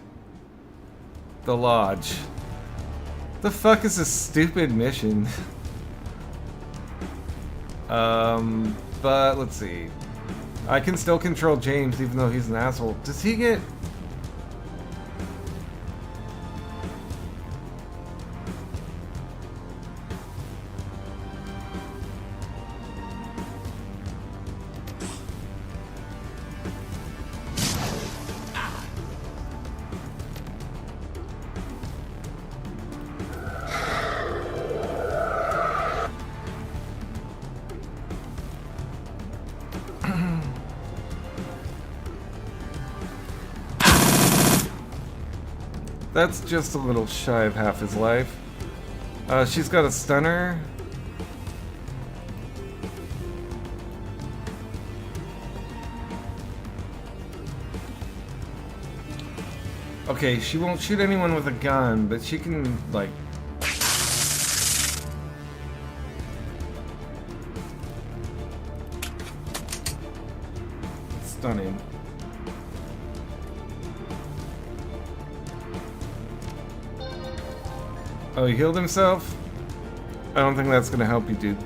the lodge. The fuck is this stupid mission? But let's see. I can still control James even though he's an asshole. Does he get... That's just a little shy of half his life. She's got a stunner. Okay, she won't shoot anyone with a gun, but she can, like... stunning. Oh, he healed himself? I don't think that's gonna help you, dude.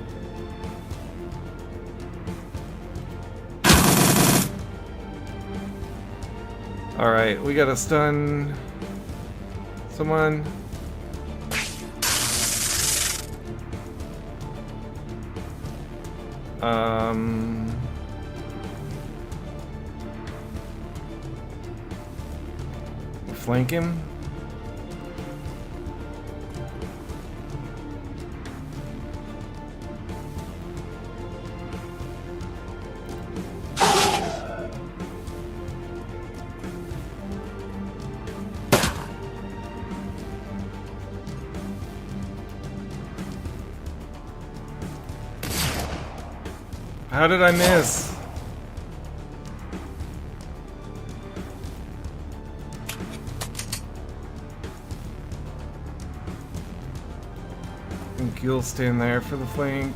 Alright, we gotta stun someone. Flank him. How did I miss? I think you'll stand there for the flank.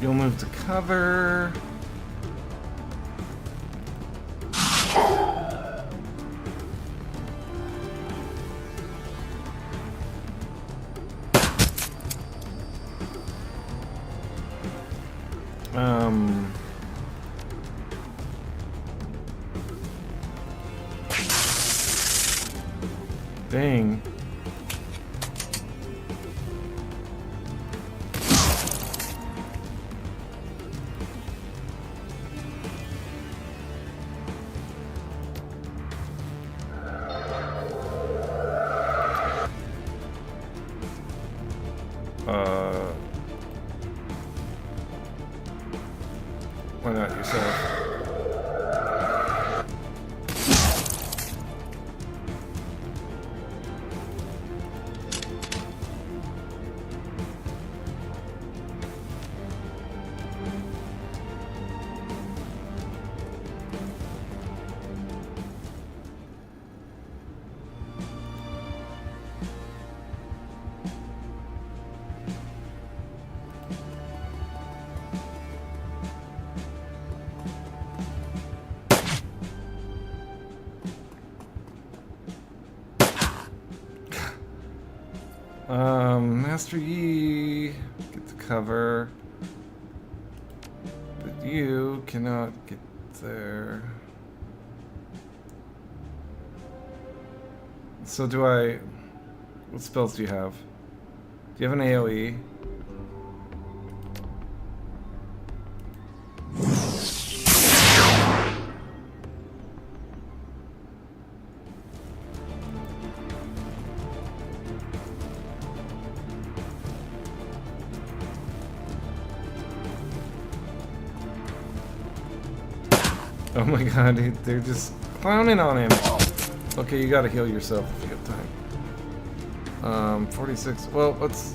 You'll move to cover. Dang. Master Yi, get the cover. But you cannot get there. So do I... What spells do you have? Do you have an AoE? Oh my god, they're just clowning on him. Okay, you gotta heal yourself if you have time. 46. Well, let's...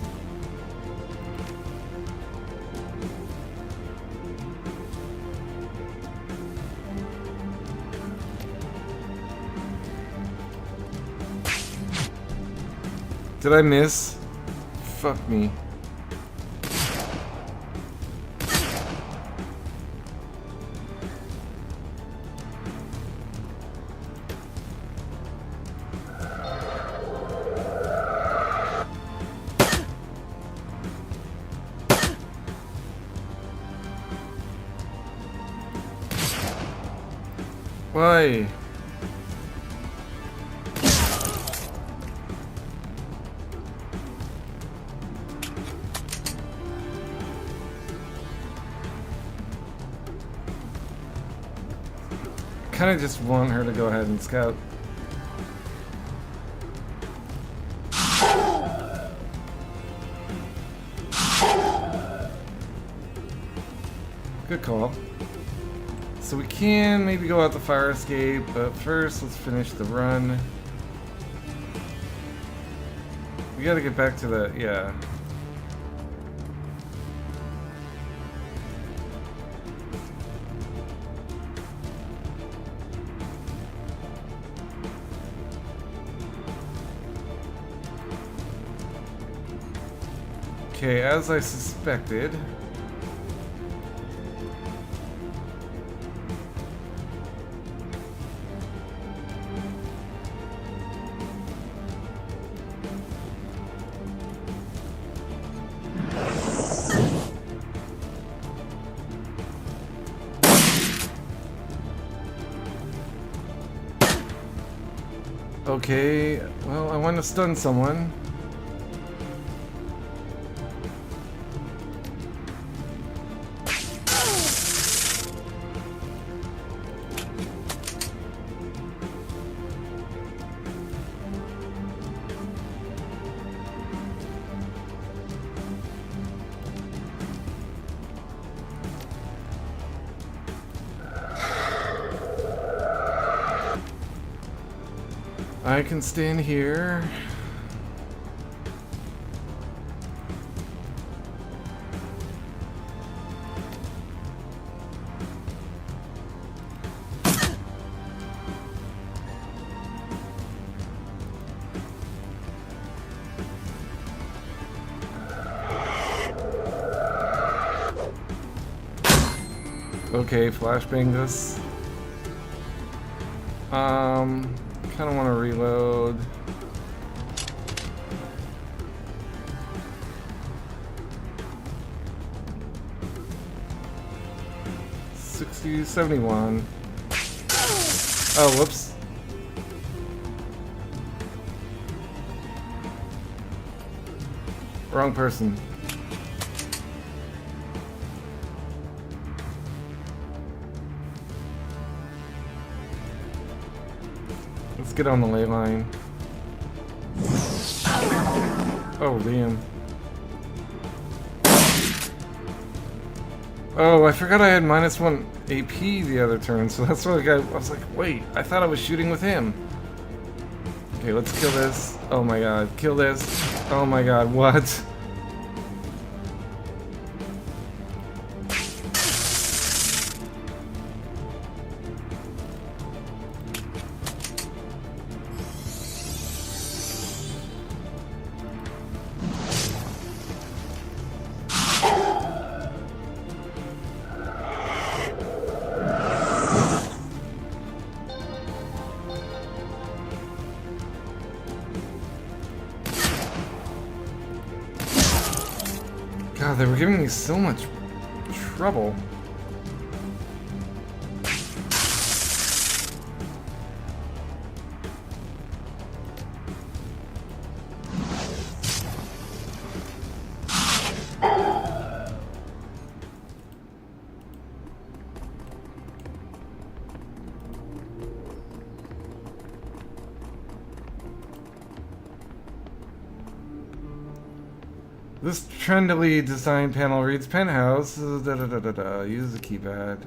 Did I miss? Fuck me. Why? Kind of just want her to go ahead and scout. Good call. So we can maybe go out the fire escape, but first let's finish the run. We gotta get back to the... yeah. Okay, as I suspected... Okay, well, I want to stun someone. I can stand here. Okay, flashbang this. Kind of want to reload. $60, $71. Oh, whoops. Wrong person. Let's get on the ley line. Oh, Liam. Oh, I forgot I had -1 AP the other turn, so that's why I was like, wait, I thought I was shooting with him. Okay, let's kill this. Oh my god, kill this. Oh my god, what? God, they were giving me so much trouble. This trendily designed panel reads penthouse. Use the keypad.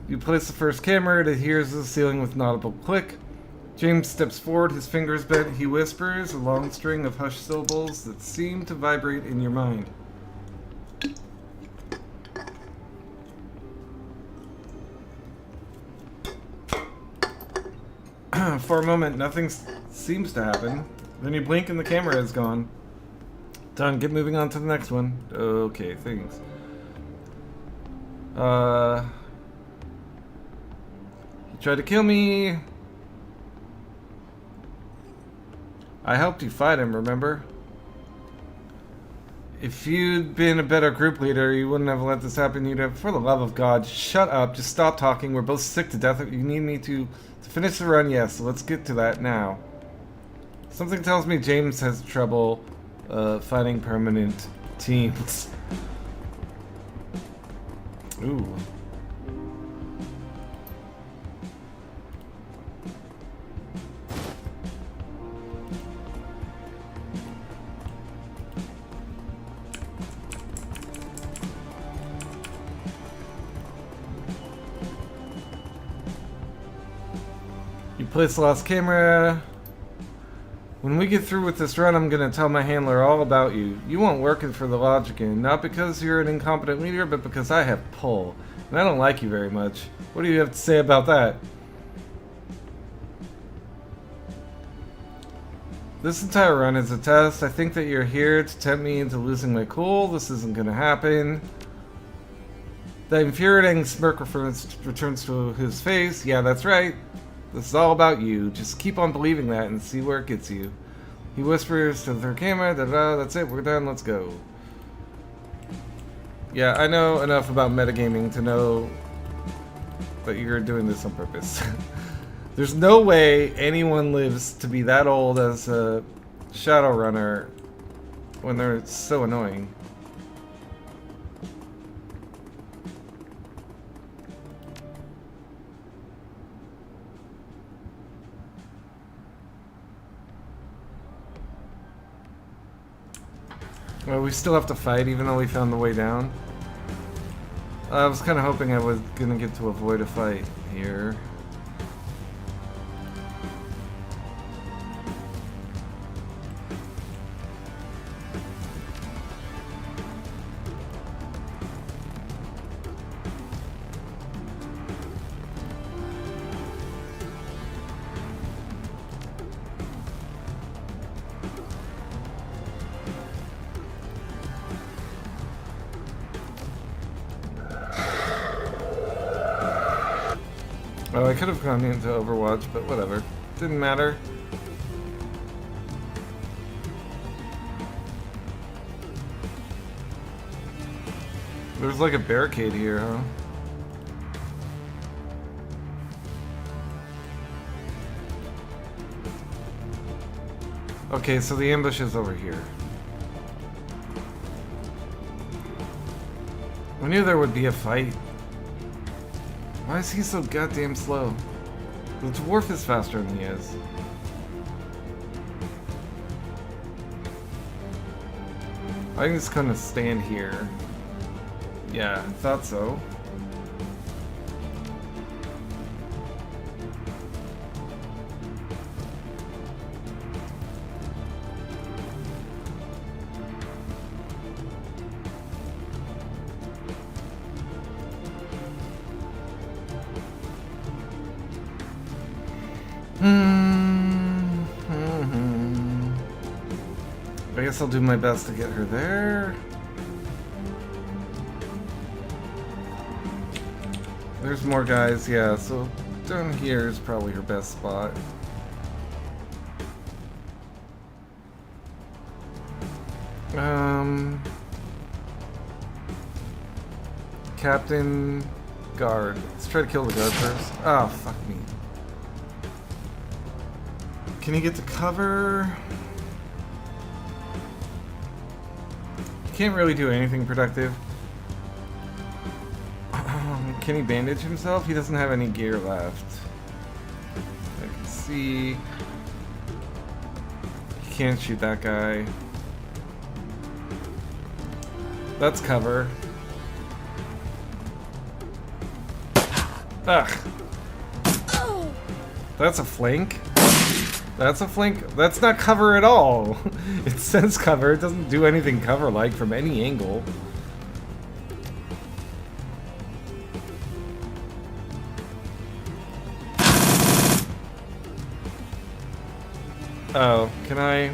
You place the first camera, it adheres to the ceiling with an audible click. James steps forward, his fingers bent. He whispers a long string of hushed syllables that seem to vibrate in your mind. For a moment, nothing seems to happen. Then you blink and the camera is gone. Done. Get moving on to the next one. Okay, thanks. He tried to kill me. I helped you fight him, remember? If you'd been a better group leader, you wouldn't have let this happen. You'd have, for the love of God, shut up. Just stop talking. We're both sick to death. You need me to finish the run, yes. So let's get to that now. Something tells me James has trouble fighting permanent teams. Ooh. You place the last camera. When we get through with this run, I'm gonna tell my handler all about you. You won't work it for the logic in, not because you're an incompetent leader, but because I have pull. And I don't like you very much. What do you have to say about that? This entire run is a test. I think that you're here to tempt me into losing my cool. This isn't gonna happen. The infuriating smirk returns to his face. Yeah, that's right. This is all about you. Just keep on believing that and see where it gets you. He whispers to the camera, da-da, that's it, we're done, let's go. Yeah, I know enough about metagaming to know that you're doing this on purpose. There's no way anyone lives to be that old as a Shadowrunner when they're so annoying. Well, we still have to fight, even though we found the way down. I was kind of hoping I was gonna get to avoid a fight here. Oh, I could have gone into Overwatch, but whatever. Didn't matter. There's like a barricade here, huh? Okay, so the ambush is over here. I knew there would be a fight. Why is he so goddamn slow? The dwarf is faster than he is. I can just kind of stand here. Yeah, I thought so. I guess I'll do my best to get her there. There's more guys, yeah, so down here is probably her best spot. Captain, guard. Let's try to kill the guard first. Oh, fuck me. Can he get to cover? He can't really do anything productive. Can he bandage himself? He doesn't have any gear left. I can see. He can't shoot that guy. That's cover. Ugh. That's a flank? That's a flank? That's not cover at all. It says cover. It doesn't do anything cover-like from any angle. Oh, can I...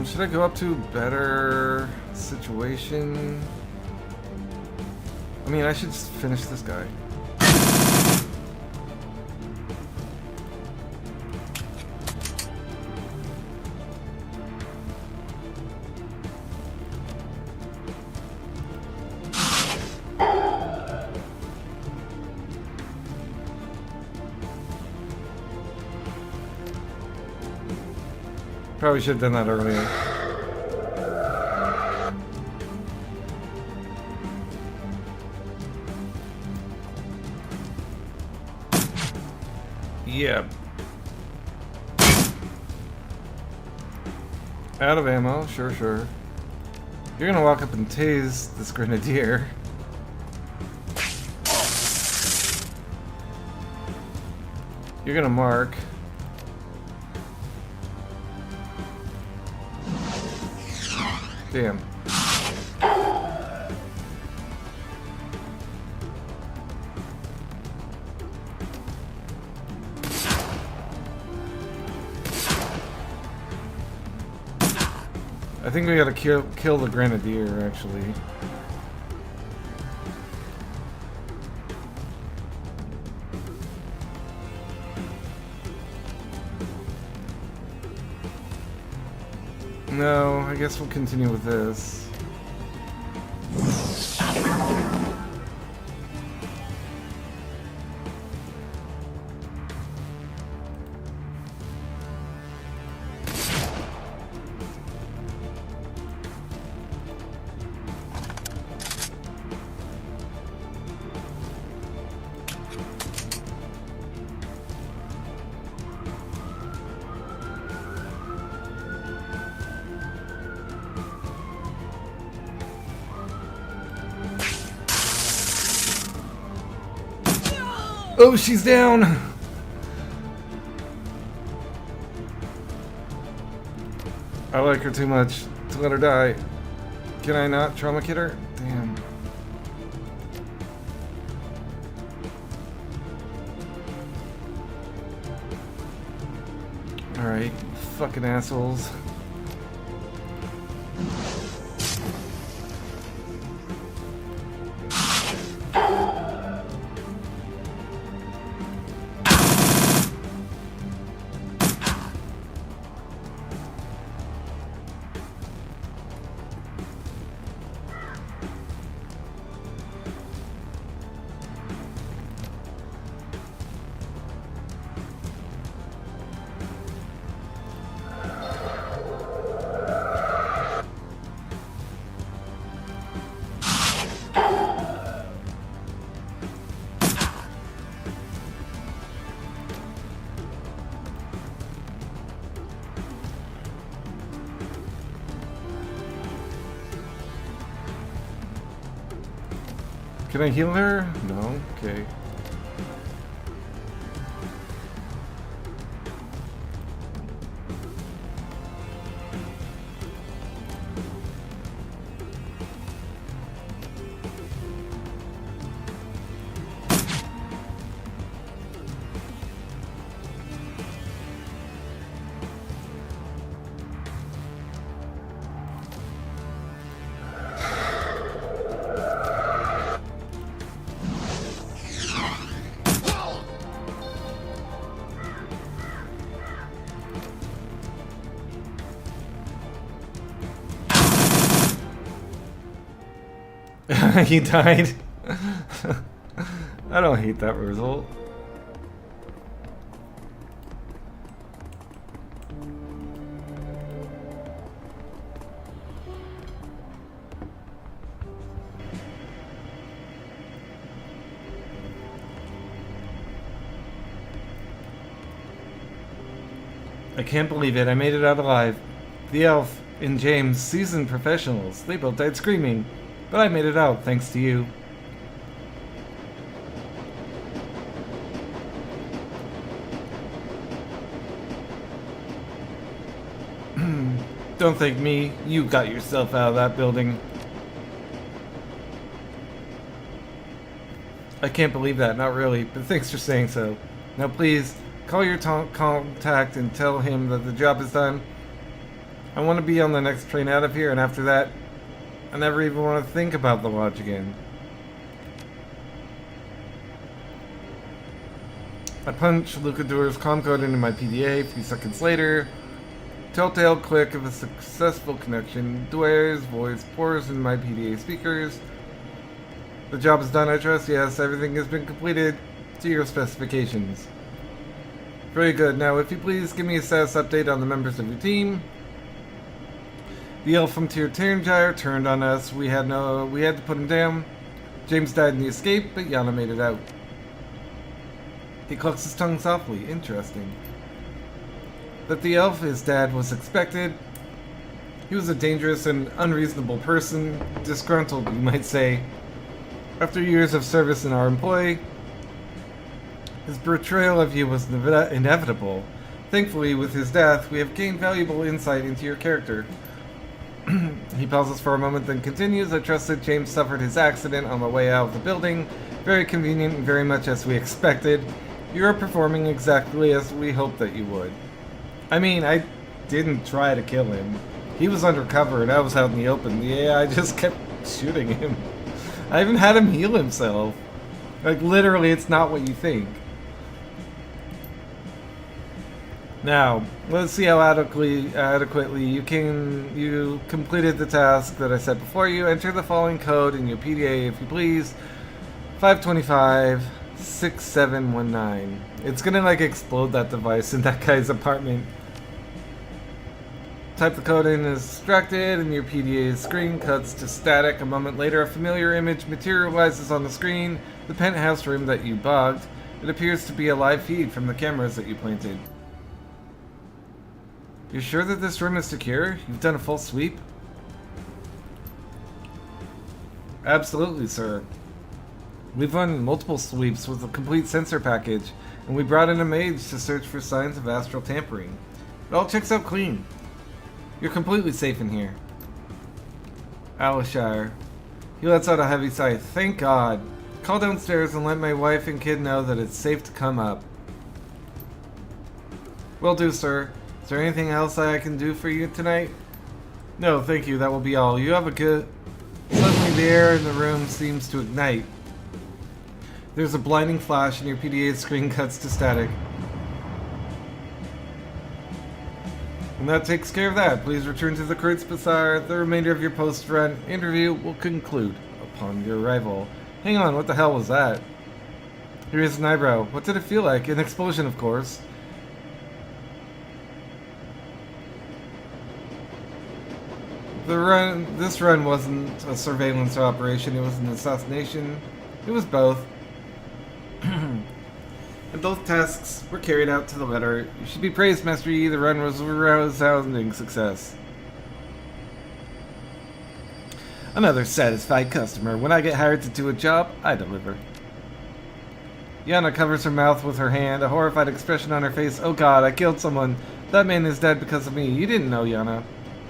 should I go up to a better situation? I mean, I should just finish this guy. Probably should have done that earlier. Yeah. Out of ammo, sure. You're gonna walk up and tase this grenadier. You're gonna mark. Damn. I think we gotta kill the grenadier, actually. No, I guess we'll continue with this. Oh, she's down! I like her too much to let her die. Can I not trauma kit her? Damn. Alright, fucking assholes. Can I heal her? No? Okay. He died. I don't hate that result. I can't believe it. I made it out alive. The elf and James, seasoned professionals. They both died screaming. But I made it out, thanks to you. Don't thank me. You got yourself out of that building. I can't believe that. Not really. But thanks for saying so. Now please, call your contact and tell him that the job is done. I want to be on the next train out of here, and after that, I never even want to think about the lodge again. I punch Lucador's comm code into my PDA. A few seconds later, telltale click of a successful connection. Dware's voice pours into my PDA speakers. The job is done, I trust. Yes, everything has been completed to your specifications. Very good. Now, if you please give me a status update on the members of your team. The elf from Tyrangire turned on us. We had to put him down. James died in the escape, but Yana made it out. He clucks his tongue softly. Interesting. That the elf, his dad, was expected. He was a dangerous and unreasonable person. Disgruntled, you might say. After years of service in our employ, his betrayal of you was inevitable. Thankfully, with his death, we have gained valuable insight into your character. He pauses for a moment, then continues. I trust that James suffered his accident on the way out of the building. Very convenient and very much as we expected. You are performing exactly as we hoped that you would. I mean, I didn't try to kill him. He was undercover and I was out in the open. The AI just kept shooting him. I even had him heal himself. Like, literally, it's not what you think. Now, let's see how adequately you completed the task that I set before you. Enter the following code in your PDA, if you please. 525-6719. It's gonna, like, explode that device in that guy's apartment. Type the code in as instructed, and your PDA's screen cuts to static. A moment later, a familiar image materializes on the screen. The penthouse room that you bugged. It appears to be a live feed from the cameras that you planted. You're sure that this room is secure? You've done a full sweep? Absolutely, sir. We've run multiple sweeps with a complete sensor package, and we brought in a mage to search for signs of astral tampering. It all checks out clean. You're completely safe in here. Alishire. He lets out a heavy sigh. Thank God. Call downstairs and let my wife and kid know that it's safe to come up. Will do, sir. Is there anything else I can do for you tonight? No, thank you. That will be all. You have a good... Suddenly the air in the room seems to ignite. There's a blinding flash and your PDA screen cuts to static. And that takes care of that. Please return to the Kreutz Bazaar. The remainder of your post-run interview will conclude upon your arrival. Hang on, what the hell was that? Here's an eyebrow. What did it feel like? An explosion, of course. This run wasn't a surveillance operation, it was an assassination. It was both. And both tasks were carried out to the letter. You should be praised, Master Yi. The run was a resounding success. Another satisfied customer. When I get hired to do a job, I deliver. Yana covers her mouth with her hand, a horrified expression on her face. Oh God, I killed someone. That man is dead because of me. You didn't know, Yana.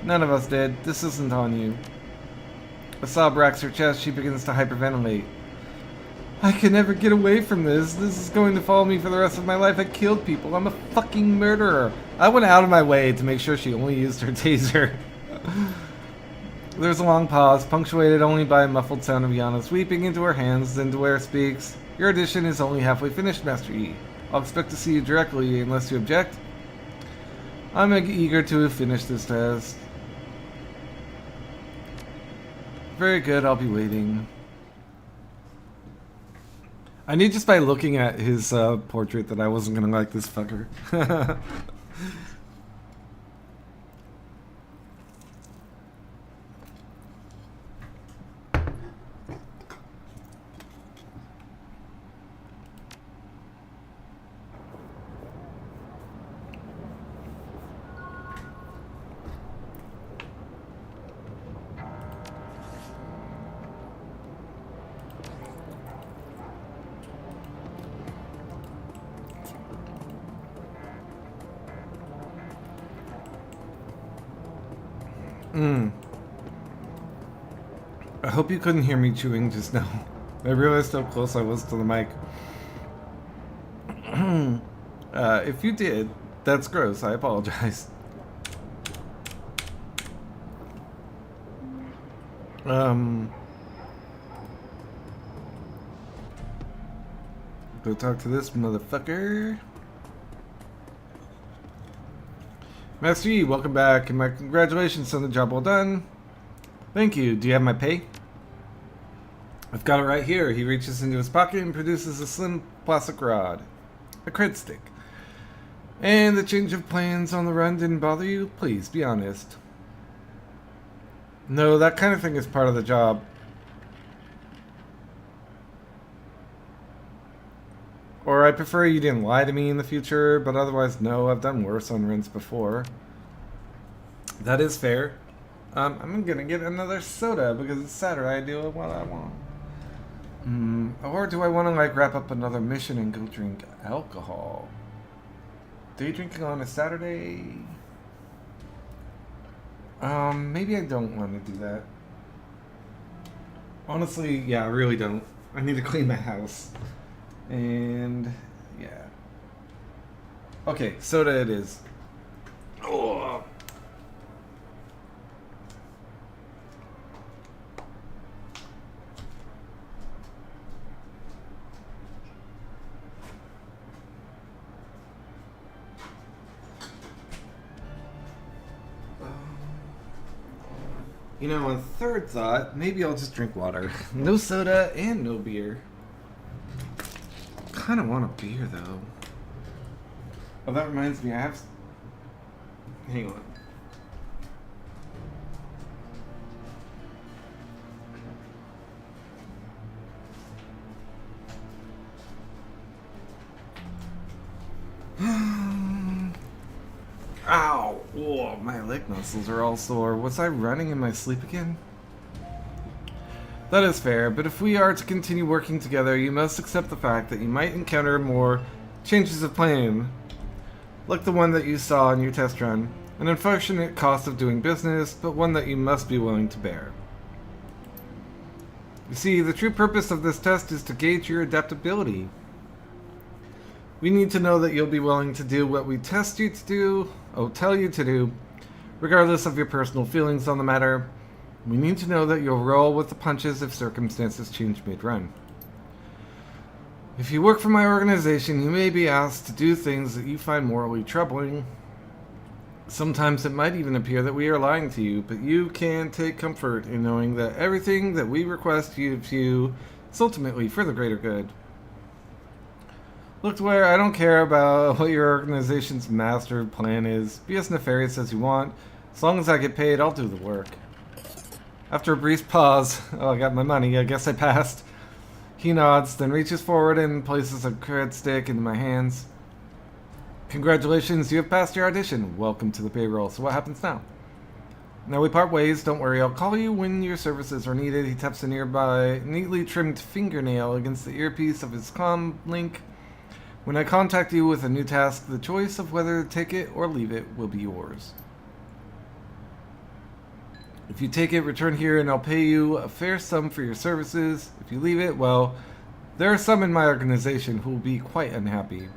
None of us did. This isn't on you. A sob racks her chest. She begins to hyperventilate. I can never get away from this. This is going to follow me for the rest of my life. I killed people. I'm a fucking murderer. I went out of my way to make sure she only used her taser. There's a long pause, punctuated only by a muffled sound of Yana's weeping into her hands. Then Dwyer speaks. Your audition is only halfway finished, Master Yi. I'll expect to see you directly unless you object. I'm eager to finish this task. Very good, I'll be waiting. I knew just by looking at his portrait that I wasn't gonna like this fucker. I hope you couldn't hear me chewing just now. I realized how close I was to the mic. If you did, that's gross. I apologize. Go talk to this motherfucker. Master Yi, welcome back, and my congratulations on the job well done. Thank you. Do you have my pay? I've got it right here. He reaches into his pocket and produces a slim plastic rod. A cred stick. And the change of plans on the run didn't bother you? Please, be honest. No, that kind of thing is part of the job. Or I prefer you didn't lie to me in the future, but otherwise, no, I've done worse on runs before. That is fair. I'm gonna get another soda because it's Saturday. I do what I want. Or do I want to like wrap up another mission and go drink alcohol? Day drinking on a Saturday? Maybe I don't want to do that. Honestly, yeah, I really don't. I need to clean my house. And yeah. Okay, soda it is. Oh. You know, on third thought, maybe I'll just drink water. No soda and no beer. Kind of want a beer though. Oh, that reminds me, I have. Hang on. Ow! Whoa, my leg muscles are all sore. Was I running in my sleep again? That is fair, but if we are to continue working together, you must accept the fact that you might encounter more changes of plan, like the one that you saw in your test run. An unfortunate cost of doing business, but one that you must be willing to bear. You see, the true purpose of this test is to gauge your adaptability. We need to know that you'll be willing to do what we test you to do, tell you to do, regardless of your personal feelings on the matter. We need to know that you'll roll with the punches if circumstances change mid-run. If you work for my organization, you may be asked to do things that you find morally troubling. Sometimes it might even appear that we are lying to you, but you can take comfort in knowing that everything that we request you to do is ultimately for the greater good. Look, Dwyer, I don't care about what your organization's master plan is. Be as nefarious as you want. As long as I get paid, I'll do the work. After a brief pause, I got my money, I guess I passed. He nods, then reaches forward and places a cred stick into my hands. Congratulations, you have passed your audition. Welcome to the payroll. So what happens now? Now we part ways, don't worry, I'll call you when your services are needed. He taps a nearby, neatly trimmed fingernail against the earpiece of his comm link. When I contact you with a new task, the choice of whether to take it or leave it will be yours. If you take it, return here and I'll pay you a fair sum for your services. If you leave it, well, there are some in my organization who will be quite unhappy.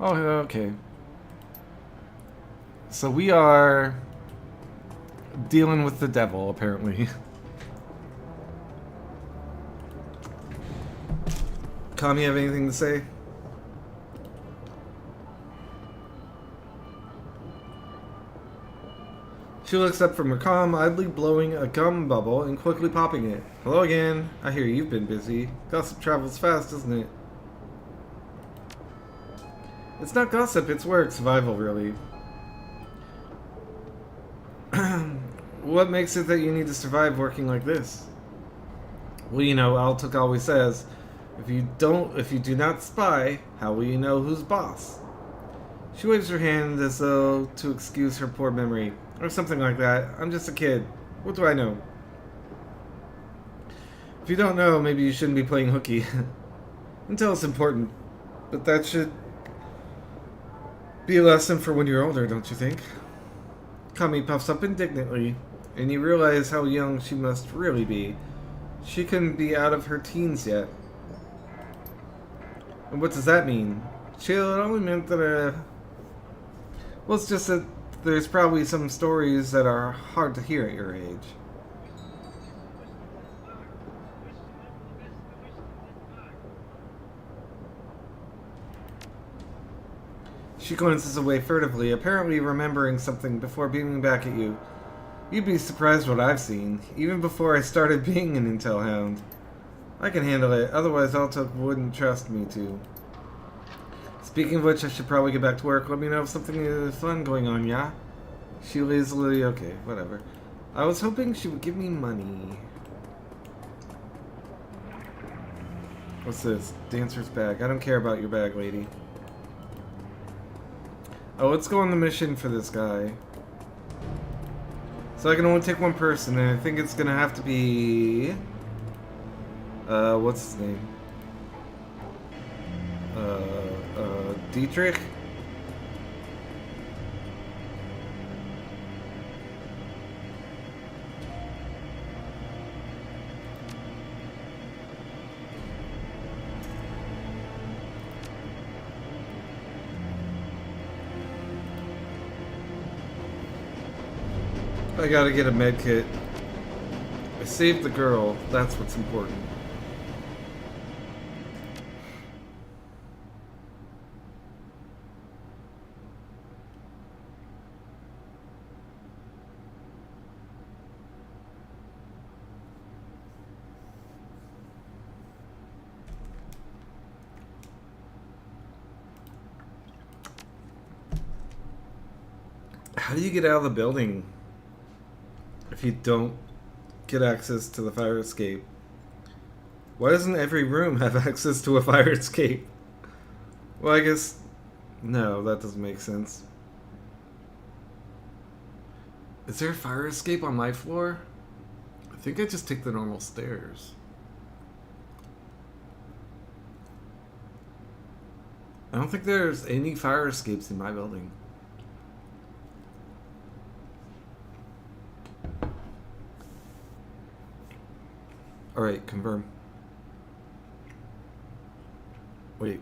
Oh, okay. So we are dealing with the devil, apparently. Tom, you have anything to say? She looks up from her comm, idly blowing a gum bubble and quickly popping it. Hello again. I hear you've been busy. Gossip travels fast, doesn't it? It's not gossip, it's work. Survival, really. What makes it that you need to survive working like this? Well, you know, Altuk always says, if you do not spy, how will you know who's boss? She waves her hand as though to excuse her poor memory, or something like that. I'm just a kid. What do I know? If you don't know, maybe you shouldn't be playing hooky. Until it's important. But that should be a lesson for when you're older, don't you think? Kami puffs up indignantly, and you realize how young she must really be. She couldn't be out of her teens yet. And what does that mean? Chill, it only meant that, well, it's just that there's probably some stories that are hard to hear at your age. She glances away furtively, apparently remembering something before beaming back at you. You'd be surprised what I've seen, even before I started being an intel hound. I can handle it, otherwise Altuk wouldn't trust me to. Speaking of which, I should probably get back to work. Let me know if something fun going on, yeah? She lazily, okay, whatever. I was hoping she would give me money. What's this? Dancer's bag. I don't care about your bag, lady. Oh, let's go on the mission for this guy. So I can only take one person, and I think it's gonna have to be... what's his name? Dietrich? I gotta get a med kit. I saved the girl, that's what's important. How do you get out of the building if you don't get access to the fire escape? Why doesn't every room have access to a fire escape? Well, I guess... No, that doesn't make sense. Is there a fire escape on my floor? I think I just take the normal stairs. I don't think there's any fire escapes in my building. Alright, confirm. Wait.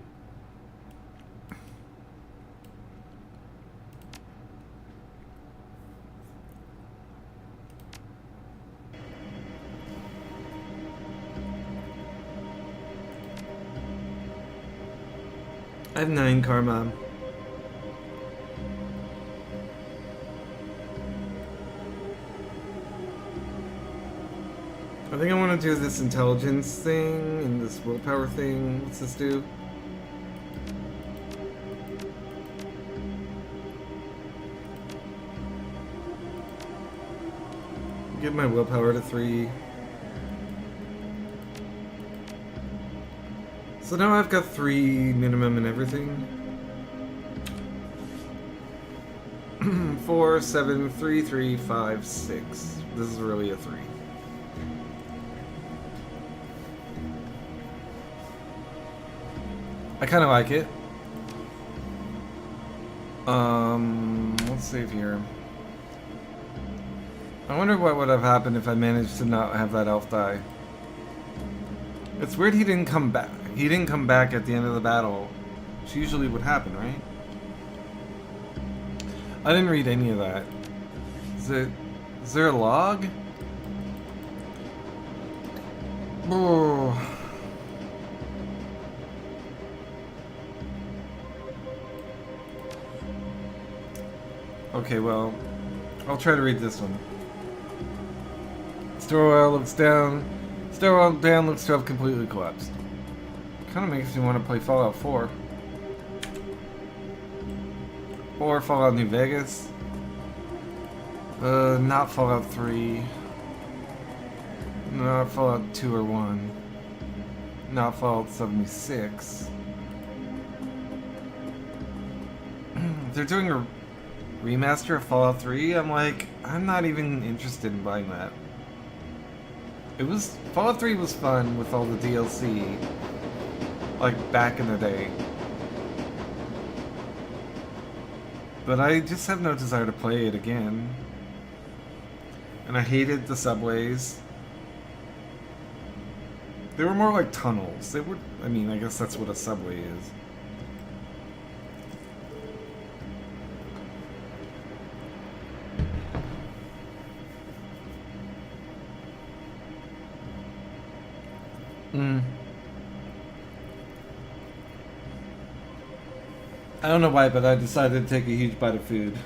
I have 9 karma. I think I want to do this intelligence thing and this willpower thing. What's this do? Get my willpower to 3. So now I've got 3 minimum and everything. 4, 7, 3, 3, 5, 6. This is really a 3. I kind of like it. Let's save here. I wonder what would have happened if I managed to not have that elf die. It's weird he didn't come back. He didn't come back at the end of the battle, which usually would happen, right? I didn't read any of that. Is there a log? Oh. Okay, well, I'll try to read this one. Stairwell looks down. Stairwell down looks to have completely collapsed. Kind of makes me want to play Fallout 4. Or Fallout New Vegas. Not Fallout 3. Not Fallout 2 or 1. Not Fallout 76. They're doing a remaster of Fallout 3. I'm like, I'm not even interested in buying that. Fallout 3 was fun with all the DLC. Like back in the day. But I just have no desire to play it again. And I hated the subways. They were more like tunnels. They were, I mean, I guess that's what a subway is. I don't know why, but I decided to take a huge bite of food.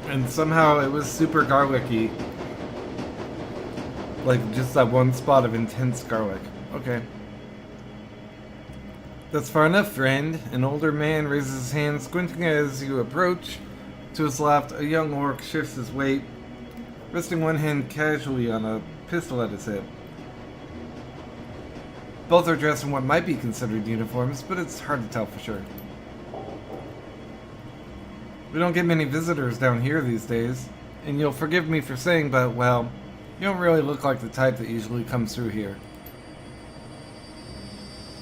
And somehow it was super garlicky. Like just that one spot of intense garlic. Okay. That's far enough, friend. An older man raises his hand, squinting as you approach. To his left, a young orc shifts his weight, resting one hand casually on a pistol at his hip. Both are dressed in what might be considered uniforms, but it's hard to tell for sure. We don't get many visitors down here these days, and you'll forgive me for saying, but, well, you don't really look like the type that usually comes through here.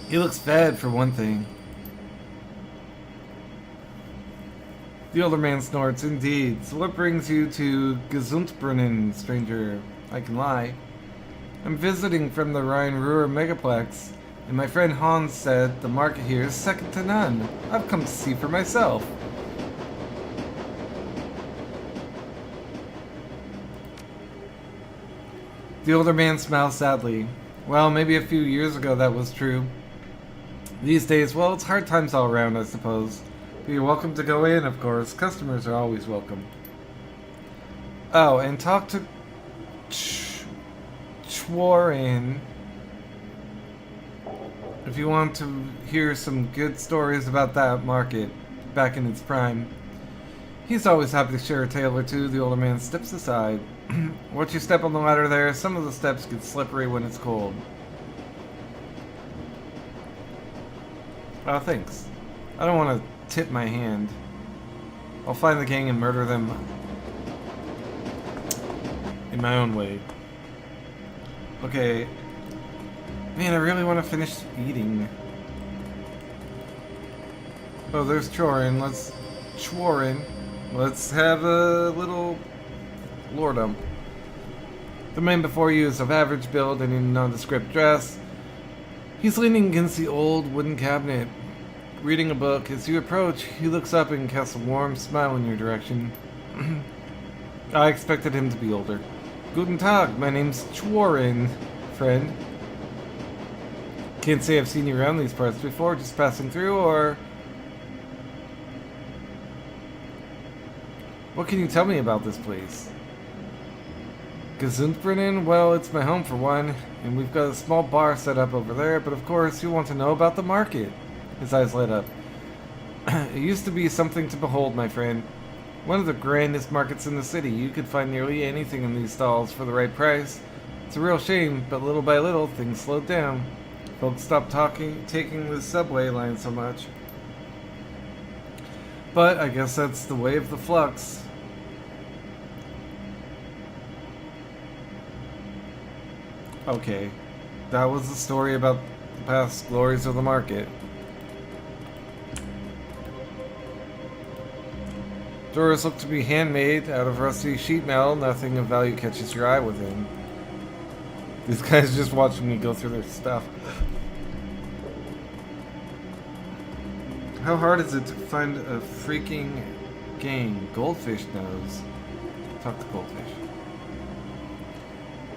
He looks fed, for one thing. The older man snorts. Indeed. So what brings you to Gesundbrunnen, stranger? I can lie. I'm visiting from the Rhine-Ruhr Megaplex, and my friend Hans said the market here is second to none. I've come to see for myself. The older man smiles sadly. Well, maybe a few years ago that was true. These days, well, it's hard times all around, I suppose. But you're welcome to go in, of course. Customers are always welcome. Oh, and talk to Schworin if you want to hear some good stories about that market back in its prime. He's always happy to share a tale or two. The older man steps aside. Once you step on the ladder there, some of the steps get slippery when it's cold. Oh, thanks. I don't want to tip my hand. I'll find the gang and murder them in my own way. Okay. Man, I really want to finish eating. Oh, there's Schworin. Let's have a little lordum. The man before you is of average build and in nondescript dress. He's leaning against the old wooden cabinet, reading a book. As you approach, he looks up and casts a warm smile in your direction. I expected him to be older. Guten Tag, my name's Schworin, friend. Can't say I've seen you around these parts before, just passing through, or... What can you tell me about this place? Gesundbrunnen? Well, it's my home for one, and we've got a small bar set up over there, but of course you want to know about the market. His eyes light up. It used to be something to behold, my friend. One of the grandest markets in the city. You could find nearly anything in these stalls for the right price. It's a real shame, but little by little, things slowed down. Folks stopped taking the subway line so much. But I guess that's the way of the flux. Okay. That was the story about the past glories of the market. Doors look to be handmade out of rusty sheet metal. Nothing of value catches your eye within. These guys just watching me go through their stuff. How hard is it to find a freaking gang? Goldfish knows. Talk to Goldfish.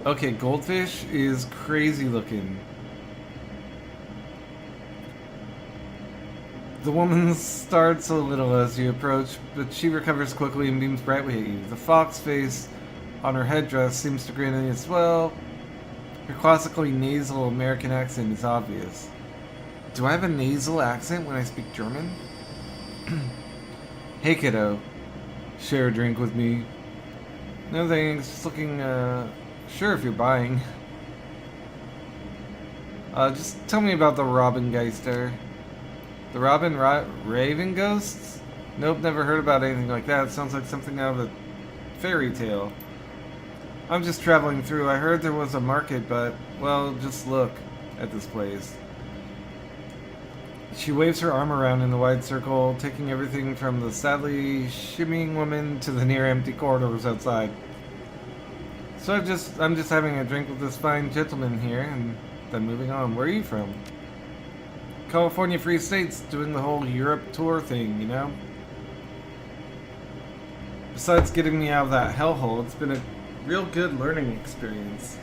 Okay, Goldfish is crazy looking. The woman starts a little as you approach, but she recovers quickly and beams brightly at you. The fox face on her headdress seems to grin as well. Her classically nasal American accent is obvious. Do I have a nasal accent when I speak German? Hey kiddo, share a drink with me. No thanks, just looking, sure if you're buying. Just tell me about the Robin Geister. The Raven Ghosts? Nope, never heard about anything like that. Sounds like something out of a fairy tale. I'm just traveling through. I heard there was a market, but, well, just look at this place. She waves her arm around in a wide circle, taking everything from the sadly shimmying woman to the near empty corridors outside. So I'm just having a drink with this fine gentleman here, and then moving on. Where are you from? California Free State's doing the whole Europe tour thing, you know? Besides getting me out of that hellhole, it's been a real good learning experience.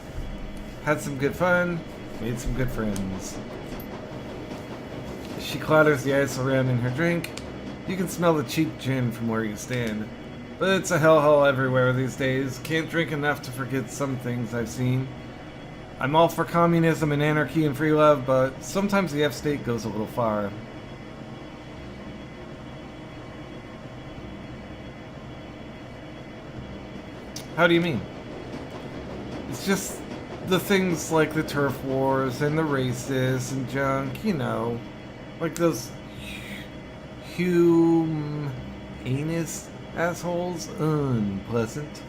Had some good fun, made some good friends. She clatters the ice around in her drink. You can smell the cheap gin from where you stand. But it's a hellhole everywhere these days. Can't drink enough to forget some things I've seen. I'm all for communism and anarchy and free love, but sometimes the F-state goes a little far. How do you mean? It's just the things like the turf wars and the racists and junk, you know. Like those anus assholes. Unpleasant.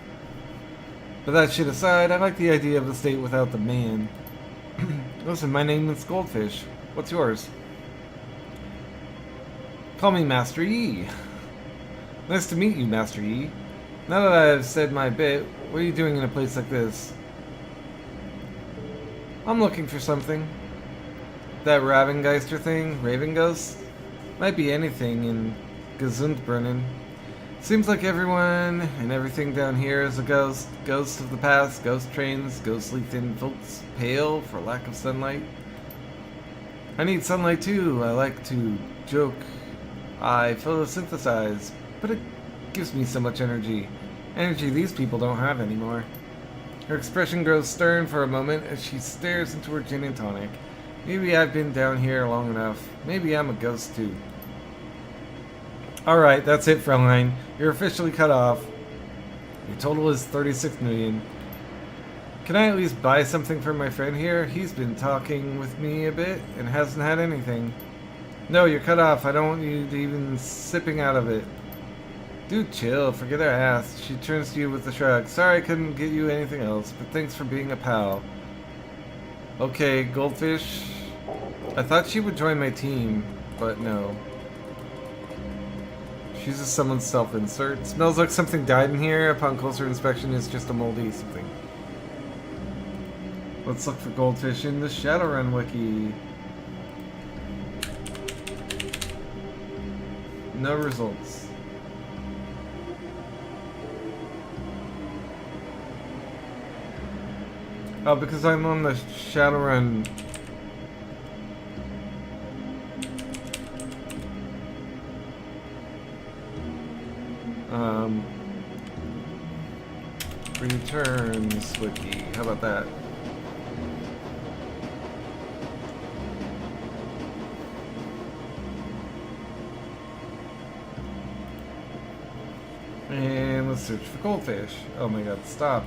But that shit aside, I like the idea of the state without the man. Listen, my name is Goldfish. What's yours? Call me Master Yi. Nice to meet you, Master Yi. Now that I've said my bit, what are you doing in a place like this? I'm looking for something. That Ravengeister thing, Raven Ghost, might be anything in Gesundbrunnen. Seems like everyone and everything down here is a ghost. Ghosts of the past, ghost trains, ghostly thin folks, pale for lack of sunlight. I need sunlight too. I like to joke. I photosynthesize, but it gives me so much energy. Energy these people don't have anymore. Her expression grows stern for a moment as she stares into her gin and tonic. Maybe I've been down here long enough. Maybe I'm a ghost too. Alright, that's it, Fraulein. You're officially cut off. Your total is 36 million. Can I at least buy something for my friend here? He's been talking with me a bit and hasn't had anything. No, you're cut off. I don't want you to even sipping out of it. Dude, chill. Forget her ass. She turns to you with a shrug. Sorry I couldn't get you anything else, but thanks for being a pal. Okay, Goldfish. I thought she would join my team, but no. She's just someone's self-insert. Smells like something died in here. Upon closer inspection, it's just a moldy something. Let's look for Goldfish in the Shadowrun wiki. No results. Oh, because I'm on the Shadowrun. Returns wiki. How about that? And let's search for Goldfish. Oh my god, stop.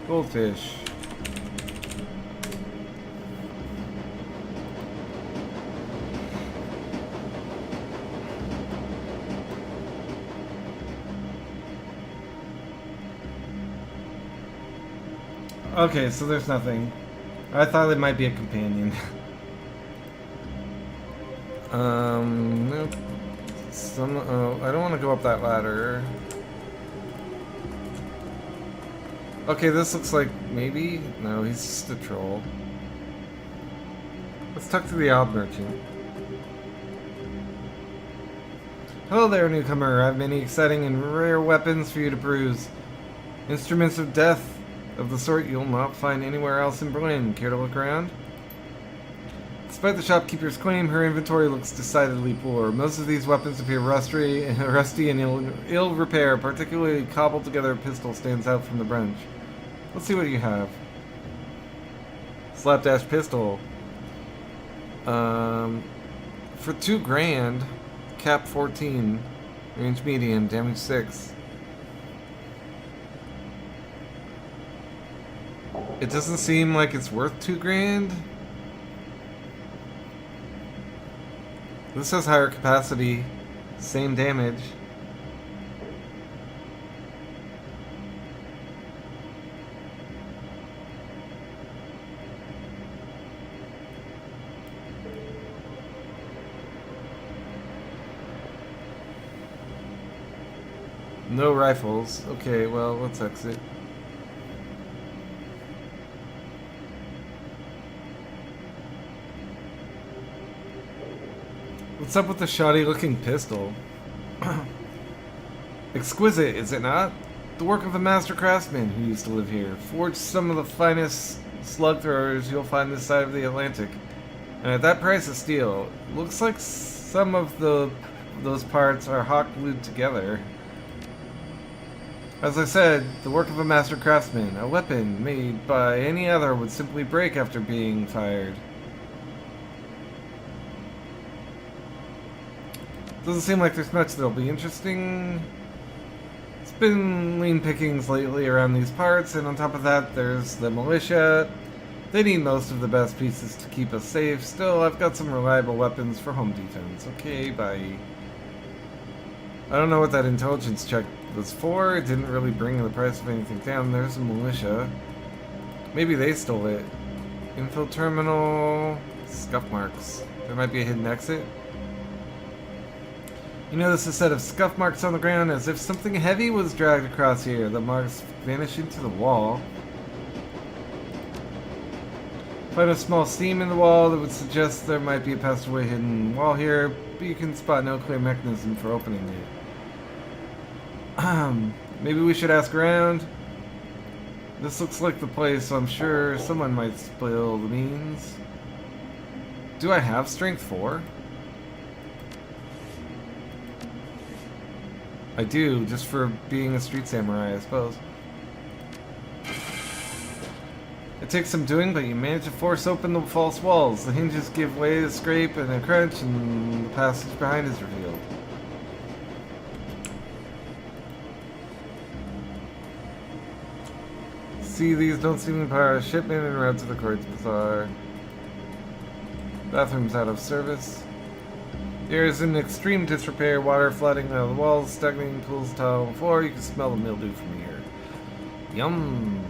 Goldfish. Okay, so there's nothing. I thought it might be a companion. Nope. Oh, I don't want to go up that ladder. Okay, this looks like maybe... No, he's just a troll. Let's talk to the odd merchant. Hello there, newcomer. I have many exciting and rare weapons for you to peruse. Instruments of death of the sort you'll not find anywhere else in Berlin. Care to look around? Despite the shopkeeper's claim, her inventory looks decidedly poor. Most of these weapons appear rusty and ill repair. Particularly cobbled together pistol stands out from the bunch. Let's see what you have. Slapdash pistol. For $2,000, cap 14, range medium, damage 6. It doesn't seem like it's worth $2,000. This has higher capacity, same damage. No rifles. Okay, well, let's exit. What's up with the shoddy-looking pistol? Exquisite, is it not? The work of a master craftsman who used to live here. Forged some of the finest slug throwers you'll find this side of the Atlantic. And at that price of steel, looks like some of those parts are hot glued together. As I said, the work of a master craftsman. A weapon made by any other would simply break after being fired. Doesn't seem like there's much that'll be interesting. It's been lean pickings lately around these parts, and on top of that, there's the militia. They need most of the best pieces to keep us safe. Still, I've got some reliable weapons for home defense. Okay, bye. I don't know what that intelligence check was for. It didn't really bring the price of anything down. There's a militia. Maybe they stole it. Info terminal. Scuff marks. There might be a hidden exit. You notice a set of scuff marks on the ground as if something heavy was dragged across here. The marks vanish into the wall. Find a small seam in the wall that would suggest there might be a passageway hidden wall here, but you can spot no clear mechanism for opening it. Maybe we should ask around. This looks like the place, so I'm sure someone might spill the beans. Do I have strength 4? I do, just for being a street samurai, I suppose. It takes some doing, but you manage to force open the false walls. The hinges give way to scrape and a crunch, and the passage behind is revealed. See, these don't seem to power a shipment en route to the Kreutz Bazaar. Bathroom's out of service. There is in extreme disrepair, water flooding out of the walls, stagnating pools, tile on the floor. You can smell the mildew from here. Yum!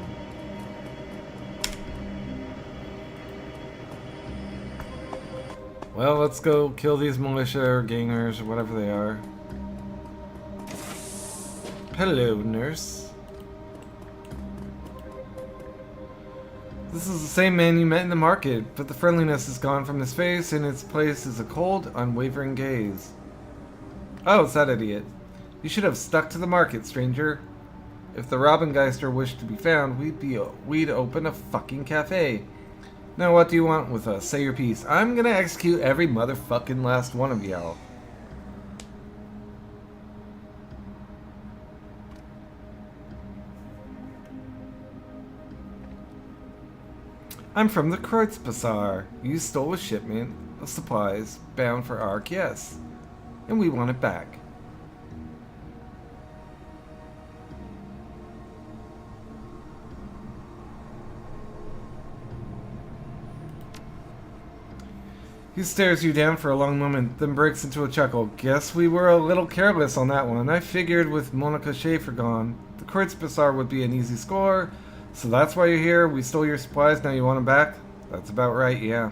Well, let's go kill these militia or gangers or whatever they are. Hello, nurse. This is the same man you met in the market, but the friendliness is gone from his face. In its place is a cold, unwavering gaze. Oh, it's that idiot. You should have stuck to the market, stranger. If the Robengeister wished to be found, we'd open a fucking cafe. Now what do you want with us? Say your piece. I'm gonna execute every motherfucking last one of y'all. I'm from the Kreutz Bazaar. You stole a shipment of supplies bound for Ark, yes. And we want it back. He stares you down for a long moment, then breaks into a chuckle. Guess we were a little careless on that one. I figured with Monica Schaefer gone, the Kreutz Bazaar would be an easy score. So that's why you're here? We stole your supplies, now you want them back? That's about right, yeah.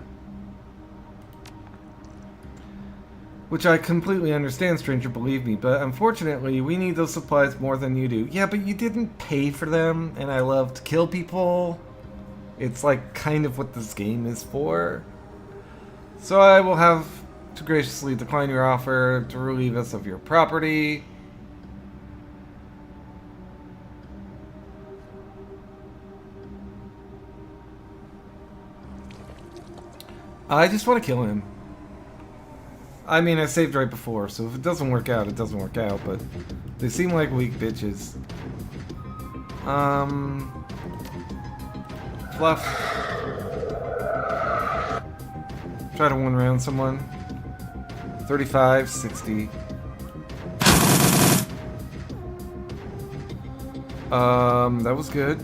Which I completely understand, stranger, believe me, but unfortunately, we need those supplies more than you do. Yeah, but you didn't pay for them, and I love to kill people. It's like kind of what this game is for. So I will have to graciously decline your offer to relieve us of your property. I just want to kill him. I mean, I saved right before, so if it doesn't work out, it doesn't work out, but they seem like weak bitches. Fluff. Try to one round someone. 35, 60. That was good.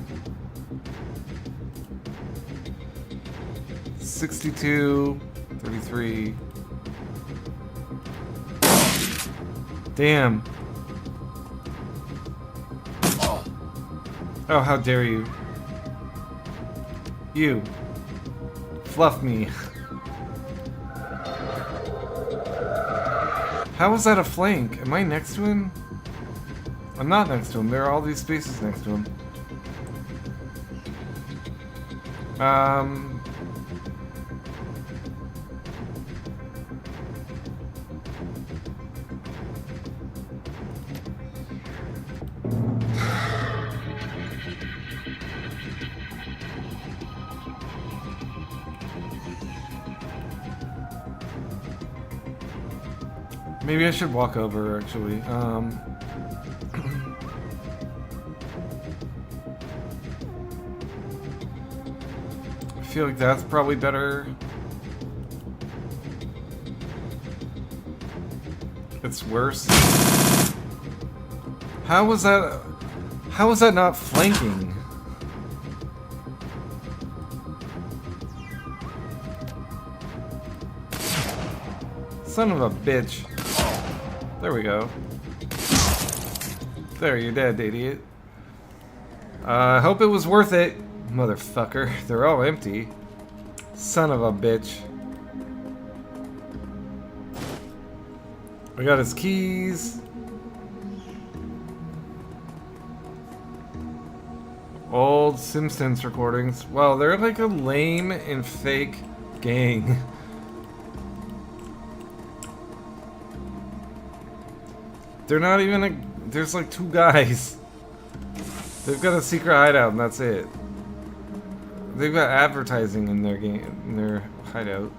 62, 33. Damn. Oh, how dare you. You. Fluff me. How is that a flank? Am I next to him? I'm not next to him. There are all these spaces next to him. Maybe I should walk over, actually. I feel like that's probably better. It's worse. How was that not flanking? Son of a bitch. There we go. There, you're dead, idiot. I hope it was worth it, motherfucker. They're all empty. Son of a bitch. I got his keys. Old Simpsons recordings. Wow, they're like a lame and fake gang. They're not even a... There's like 2 guys. They've got a secret hideout and that's it. They've got advertising in their game, in their hideout.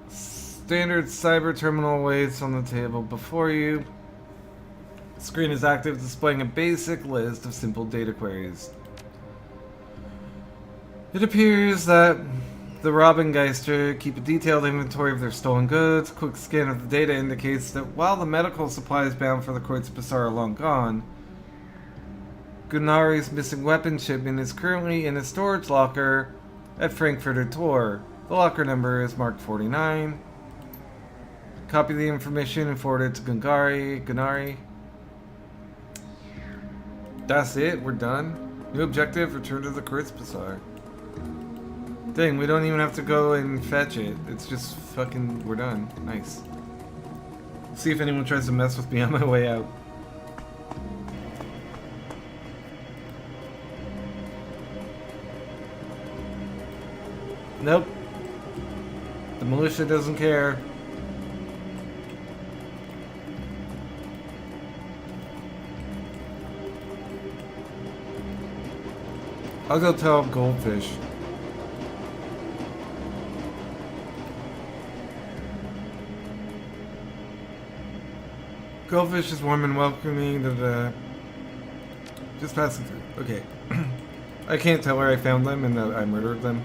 Standard cyber terminal waits on the table before you. Screen is active, displaying a basic list of simple data queries. It appears that the Robingeister keep a detailed inventory of their stolen goods. A quick scan of the data indicates that while the medical supplies bound for the Kreutz Bazaar are long gone, Gunnari's missing weapon shipment is currently in a storage locker at Frankfurter Tor. The locker number is marked 49. Copy the information and forward it to Gunnari. That's it, we're done. New objective, return to the Kreutz Bazaar. Dang, we don't even have to go and fetch it. It's just fucking, we're done. Nice. See if anyone tries to mess with me on my way out. Nope. The militia doesn't care. I'll go tell Goldfish. Goldfish is warm and welcoming to the... Just passing through. Okay. I can't tell where I found them and that I murdered them.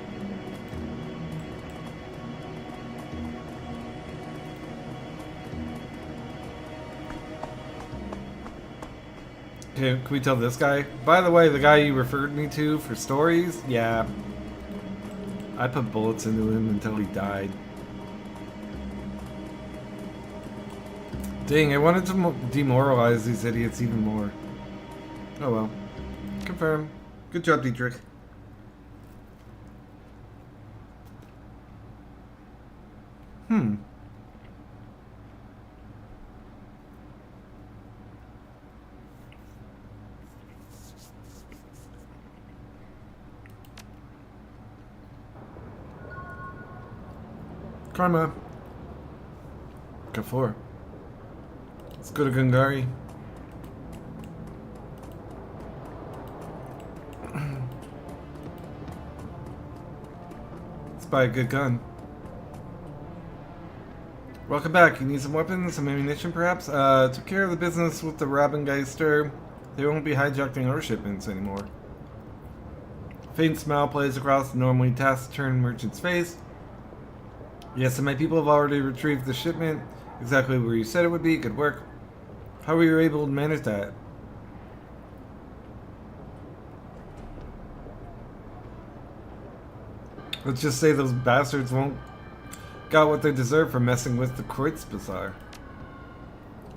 Okay, can we tell this guy? By the way, the guy you referred me to for stories? Yeah. I put bullets into him until he died. Dang, I wanted to demoralize these idiots even more. Oh well. Confirm. Good job, Dietrich. Karma. Got 4. Let's go to Gungari. buy a good gun. Welcome back. You need some weapons, some ammunition perhaps? Took care of the business with the Raubengeister. They won't be hijacking our shipments anymore. Faint smile plays across the normally taciturn merchant's face. Yes, and my people have already retrieved the shipment. Exactly where you said it would be. Good work. How were you able to manage that? Let's just say those bastards won't got what they deserve for messing with the Kreuzbazaar.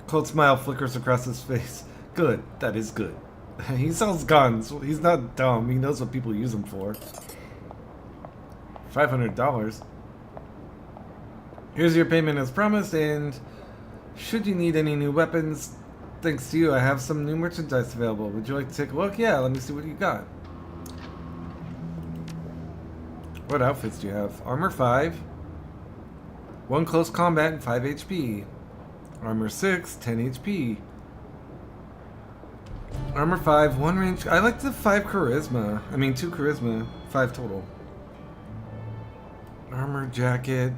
Cold smile flickers across his face. Good, that is good. He sells guns. He's not dumb. He knows what people use them for. $500. Here's your payment as promised, and should you need any new weapons, thanks to you, I have some new merchandise available. Would you like to take a look? Yeah, let me see what you got. What outfits do you have? Armor 5. 1 close combat and 5 HP. Armor 6, 10 HP. Armor 5, 1 range. I like the 5 charisma. I mean 2 charisma, 5 total. Armor jacket.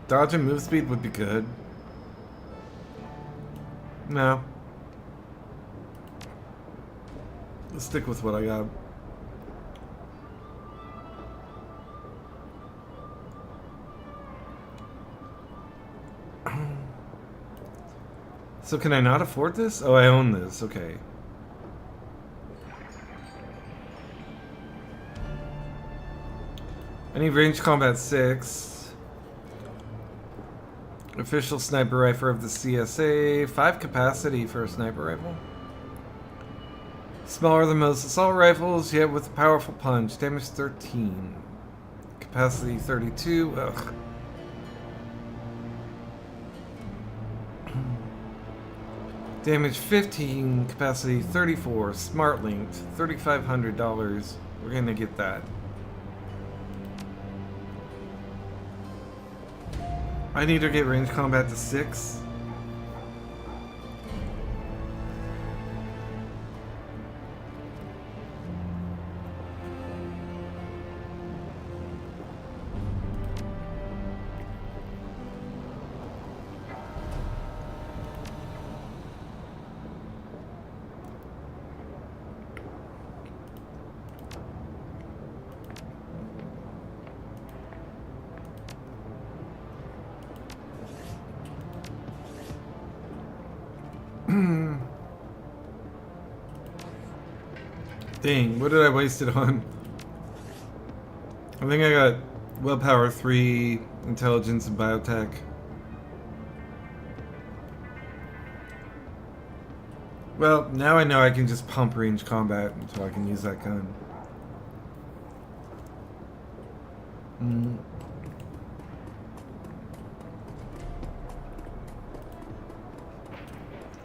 Dodge and move speed would be good. No. Let's stick with what I got. So can I not afford this? Oh, I own this. Okay. I need range combat 6. Official sniper rifle of the CSA. 5 capacity for a sniper rifle. Smaller than most assault rifles, yet with a powerful punch. Damage 13. Capacity 32. Ugh. Damage 15, capacity 34, smart linked, $3,500. We're gonna get that. I need to get range combat to 6. Dang, what did I waste it on? I think I got willpower 3, intelligence, and biotech. Well, now I know I can just pump range combat until I can use that gun.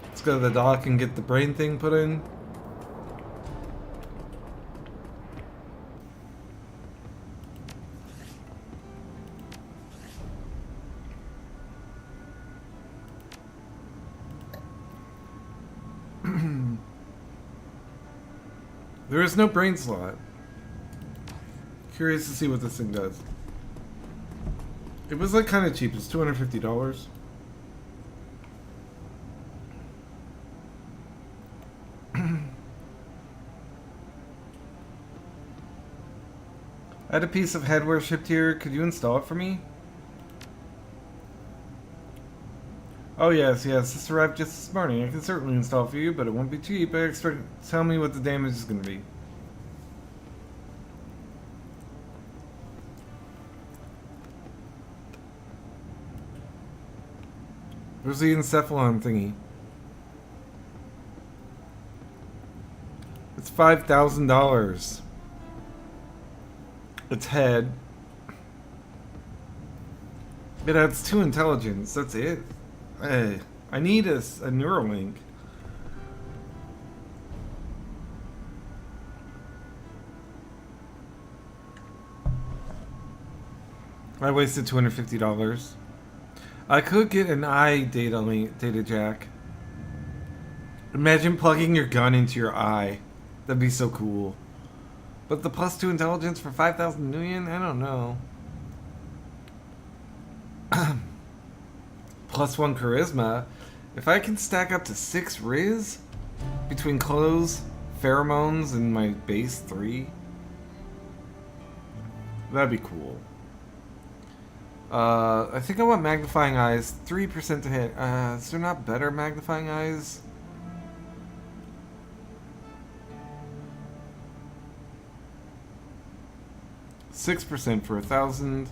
Let's go to the dock and get the brain thing put in. There is no brain slot. Curious to see what this thing does. It was like kind of cheap. It's $250. I had a piece of headwear shipped here. Could you install it for me? Oh yes, this arrived just this morning. I can certainly install it for you, but it won't be cheap. I expect. Tell me what the damage is going to be. Where's the encephalon thingy? It's $5,000. Its head. It adds 2 intelligence. That's it. Hey, I need a Neuralink. I wasted $250. I could get an eye data jack. Imagine plugging your gun into your eye. That'd be so cool. But the +2 intelligence for 5,000 nuyen? I don't know. +1 charisma. If I can stack up to 6 Riz between clothes, pheromones, and my base 3, that'd be cool. I think I want magnifying eyes, 3% to hit. Is there not better magnifying eyes? %6 for 1,000.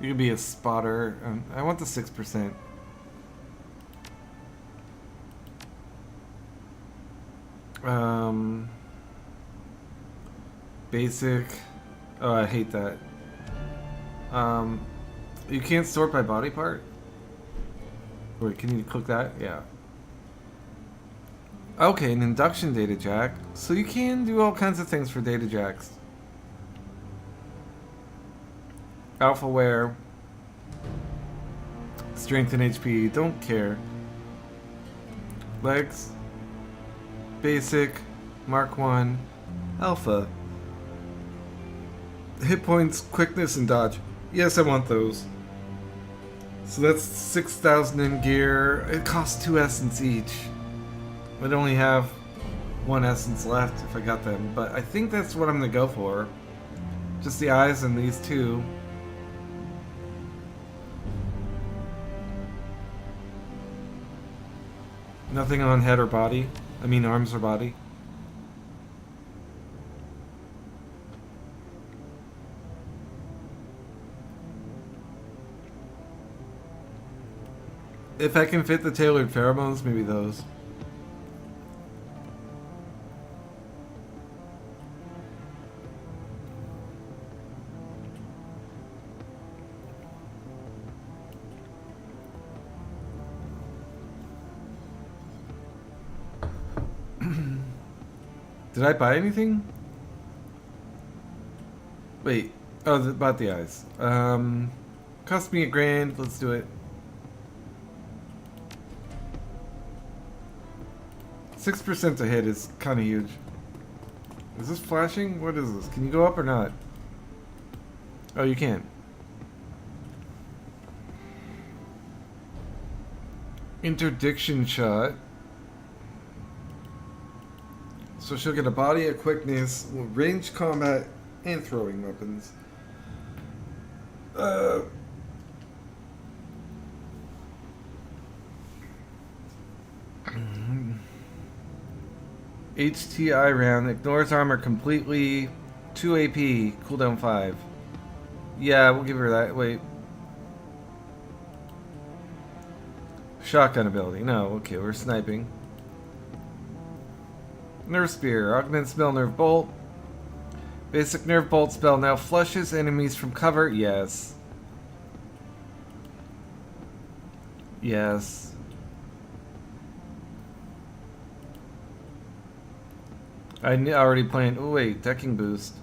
You could be a spotter. I want the 6%. Basic. Oh, I hate that. You can't sort by body part? Wait, can you click that? Yeah. Okay, an induction data jack. So you can do all kinds of things for data jacks. Alpha wear. Strength and HP, don't care. Legs. Basic. Mark 1. Alpha. Hit points, quickness, and dodge. Yes, I want those. So that's 6,000 in gear. It costs 2 essence each. I'd only have 1 essence left if I got them, but I think that's what I'm gonna go for. Just the eyes and these two. Nothing on head or body. I mean arms or body. If I can fit the tailored pheromones, maybe those. Did I buy anything? Wait. Oh, bought the eyes. Cost me $1,000. Let's do it. 6% to hit is kind of huge. Is this flashing? What is this? Can you go up or not? Oh, you can. Interdiction shot. So she'll get a body, a quickness, ranged combat, and throwing weapons. HTI round, ignores armor completely, 2 AP, cooldown 5. Yeah, we'll give her that. Wait. Shotgun ability. No, okay, we're sniping. Nerve Spear, augment spell, Nerve Bolt. Basic Nerve Bolt spell now flushes enemies from cover. Yes. Yes. I already planned. Oh wait, decking boost.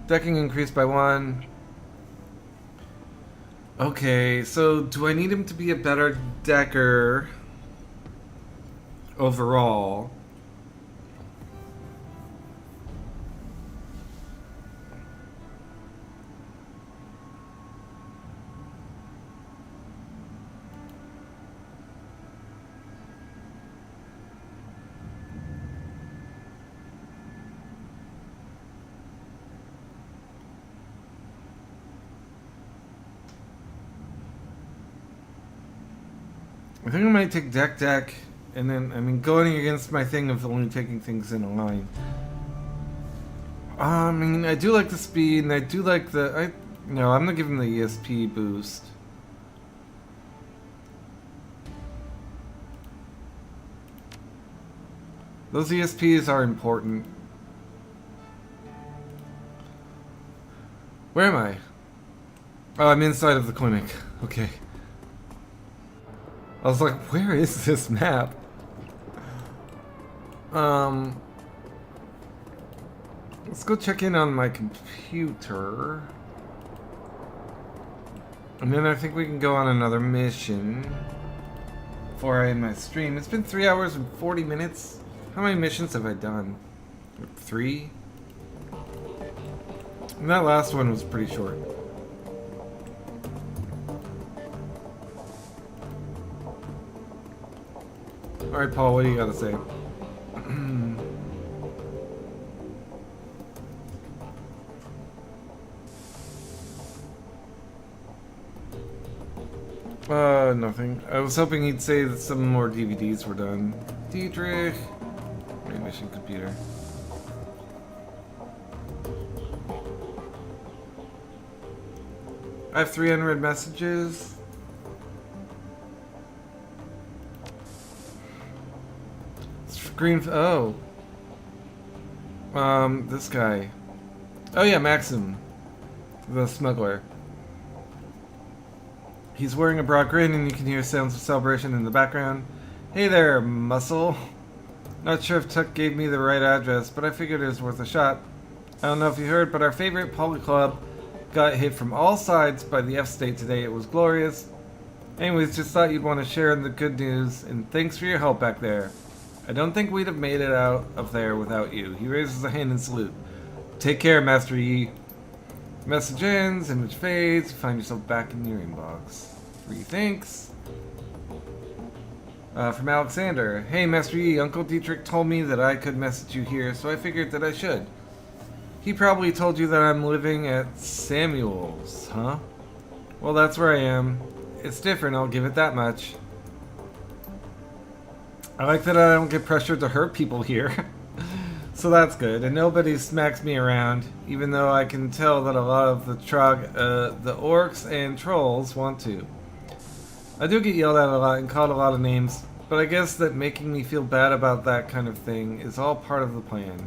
Decking increased by 1. Okay, so do I need him to be a better decker overall? I think I might take deck, and then, I mean, going against my thing of only taking things in a line. I mean, I do like the speed, and I do like the, no, I'm gonna give him the ESP boost. Those ESPs are important. Where am I? Oh, I'm inside of the clinic. Okay. I was like, where is this map? Let's go check in on my computer. And then I think we can go on another mission. before I end my stream. It's been 3 hours and 40 minutes. How many missions have I done? 3? And that last one was pretty short. Alright, Paul, what do you gotta say? Nothing. I was hoping he'd say that some more DVDs were done. Dietrich! My mission computer. I have 3 unread messages. Screen. Oh. This guy. Oh yeah, Maxim. The smuggler. He's wearing a broad grin and you can hear sounds of celebration in the background. Hey there, muscle. Not sure if Tuck gave me the right address, but I figured it was worth a shot. I don't know if you heard, but our favorite Poly Club got hit from all sides by the F-State today. It was glorious. Anyways, just thought you'd want to share in the good news, and thanks for your help back there. I don't think we'd have made it out of there without you. He raises a hand in salute. Take care, Master Yi. Message ends, image fades, you find yourself back in your inbox. 3 thanks. From Alexander. Hey, Master Yi, Uncle Dietrich told me that I could message you here, so I figured that I should. He probably told you that I'm living at Samuel's, huh? Well, that's where I am. It's different, I'll give it that much. I like that I don't get pressured to hurt people here. So that's good, and nobody smacks me around, even though I can tell that a lot of the orcs and trolls want to. I do get yelled at a lot and called a lot of names, but I guess that making me feel bad about that kind of thing is all part of the plan.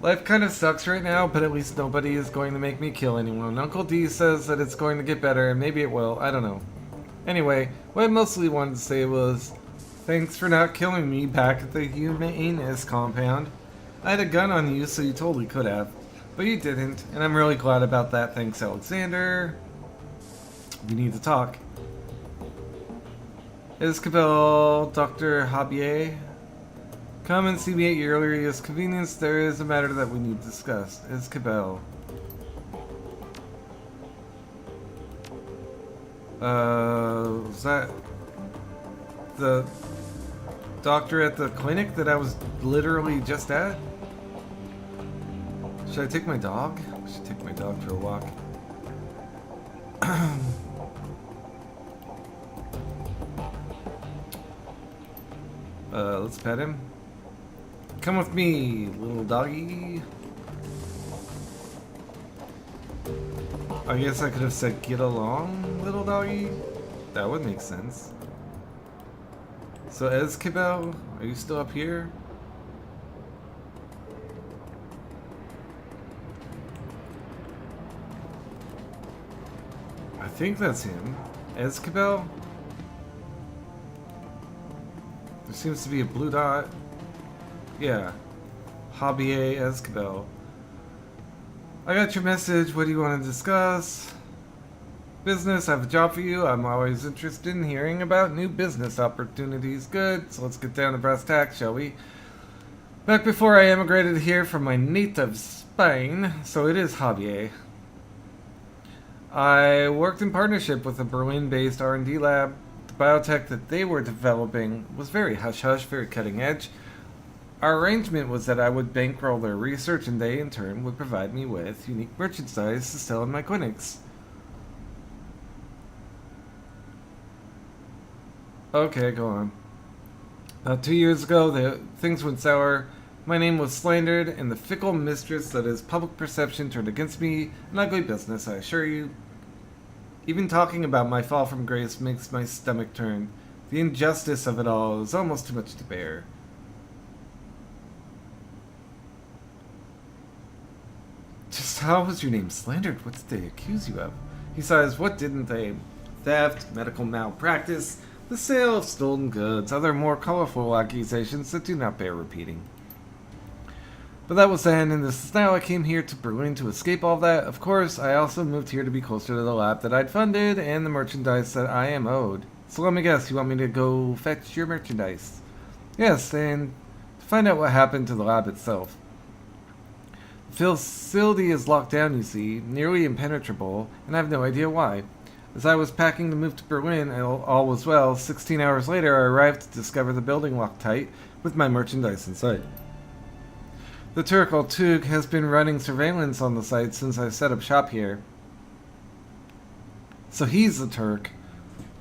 Life kind of sucks right now, but at least nobody is going to make me kill anyone. Uncle D says that it's going to get better, and maybe it will, I don't know. Anyway, what I mostly wanted to say was, thanks for not killing me back at the Humanus compound. I had a gun on you, so you totally could have. But you didn't, and I'm really glad about that. Thanks, Alexander. We need to talk. Isabel, Dr. Javier. Come and see me at your earliest convenience. There is a matter that we need to discuss. Isabel. Was that the doctor at the clinic that I was literally just at? Should I take my dog? I should take my dog for a walk. Let's pet him. Come with me, little doggy. I guess I could have said get along, little doggy. That would make sense. So Esquibel, are you still up here? I think that's him. Esquibel? There seems to be a blue dot. Yeah. Javier Esquibel. I got your message. What do you want to discuss? Business, I have a job for you. I'm always interested in hearing about new business opportunities. Good, so let's get down to brass tacks, shall we? Back before I emigrated here from my native Spain, so it is Javier. I worked in partnership with a Berlin-based R&D lab. The biotech that they were developing was very hush-hush, very cutting-edge. Our arrangement was that I would bankroll their research and they, in turn, would provide me with unique merchandise to sell in my clinics. Okay, go on. 2 years ago, things went sour. My name was slandered, and the fickle mistress that is public perception turned against me. An ugly business, I assure you. Even talking about my fall from grace makes my stomach turn. The injustice of it all is almost too much to bear. Just how was your name slandered? What did they accuse you of? He sighs, what didn't they? Theft, medical malpractice, the sale of stolen goods, other more colorful accusations that do not bear repeating. But that was then, and this is now. I came here to Berlin to escape all that. Of course, I also moved here to be closer to the lab that I'd funded and the merchandise that I am owed. So let me guess, you want me to go fetch your merchandise? Yes, and to find out what happened to the lab itself. The facility is locked down, you see, nearly impenetrable, and I have no idea why. As I was packing to move to Berlin, all was well. 16 hours later, I arrived to discover the building locked tight with my merchandise inside. The Turk Altug has been running surveillance on the site since I set up shop here. So he's the Turk.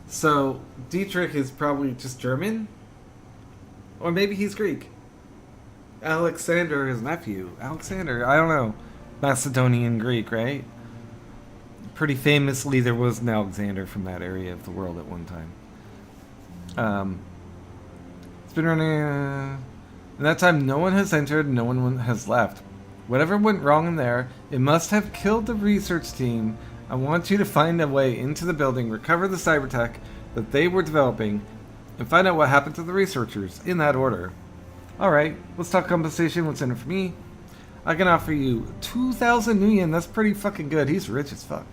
So Dietrich is probably just German? Or maybe he's Greek. Alexander, his nephew. Alexander, I don't know. Macedonian Greek, right? Pretty famously, there was an Alexander from that area of the world at one time. It's been running... In that time, no one has entered, no one has left. Whatever went wrong in there, it must have killed the research team. I want you to find a way into the building, recover the cyber tech that they were developing, and find out what happened to the researchers, in that order. Alright, let's talk compensation. What's in it for me? I can offer you 2,000 nuyen. That's pretty fucking good. He's rich as fuck.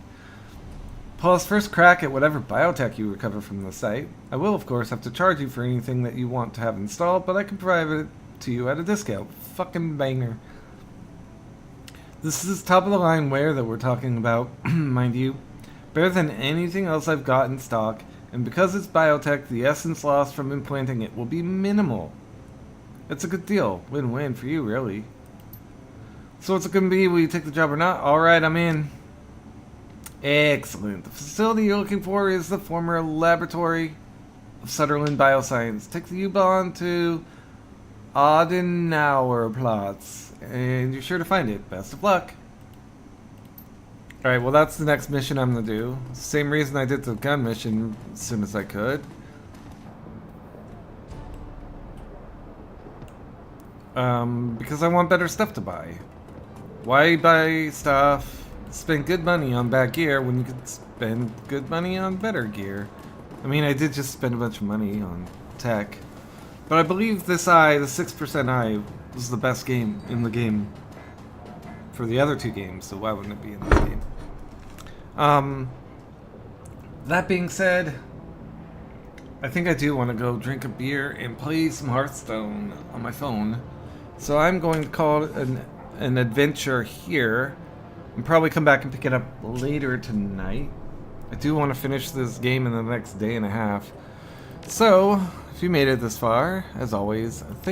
Plus, first crack at whatever biotech you recover from the site. I will, of course, have to charge you for anything that you want to have installed, but I can provide it to you at a discount. Fucking banger. This is top of the line ware that we're talking about, mind you. Better than anything else I've got in stock, and because it's biotech, the essence loss from implanting it will be minimal. It's a good deal. Win-win for you, really. So what's it going to be? Will you take the job or not? Alright, I'm in. Excellent. The facility you're looking for is the former laboratory of Shadowrun Bioscience. Take the U-Bahn to Adenauerplatz, and you're sure to find it. Best of luck. Alright, well that's the next mission I'm going to do. Same reason I did the gun mission as soon as I could. Because I want better stuff to buy. Why buy stuff, spend good money on bad gear when you could spend good money on better gear? I mean, I did just spend a bunch of money on tech. But I believe this eye, the 6% eye, was the best game in the game for the other two games, so why wouldn't it be in this game? That being said, I think I do want to go drink a beer and play some Hearthstone on my phone. So I'm going to call it an adventure here, and probably come back and pick it up later tonight. I do want to finish this game in the next day and a half. So, if you made it this far, as always, thank